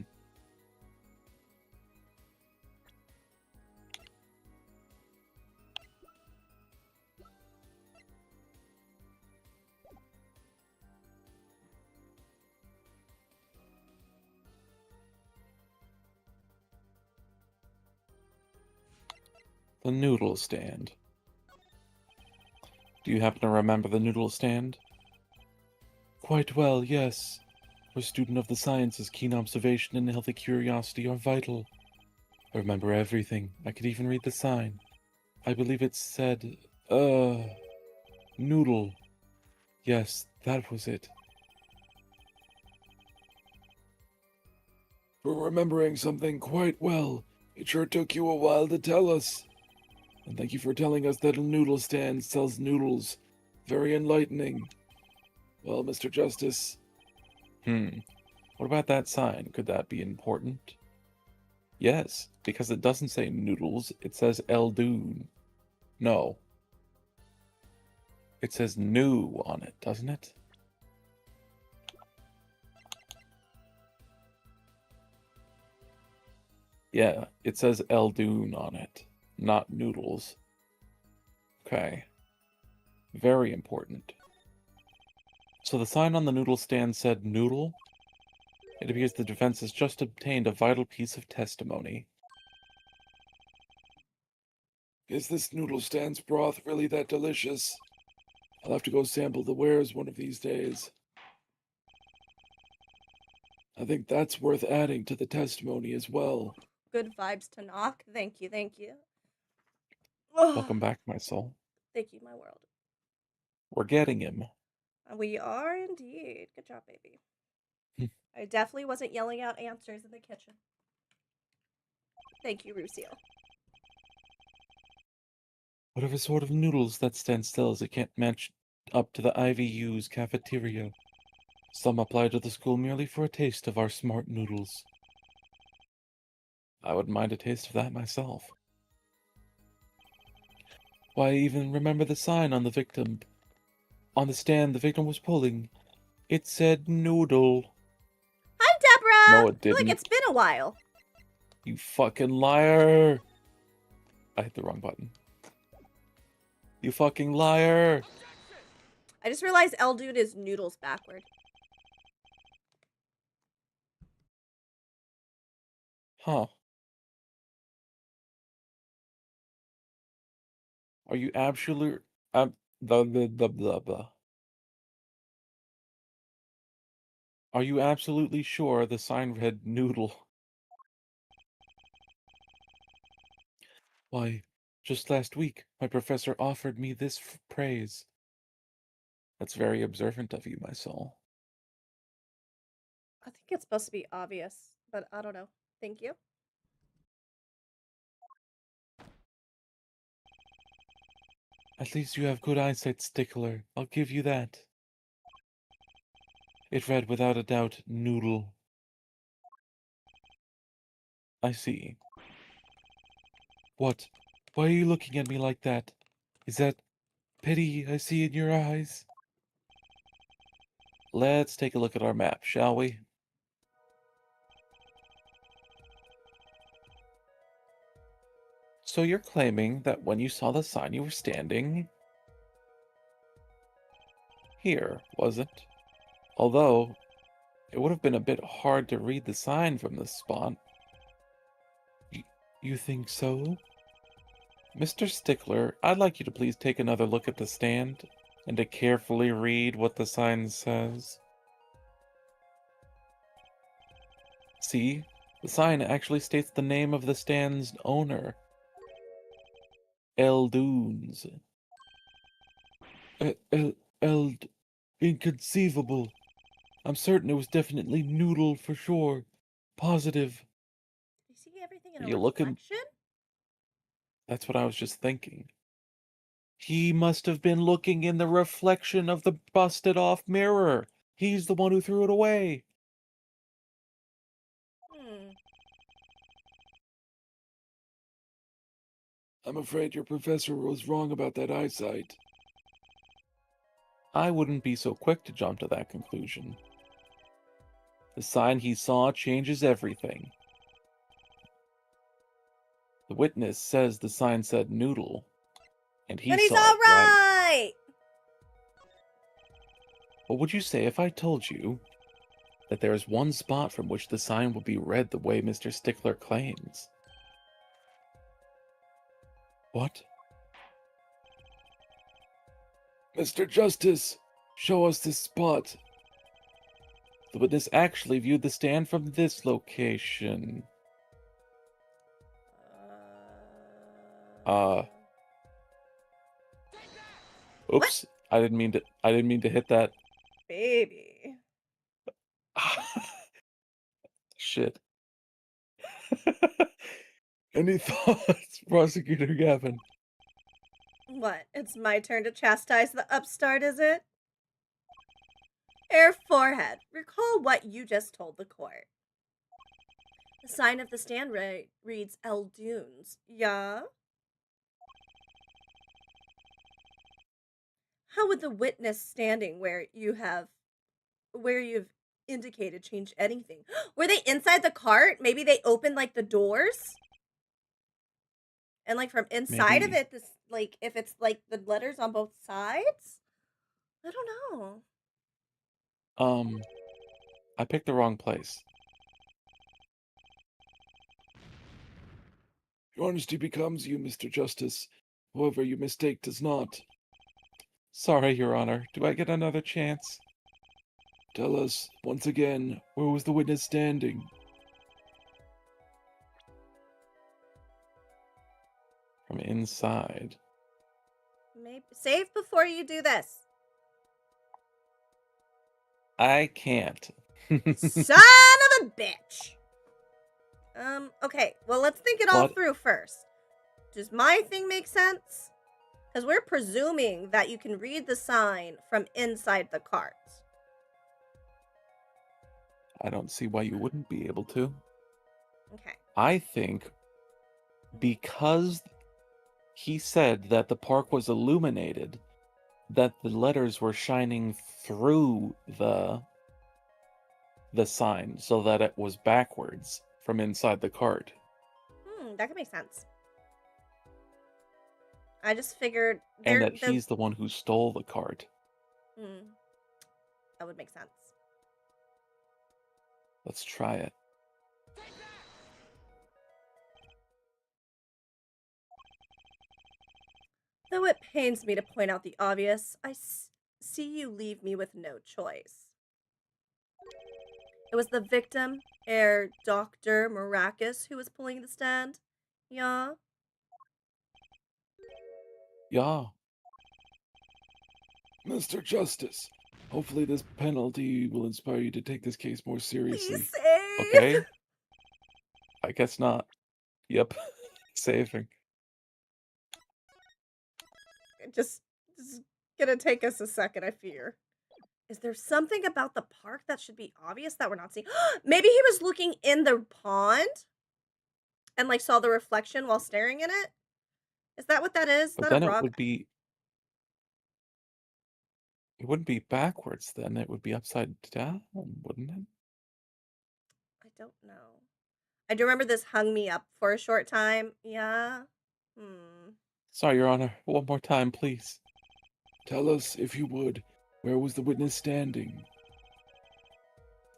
noodle stand. Do you happen to remember the noodle stand? Quite well, yes. For a student of the sciences, keen observation and healthy curiosity are vital. I remember everything. I could even read the sign. I believe it said, noodle. Yes, that was it. For remembering something quite well. It sure took you a while to tell us. And thank you for telling us that a noodle stand sells noodles. Very enlightening. Well, Mr. Justice. What about that sign? Could that be important? Yes, because it doesn't say noodles, it says Eldoon. No. It says new on it, doesn't it? Yeah, it says Eldoon on it, not noodles. Okay. Very important. So the sign on the noodle stand said noodle? It appears the defense has just obtained a vital piece of testimony. Is this noodle stand's broth really that delicious? I'll have to go sample the wares one of these days. I think that's worth adding to the testimony as well. Good vibes to knock. Thank you, thank you. Welcome back, my soul. Thank you, my world. We're getting him. We are indeed. Good job, baby. I definitely wasn't yelling out answers in the kitchen. Thank you, Lucille. Whatever sort of noodles that stand still as it can't match up to the IVU's cafeteria. Some apply to the school merely for a taste of our smart noodles. I wouldn't mind a taste of that myself. Why, I even remember the sign on the victim. On the stand the victim was pulling. It said noodle. Hi, Deborah! No, it I feel didn't. like it's been a while. You fucking liar! I hit the wrong button. You fucking liar! I just realized Eldude is noodles backward. Huh. Are you absolutely... blah. Are you absolutely sure the sign read noodle? Why, just last week, my professor offered me this praise. That's very observant of you, my soul. I think it's supposed to be obvious, but I don't know. Thank you. At least you have good eyesight, Stickler. I'll give you that. It read without a doubt, noodle. I see. What? Why are you looking at me like that? Is that pity I see in your eyes? Let's take a look at our map, shall we? So you're claiming that when you saw the sign you were standing here, was it? Although, it would have been a bit hard to read the sign from this spot. You think so? Mr. Stickler, I'd like you to please take another look at the stand and to carefully read what the sign says. See, the sign actually states the name of the stand's owner. Eldoons. Eld... Inconceivable. I'm certain it was definitely Noodle for sure. Positive. You see everything in Are a you looking? reflection? That's what I was just thinking. He must have been looking in the reflection of the busted off mirror. He's the one who threw it away. Hmm. I'm afraid your professor was wrong about that eyesight. I wouldn't be so quick to jump to that conclusion. The sign he saw changes everything. The witness says the sign said noodle, and he Then he's saw it right. alright! What would you say if I told you that there is one spot from which the sign would be read the way Mr. Stickler claims? What? Mr. Justice, show us this spot. The witness actually viewed the stand from this location. Uh... What? Oops. I didn't mean to hit that. Baby. Shit. Any thoughts, Prosecutor Gavin? What? It's my turn to chastise the upstart, is it? Air forehead. Recall what you just told the court. The sign of the stand reads El Dunes. Yeah? How would the witness standing where you've indicated change anything? Were they inside the cart? Maybe they opened like the doors? And like from inside of Maybe. it, this like if it's like the letters on both sides? I don't know. I picked the wrong place. Your honesty becomes you, Mr. Justice. However, your mistake does not. Sorry, Your Honor. Do I get another chance? Tell us, once again, where was the witness standing? From inside. Maybe save before you do this. I can't. Son of a bitch. Okay, well, let's think it all What? through first. Does my thing make sense? Because we're presuming that you can read the sign from inside the cart. I don't see why you wouldn't be able to. Okay. I think because he said that the park was illuminated, that the letters were shining through the sign so that it was backwards from inside the cart. That could make sense. I just figured And that he's the one who stole the cart. That would make sense. Let's try it. Though it pains me to point out the obvious, I see you leave me with no choice. It was the victim, Dr. Maracus, who was pulling the stand. Yeah? Yeah. Mr. Justice, hopefully this penalty will inspire you to take this case more seriously. Please save! Okay? I guess not. Yep. Saving. Just gonna take us a second, I fear. Is there something about the park that should be obvious that we're not seeing? Maybe he was looking in the pond and like saw the reflection while staring in it? Is that what that is? Is But that a then rock? it wouldn't be backwards then. It would be upside down, wouldn't it? I don't know. I do remember this hung me up for a short time. Yeah. Sorry, Your Honor. One more time, please. Tell us, if you would, where was the witness standing?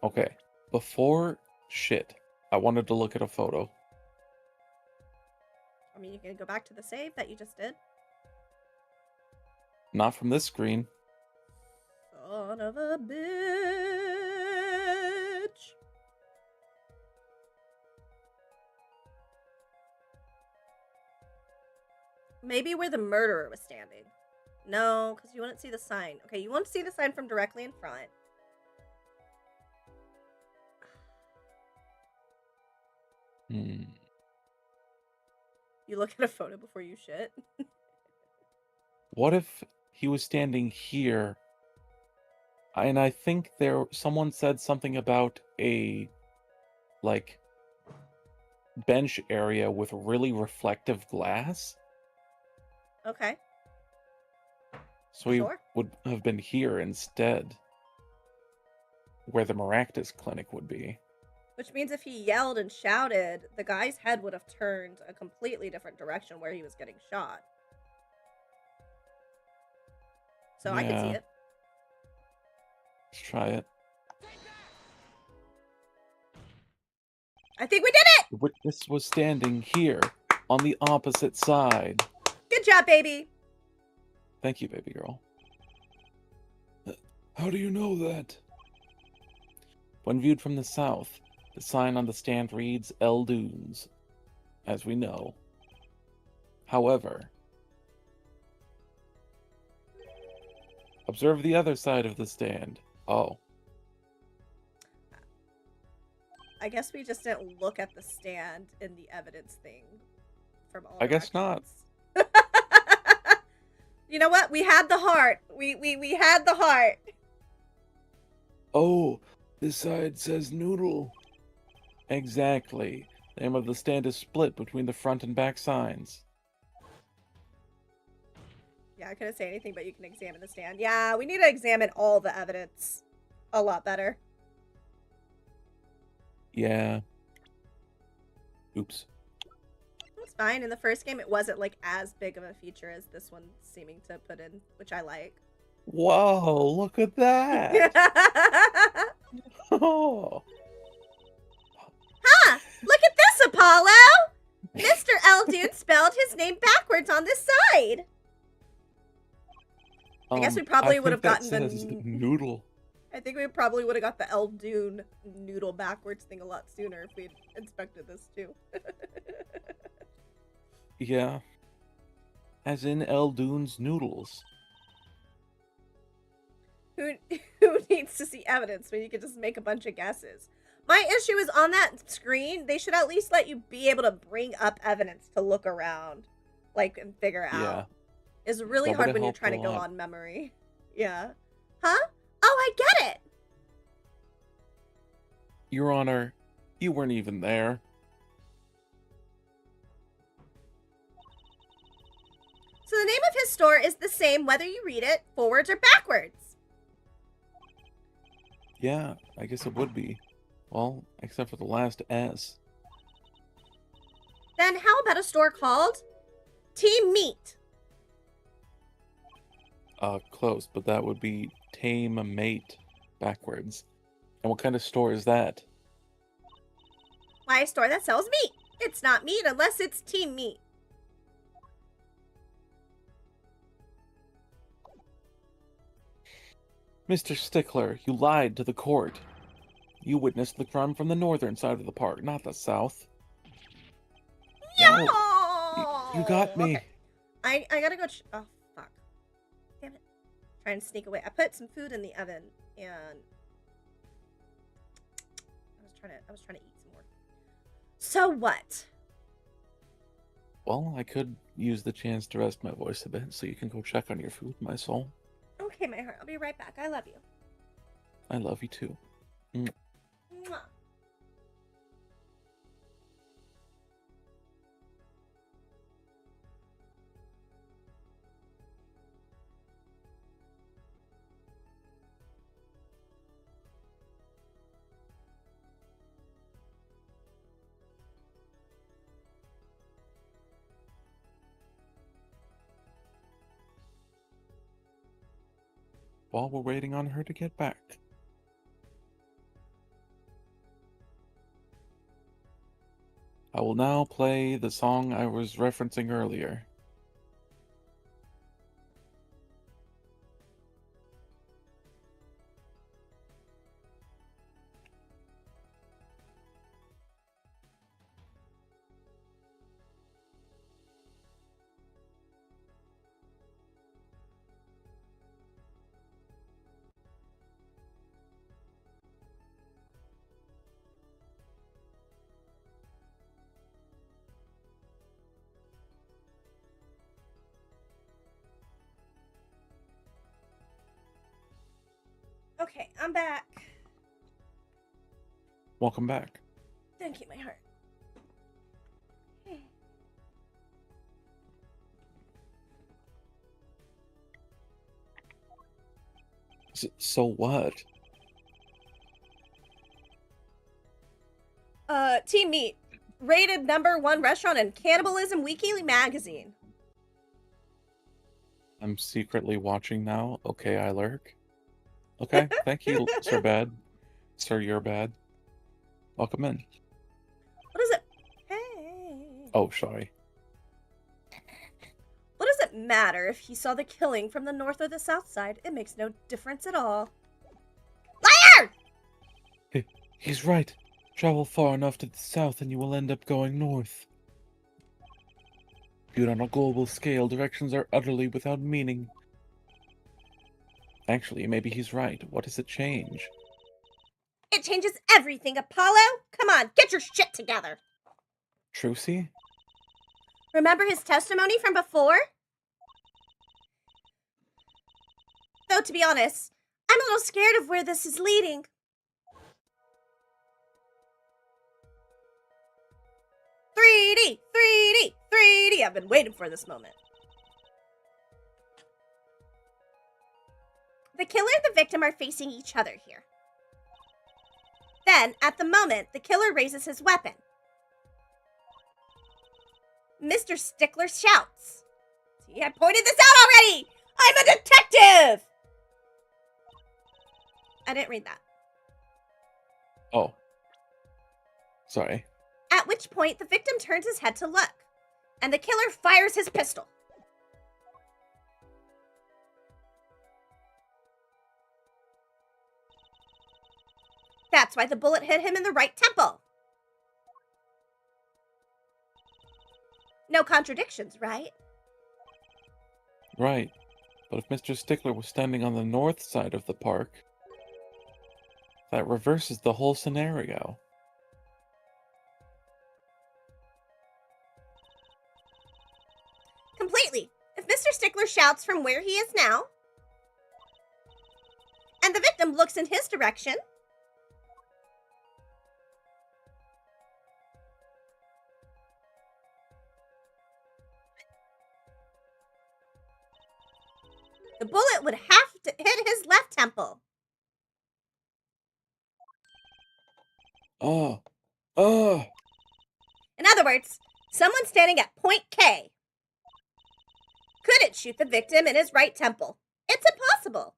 Okay. Before shit, I wanted to look at a photo. I mean, you can go back to the save that you just did. Not from this screen. Son of a bitch. Maybe where the murderer was standing. No, because you wouldn't see the sign. Okay, you won't see the sign from directly in front. Hmm. You look at a photo before you shit. What if he was standing here? And I think someone said something about a like bench area with really reflective glass. Okay. So he Sure. would have been here instead, where the Maractus clinic would be. Which means if he yelled and shouted, the guy's head would have turned a completely different direction where he was getting shot. So I could see Yeah. it. Let's try it. I think we did it! The witness was standing here, on the opposite side. Good job, baby! Thank you, baby girl. How do you know that? When viewed from the south, the sign on the stand reads El Dunes, as we know. However, observe the other side of the stand. Oh. I guess we just didn't look at the stand in the evidence thing from all I guess not. directions. You know what? We had the heart. We had the heart. Oh, this side says noodle. Exactly. The name of the stand is split between the front and back signs. Yeah, I couldn't say anything, but you can examine the stand. Yeah, we need to examine all the evidence a lot better. Yeah. Oops. It's fine. In the first game, it wasn't like as big of a feature as this one seeming to put in, which I like. Whoa, look at that! Oh. Huh! Look at this, Apollo! Mr. Eldune spelled his name backwards on this side. I guess we probably would have gotten the noodle. I think we probably would have got the Eldune noodle backwards thing a lot sooner if we'd inspected this too. Yeah. As in Eldune's noodles. Who needs to see evidence when you can just make a bunch of guesses? My issue is on that screen, they should at least let you be able to bring up evidence to look around, like, and figure out. Yeah. It's really That hard would've when you're helped trying a to go lot. on memory. Yeah. Huh? Oh, I get it! Your Honor, you weren't even there. So the name of his store is the same whether you read it forwards or backwards. Yeah, I guess it would be. Well, except for the last S. Then how about a store called Team Meat? Close, but that would be Tame Mate backwards. And what kind of store is that? Why, a store that sells meat. It's not meat unless it's Team Meat. Mr. Stickler, you lied to the court. You witnessed the crime from the northern side of the park, not the south. No! You got me. Okay. I gotta go. Oh fuck! Damn it! Trying to sneak away. I put some food in the oven, and I was trying to eat some more. So what? Well, I could use the chance to rest my voice a bit, so you can go check on your food, my soul. Okay, my heart. I'll be right back. I love you. I love you too. Mwah. While we're waiting on her to get back. I will now play the song I was referencing earlier. Okay, I'm back. Welcome back. Thank you, my heart. So what? Team Meat. Rated #1 restaurant in Cannibalism Weekly magazine. I'm secretly watching now. Okay, I lurk. Okay, thank you, Sir Bad. Sir, you're bad. Welcome in. What is it? Hey. Oh, sorry. What does it matter if he saw the killing from the north or the south side? It makes no difference at all. Liar! He's right. Travel far enough to the south and you will end up going north. Viewed on a global scale, directions are utterly without meaning. Actually, maybe he's right. What does it change? It changes everything, Apollo! Come on, get your shit together! Trucy? Remember his testimony from before? Though, to be honest, I'm a little scared of where this is leading. "3D, 3D, 3D." I've been waiting for this moment. The killer and the victim are facing each other here. Then, at the moment, the killer raises his weapon. Mr. Stickler shouts. See, I pointed this out already! I'm a detective! I didn't read that. Oh. Sorry. At which point, the victim turns his head to look, and the killer fires his pistol. That's why the bullet hit him in the right temple. No contradictions, right? Right. But if Mr. Stickler was standing on the north side of the park, that reverses the whole scenario. Completely. If Mr. Stickler shouts from where he is now, and the victim looks in his direction, the bullet would have to hit his left temple. Oh. In other words, someone standing at point K couldn't shoot the victim in his right temple. It's impossible.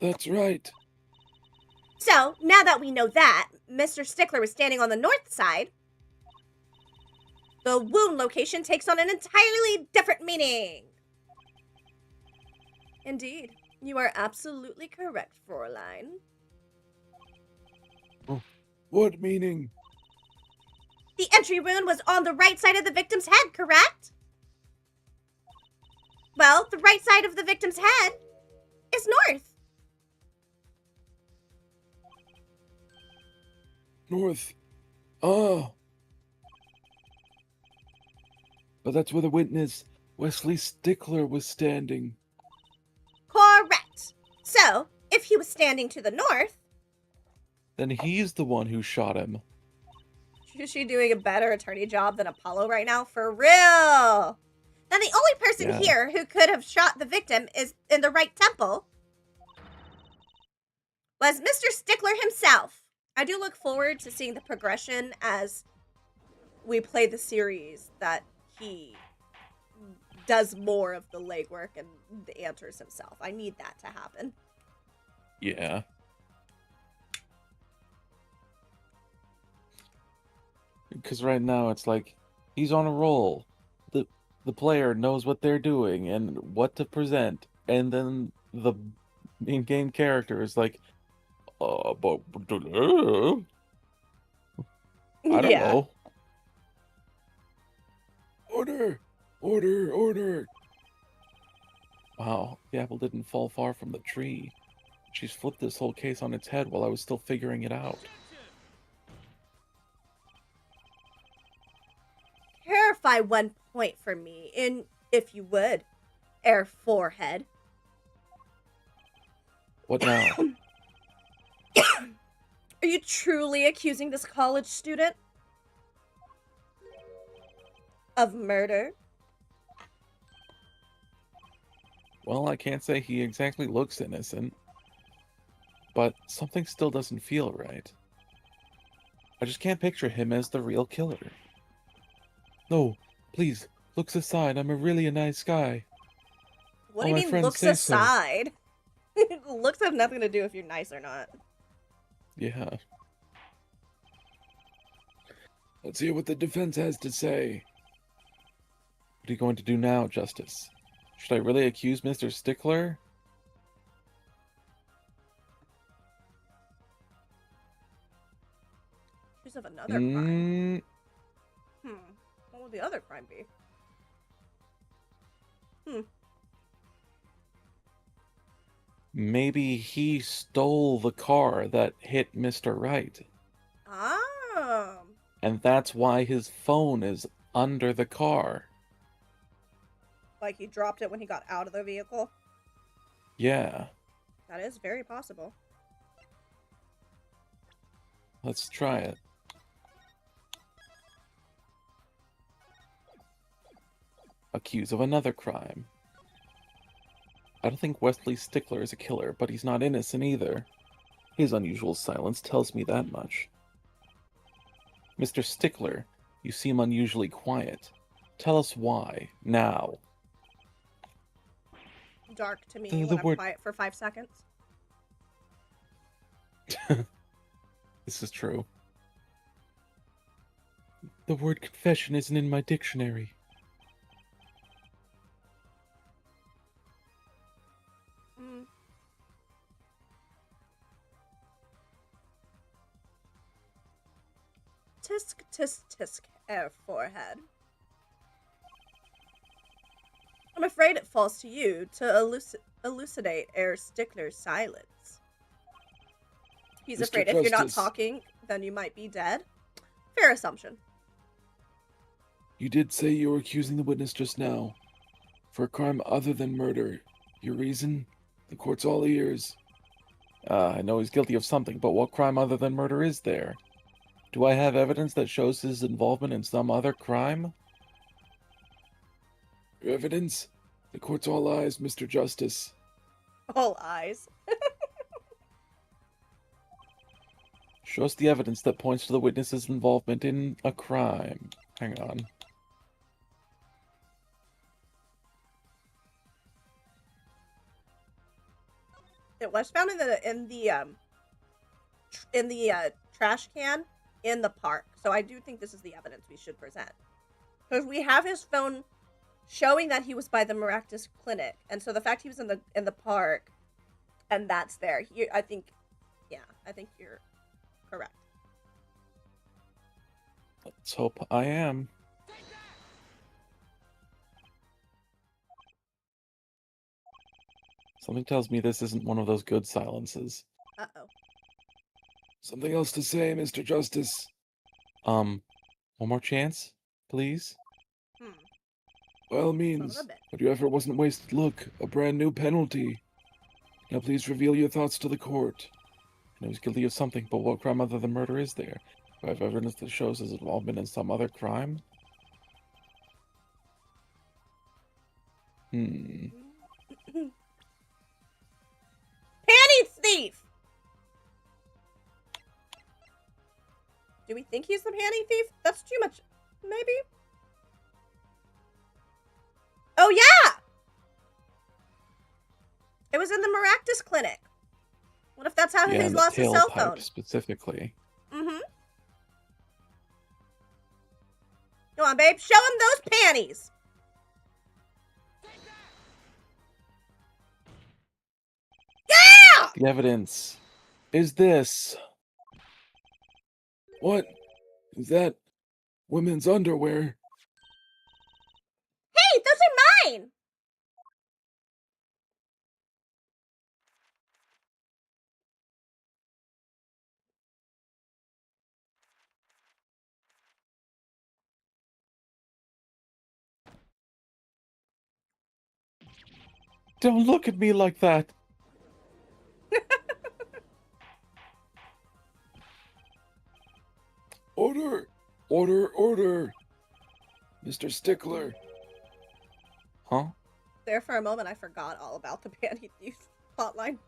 That's right. So, now that we know that, Mr. Stickler was standing on the north side, the wound location takes on an entirely different meaning. Indeed, you are absolutely correct, Fräulein. What meaning? The entry wound was on the right side of the victim's head, correct? Well, the right side of the victim's head is north. North. Oh. But that's where the witness, Wesley Stickler, was standing. Correct. So, if he was standing to the north, Then he's the one who shot him. is she doing a better attorney job than Apollo right now? For real. Now, the only person here who could have shot the victim is in the right temple was Mr. Stickler himself. I do look forward to seeing the progression as we play the series, that he does more of the legwork and answers himself. I need that to happen. Yeah. Because right now it's like, he's on a roll. The player knows what they're doing and what to present. And then the in-game character is like, but I don't know. Order! Order! Order! Wow, the apple didn't fall far from the tree. She's flipped this whole case on its head while I was still figuring it out. Clarify 1 point for me, if you would, Air Forehead. What now? Are you truly accusing this college student of murder? Well, I can't say he exactly looks innocent, but something still doesn't feel right. I just can't picture him as the real killer. No, please, looks aside, I'm really a nice guy. What All do you my mean, friends looks say so. aside? Looks have nothing to do if you're nice or not. Yeah. Let's hear what the defense has to say. What are you going to do now, Justice? Should I really accuse Mr. Stickler? Choose of another crime. Mm, What would the other crime be? maybe he stole the car that hit Mr. Wright. Ah. And that's why his phone is under the car. Like he dropped it when he got out of the vehicle? Yeah. That is very possible. Let's try it. Accused of another crime. I don't think Wesley Stickler is a killer, but he's not innocent either. His unusual silence tells me that much. Mr. Stickler, you seem unusually quiet. Tell us why, now. Dark to me The when I'm word- quiet for 5 seconds. This is true. The word confession isn't in my dictionary. Tisk, tisk, tisk, air forehead. I'm afraid it falls to you to elucidate Air Stickler's silence. He's Mr. afraid if you're not Justice. talking, then you might be dead. Fair assumption. You did say you were accusing the witness just now. For a crime other than murder. Your reason? The court's all ears. I know he's guilty of something, but what crime other than murder is there? Do I have evidence that shows his involvement in some other crime? Evidence? The court's all eyes, Mr. Justice. All eyes. Show us the evidence that points to the witness's involvement in a crime. Hang on. It was found in the trash can in the park. So I do think this is the evidence we should present. Because we have his phone showing that he was by the Maractus Clinic. And so the fact he was in the park and that's there. I think you're correct. Let's hope I am. Something tells me this isn't one of those good silences. Uh-oh. Something else to say, Mr. Justice? One more chance, please? By all means, Son of a bitch. but your effort wasn't wasted. Look, a brand new penalty. Now please reveal your thoughts to the court. I know he's guilty of something, but what crime other than murder is there? Do I have evidence that shows his involvement in some other crime? Panty thief! Do we think he's the panty thief? That's too much. Maybe? Oh, yeah! It was in the Maractus Clinic. What if that's how Yeah, he's the lost his cell tailpipe phone? specifically. Mm-hmm. Come on, babe. Show him those panties. Yeah! The evidence is this. What is that? Women's underwear? Hey, those are mine! Don't look at me like that. Order! Order! Order! Mr. Stickler! Huh? There for a moment, I forgot all about the panty youth hotline.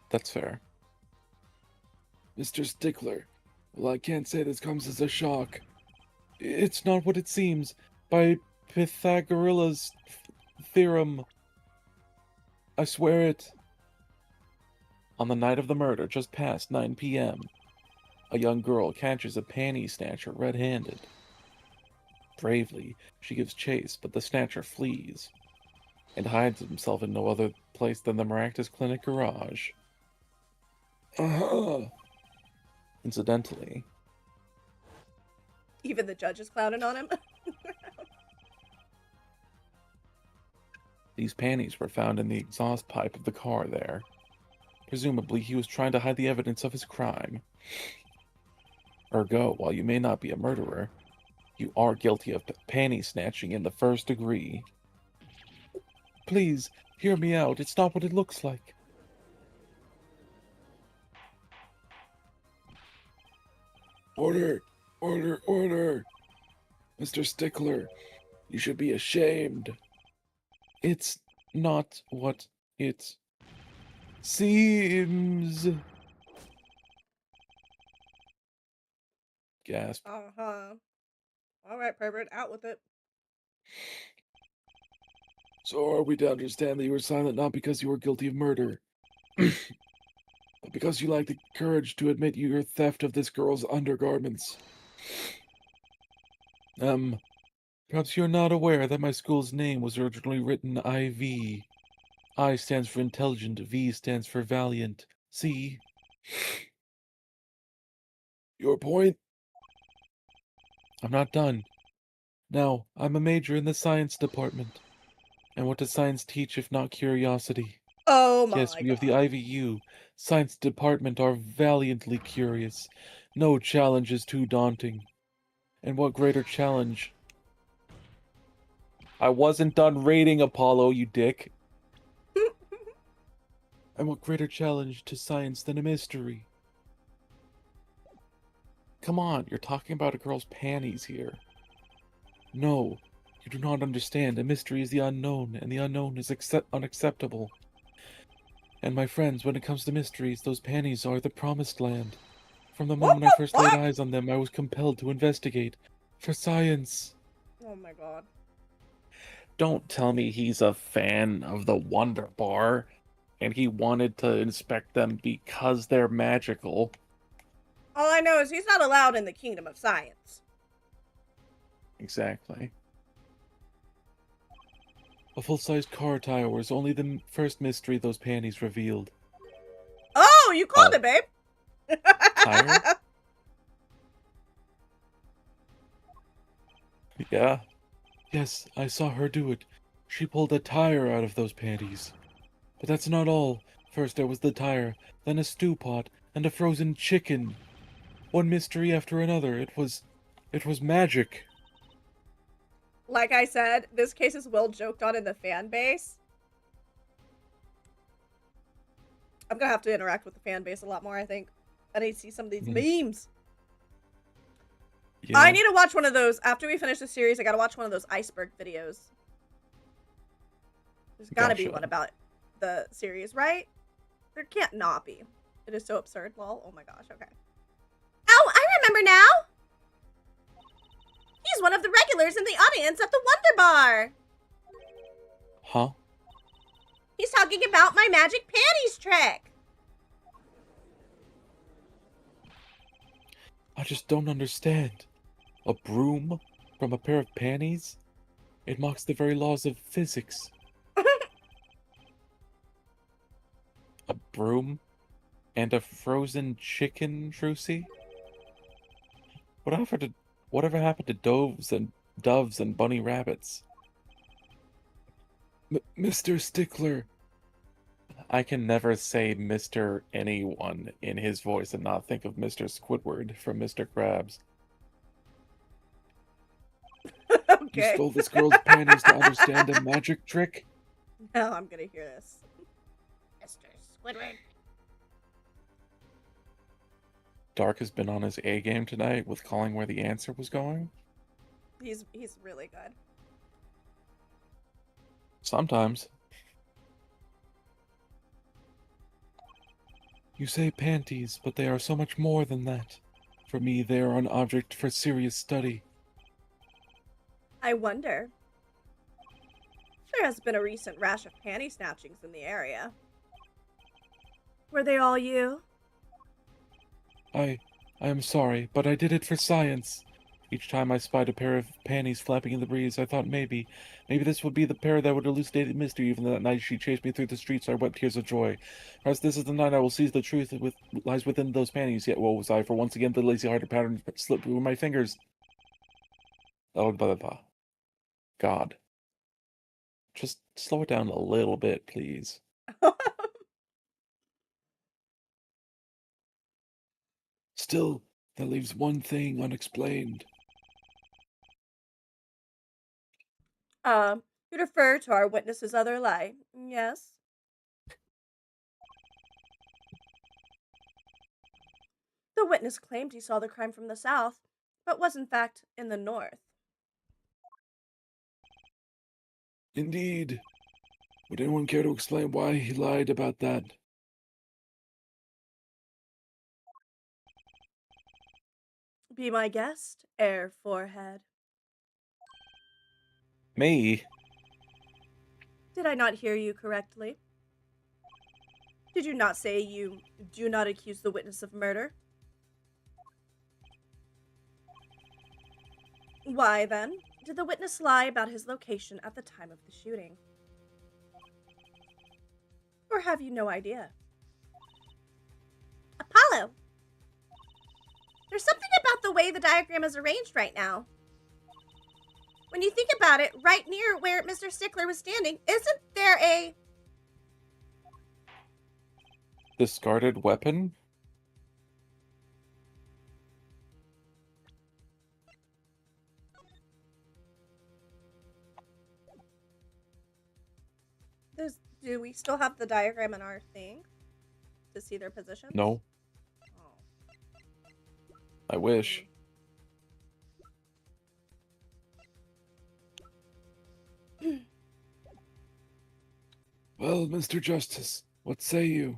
That's fair. Mr. Stickler, well, I can't say this comes as a shock. It's not what it seems. By Pythagoras' theorem. I swear it. On the night of the murder, just past 9 p.m., a young girl catches a panty snatcher red-handed. Bravely, she gives chase, but the snatcher flees and hides himself in no other place than the Maractus Clinic garage. Incidentally, Even the judge is clowning on him. these panties were found in the exhaust pipe of the car there. Presumably, he was trying to hide the evidence of his crime. Ergo, while you may not be a murderer, you are guilty of panty snatching in the first degree. Please, hear me out. It's not what it looks like. Order! Order! Order! Mr. Stickler, you should be ashamed. It's not what it seems. Gasp. Uh-huh. Alright, pervert, out with it. So are we to understand that you were silent not because you were guilty of murder, but because you lacked the courage to admit your theft of this girl's undergarments? Perhaps you're not aware that my school's name was originally written IV. I stands for intelligent, V stands for valiant. See? Your point? I'm not done. Now, I'm a major in the science department. And what does science teach if not curiosity? Oh my Yes, we of the God. IVU, science department, are valiantly curious. No challenge is too daunting. And what greater challenge? I wasn't done rating Apollo, you dick. And what greater challenge to science than a mystery? Come on, you're talking about a girl's panties here. No, you do not understand. A mystery is the unknown, and the unknown is unacceptable. And my friends, when it comes to mysteries, those panties are the promised land. From the moment I first laid eyes on them, I was compelled to investigate. For science. Oh my God. Don't tell me he's a fan of the Wonder Bar, and he wanted to inspect them because they're magical. All I know is he's not allowed in the kingdom of science. Exactly. A full-sized car tire was only the first mystery those panties revealed. Oh, you called it, babe. Tire? Yeah. Yes, I saw her do it. She pulled a tire out of those panties. But that's not all. First there was the tire, then a stew pot, and a frozen chicken. One mystery after another. It was magic. Like I said, this case is well joked on in the fan base. I'm gonna have to interact with the fan base a lot more, I think. I need to see some of these memes. Yeah. I need to watch one of those. After we finish the series, I gotta watch one of those iceberg videos. There's gotta be one about the series, right? There can't not be. It is so absurd. Lol. Oh my gosh, okay. Oh, I remember now! He's one of the regulars in the audience at the Wonder Bar! Huh? He's talking about my magic panties trick! I just don't understand. A broom from a pair of panties? It mocks the very laws of physics. A broom? And a frozen chicken, Trucy? Whatever happened to doves and bunny rabbits? Mr. Stickler. I can never say Mr. anyone in his voice and not think of Mr. Squidward from Mr. Krabs. Okay. You stole this girl's panties to understand a magic trick? Now I'm gonna hear this. Mr. Squidward. Dark has been on his A game tonight with calling where the answer was going? He's really good. Sometimes. You say panties, but they are so much more than that. For me, they are an object for serious study. I wonder. There has been a recent rash of panty snatchings in the area. Were they all you? I am sorry, but I did it for science. Each time I spied a pair of panties flapping in the breeze, I thought maybe this would be the pair that would elucidate the mystery. Even that night she chased me through the streets, I wept tears of joy. Perhaps this is the night I will seize the truth that lies within those panties. Yet woe was I, for once again the lazy-hearted pattern slipped through my fingers. Oh, blah, blah, blah. God. Just slow it down a little bit, please. Still, that leaves one thing unexplained. You refer to our witness's other lie. Yes. The witness claimed he saw the crime from the south, but was in fact in the north. Indeed. Would anyone care to explain why he lied about that? Be my guest, Air Forehead. Me? Did I not hear you correctly? Did you not say you do not accuse the witness of murder? Why, then, did the witness lie about his location at the time of the shooting? Or have you no idea? Apollo! There's something about the way the diagram is arranged right now. When you think about it, right near where Mr. Stickler was standing, isn't there a... Discarded weapon? Do we still have the diagram in our thing to see their positions? No. Oh. I wish. Well, Mr. Justice, what say you?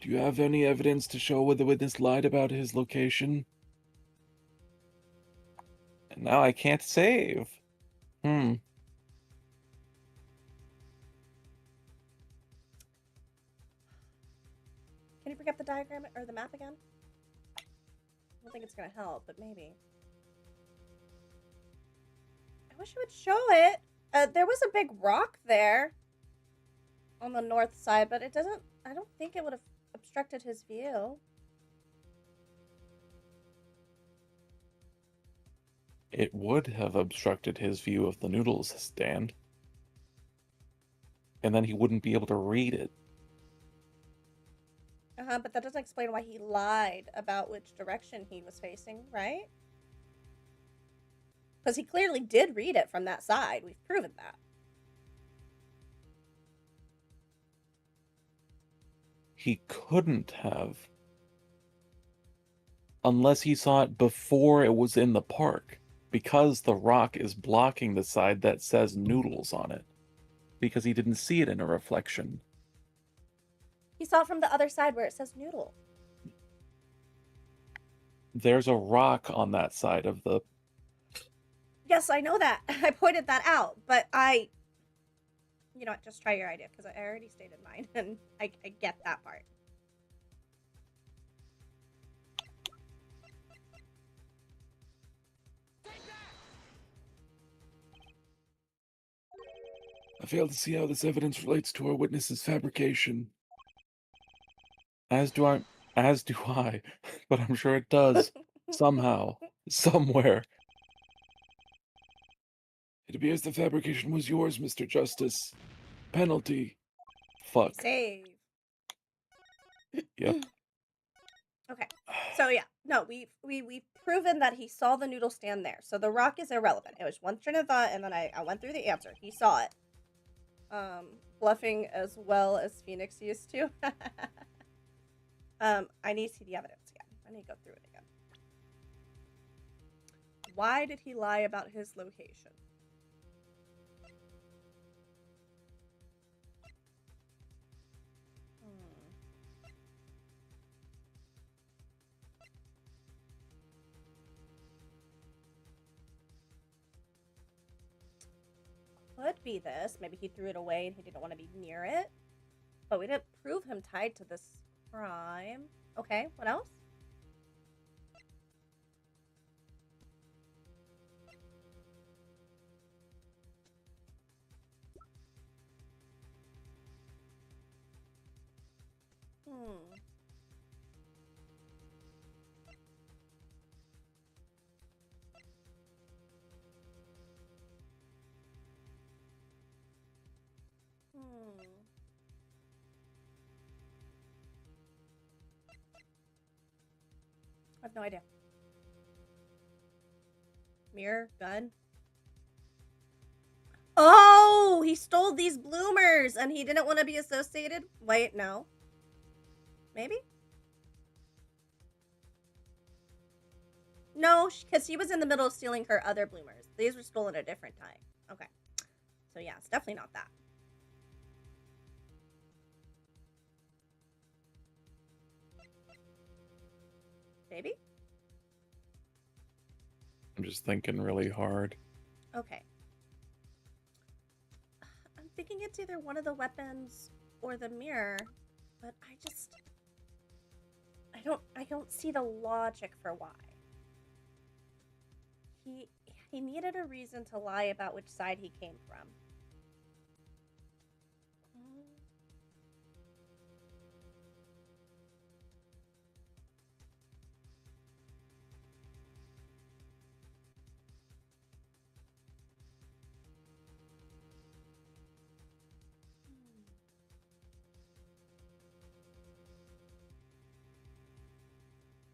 Do you have any evidence to show whether the witness lied about his location? And now I can't save. Can you bring up the diagram or the map again? I don't think it's gonna help, but maybe. I wish it would show it. There was a big rock there on the north side, but it doesn't. I don't think it would have obstructed his view. It would have obstructed his view of the noodles stand. And then he wouldn't be able to read it. But that doesn't explain why he lied about which direction he was facing, right? Because he clearly did read it from that side. We've proven that. He couldn't have. Unless he saw it before it was in the park. Because the rock is blocking the side that says noodles on it. Because he didn't see it in a reflection. He saw it from the other side where it says noodle. There's a rock on that side of the... Yes, I know that. I pointed that out, but you know what, just try your idea, because I already stated mine, and I get that part. I fail to see how this evidence relates to our witness's fabrication. As do I, but I'm sure it does. Somehow. Somewhere. It appears the fabrication was yours, Mr. Justice. Penalty. Fuck. Save. Yep. Okay. So yeah, no, we've proven that he saw the noodle stand there. So the rock is irrelevant. It was one train of thought, and then I went through the answer. He saw it. Bluffing as well as Phoenix used to. I need to see the evidence again. I need to go through it again. Why did he lie about his location? Could be this. Maybe he threw it away and he didn't want to be near it. But we didn't prove him tied to this crime. Okay, what else? Hmm. I have no idea. Mirror, gun. Oh, he stole these bloomers and he didn't want to be associated. Wait, no. Maybe? No, because he was in the middle of stealing her other bloomers. These were stolen at a different time. Okay. So yeah, it's definitely not that. Maybe? I'm just thinking really hard. Okay. I'm thinking it's either one of the weapons or the mirror, but I don't see the logic for why. He needed a reason to lie about which side he came from.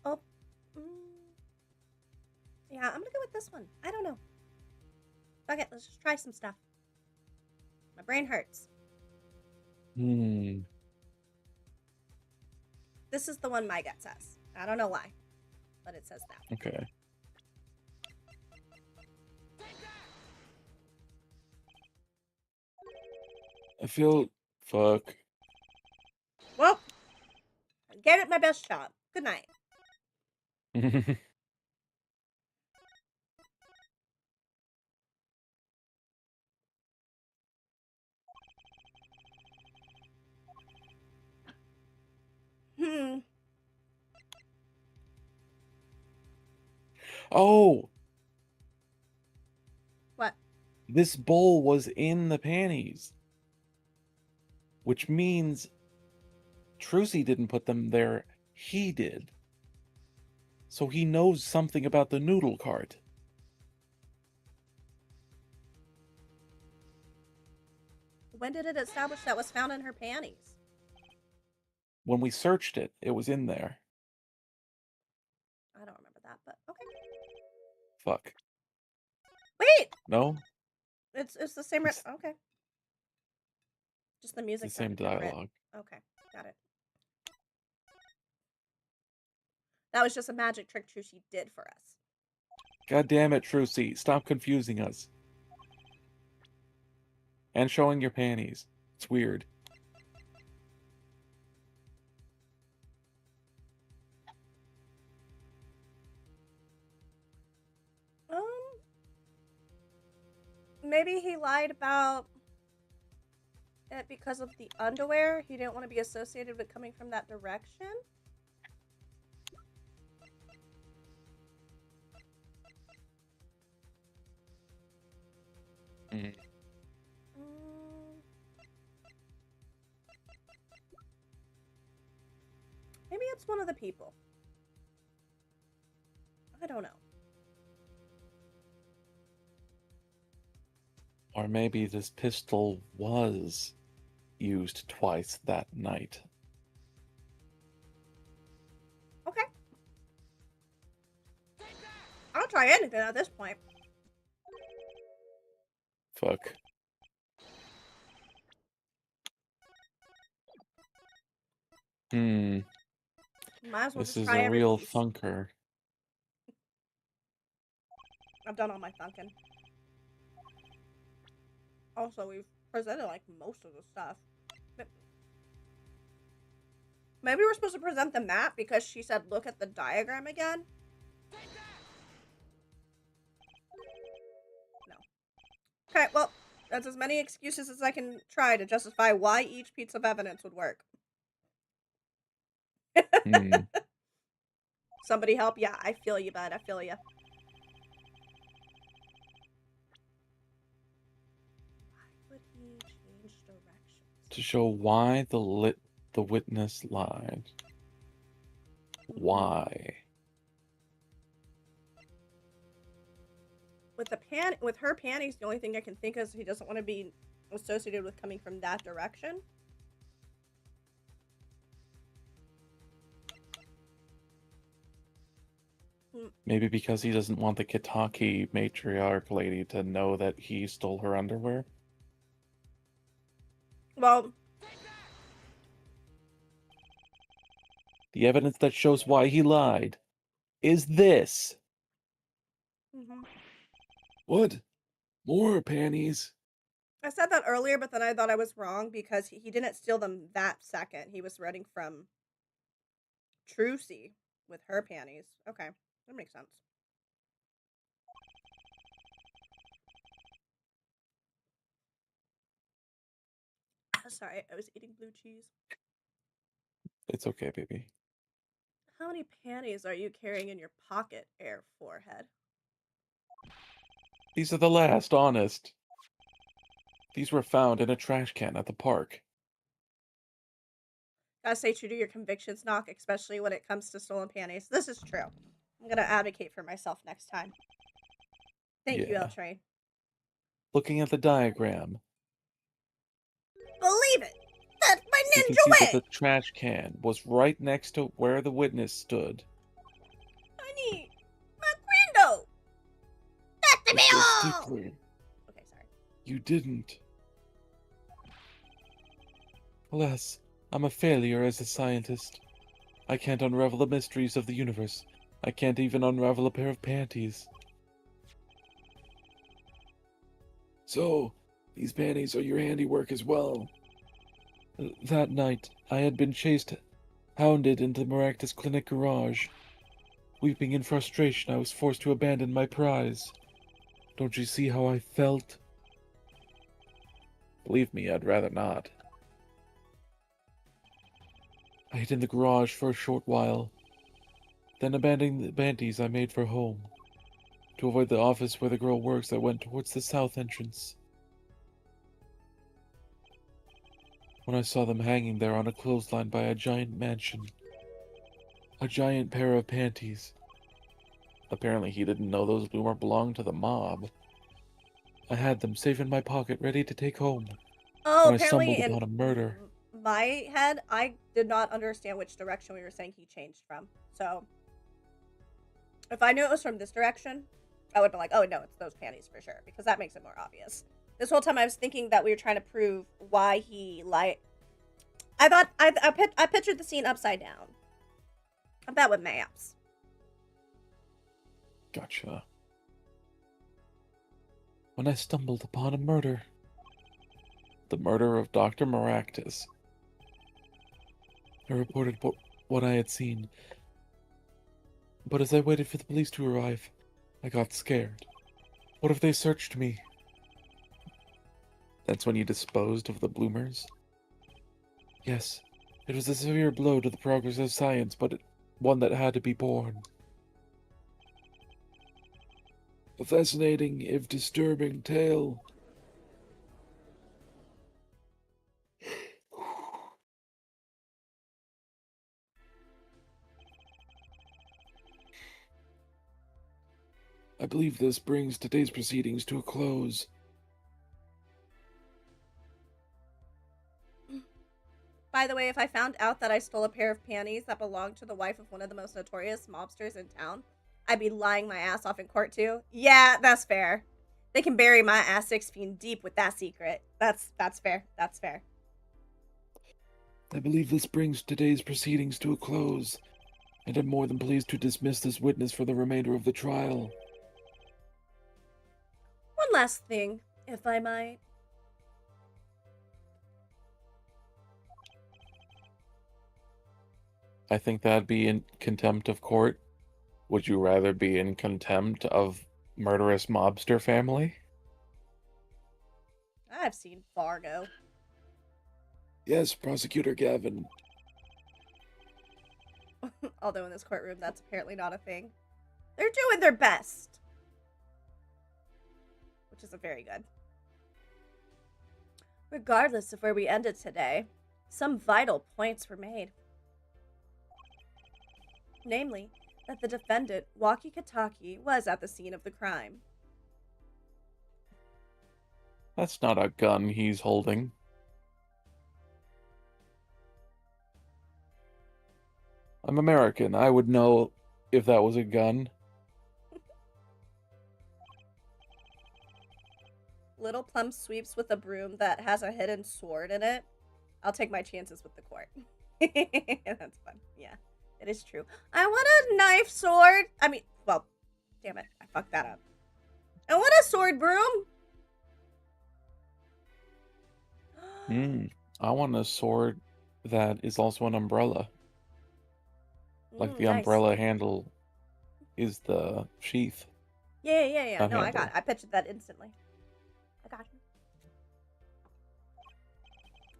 Oh. Yeah, I'm gonna go with this one. I don't know. Fuck it, let's just try some stuff. My brain hurts. This is the one my gut says. I don't know why, but it says that. Okay. I feel... Fuck. Well, I gave it my best shot. Good night. Oh! What? This bowl was in the panties. Which means Trucy didn't put them there, he did. So he knows something about the noodle cart. When did it establish that was found in her panties? When we searched it, it was in there. I don't remember that, but okay. Fuck. Wait! No? It's the same. Okay. Just the music. It's the same dialogue. Okay, got it. That was just a magic trick Trucy did for us. God damn it, Trucy. Stop confusing us. And showing your panties. It's weird. Maybe he lied about it because of the underwear. He didn't want to be associated with coming from that direction. Mm. Maybe it's one of the people. I don't know. Or maybe this pistol was used twice that night. Okay. I'll try anything at this point. Fuck. Might as well This just is try a every real piece. thunker. I've done all my thunking. Also, we've presented like most of the stuff. Maybe we're supposed to present the map because she said look at the diagram again. No. Okay, well, that's as many excuses as I can try to justify why each piece of evidence would work. Hmm. Somebody help? Yeah, I feel you, bud. I feel you. Why would he change directions? To show why the witness lied. Why? With her panties, the only thing I can think is he doesn't want to be associated with coming from that direction. Maybe because he doesn't want the Kitaki matriarch lady to know that he stole her underwear? Well, The evidence that shows why he lied is this. What? More panties? I said that earlier, but then I thought I was wrong because he didn't steal them that second. He was running from Trucy with her panties. Okay, that makes sense. Sorry, I was eating blue cheese. It's okay, baby. How many panties are you carrying in your pocket, Air Forehead? These are the last, honest. These were found in a trash can at the park. Gotta stay true to your convictions, Knock, especially when it comes to stolen panties. This is true. I'm gonna advocate for myself next time. Thank you, Yeah. L-Train. Looking at the diagram, Believe it! That's my you can ninja see that way! the trash can was right next to where the witness stood. Honey! My window! That's the With the mail! stickler. Okay, sorry. You didn't. Alas, I'm a failure as a scientist. I can't unravel the mysteries of the universe. I can't even unravel a pair of panties. So, these panties are your handiwork as well. That night, I had been hounded into Maractus Clinic garage. Weeping in frustration, I was forced to abandon my prize. Don't you see how I felt? Believe me, I'd rather not. I hid in the garage for a short while. Then abandoning the panties, I made for home. To avoid the office where the girl works, I went towards the south entrance. When I saw them hanging there on a clothesline by a giant mansion. A giant pair of panties. Apparently he didn't know those bloomer belonged to the mob. I had them safe in my pocket, ready to take home. Oh, When I apparently stumbled in upon a murder. my head, I did not understand which direction we were saying he changed from. So, if I knew it was from this direction, I would have been like, oh, no, it's those panties for sure, because that makes it more obvious. This whole time I was thinking that we were trying to prove why he lied. I pictured the scene upside down. I'm bad with maps. Gotcha. When I stumbled upon a murder. The murder of Dr. Maractus. I reported what I had seen. But as I waited for the police to arrive, I got scared. What if they searched me? That's when you disposed of the bloomers? Yes, it was a severe blow to the progress of science, but one that had to be borne. A fascinating, if disturbing, tale. I believe this brings today's proceedings to a close. By the way, if I found out that I stole a pair of panties that belonged to the wife of one of the most notorious mobsters in town, I'd be lying my ass off in court too. Yeah, that's fair. They can bury my ass 6 feet deep with that secret. That's fair. That's fair. I believe this brings today's proceedings to a close. and am more than pleased to dismiss this witness for the remainder of the trial. One last thing, if I might. I think that'd be in contempt of court. Would you rather be in contempt of murderous mobster family? I've seen Fargo. Yes, Prosecutor Gavin. Although in this courtroom, that's apparently not a thing. They're doing their best. Which isn't very good. Regardless of where we ended today, some vital points were made. Namely, that the defendant, Waki Kataki, was at the scene of the crime. That's not a gun he's holding. I'm American. I would know if that was a gun. Little Plum sweeps with a broom that has a hidden sword in it. I'll take my chances with the court. That's fun. Yeah, it is true. I want a knife sword. I mean, well, damn it. I fucked that up. I want a sword broom. I want a sword that is also an umbrella. Like the Nice. umbrella handle is the sheath. Yeah. Not No, I handle. got it. I pictured that instantly. I got you.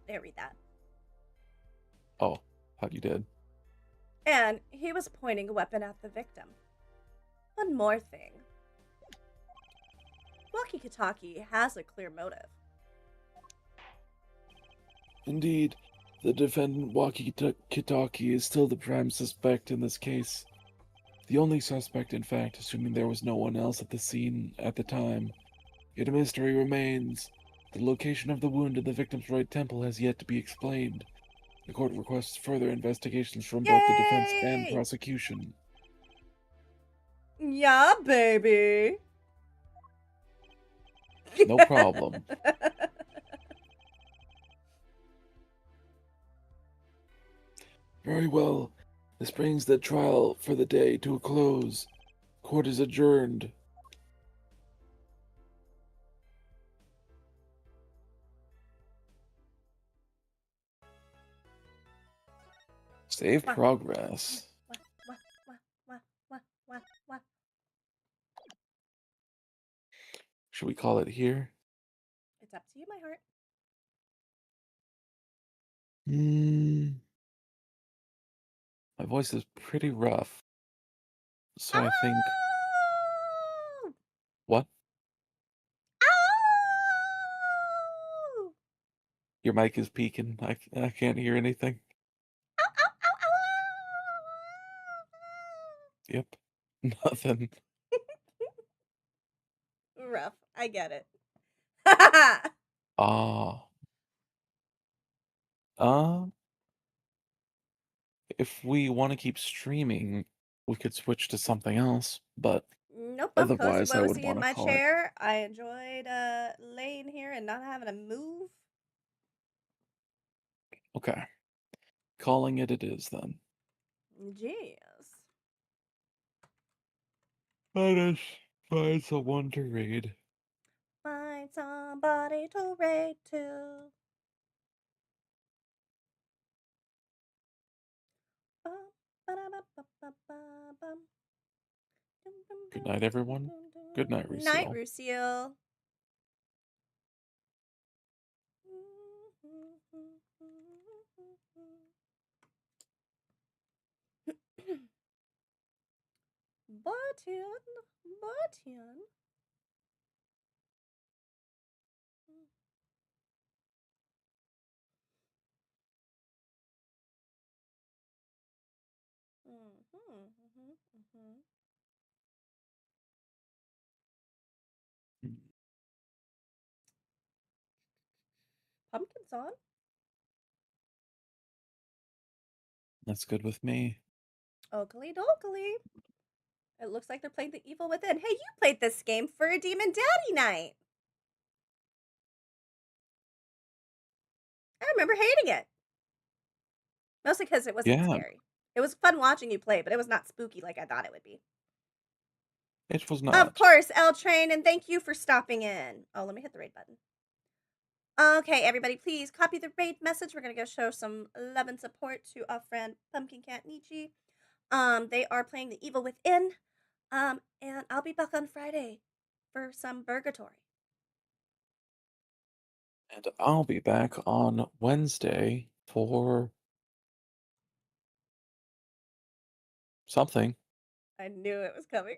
There, read that. Oh, thought you did. And he was pointing a weapon at the victim. One more thing. Waki Kataki has a clear motive. Indeed, the defendant Waki Kitaki is still the prime suspect in this case. The only suspect, in fact, assuming there was no one else at the scene at the time. Yet a mystery remains. The location of the wound in the victim's right temple has yet to be explained. The court requests further investigations from both the defense and Yay! prosecution. Yeah, baby. No problem. Very well. This brings the trial for the day to a close. Court is adjourned. Save What? progress. What? Should we call it here? It's up to you, my heart. My voice is pretty rough. So I think... Ow! What? Ow! Your mic is peaking. I can't hear anything. Yep. Nothing. Rough. I get it. Ah. If we want to keep streaming, we could switch to something else, but Nope, I'm cozy otherwise I would wozy in want to my call it. chair. I enjoyed laying here and not having to move. Okay. Calling it is then. Jeez. Let us find someone to read. Find somebody to raid to. Good night, everyone. Good night, Night, Rusil. Rusil. Button. Pumpkin's on. That's good with me. Oakley dokley. It looks like they're playing The Evil Within. Hey, you played this game for a Demon Daddy night. I remember hating it. Mostly because it wasn't Yeah. scary. It was fun watching you play, but it was not spooky like I thought it would be. It was Of not. course, L Train, and thank you for stopping in. Oh, let me hit the raid button. Okay, everybody, please copy the raid message. We're gonna go show some love and support to our friend Pumpkin Cat Nietzsche. They are playing The Evil Within. And I'll be back on Friday for some Purgatory. And I'll be back on Wednesday for something. I knew it was coming.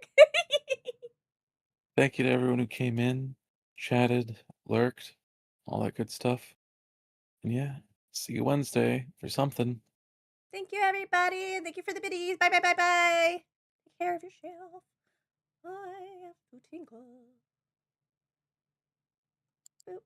Thank you to everyone who came in, chatted, lurked, all that good stuff. And yeah, see you Wednesday for something. Thank you, everybody. Thank you for the biddies. Bye, bye, bye, bye. Take care of yourself. I have to tinkle. Boop.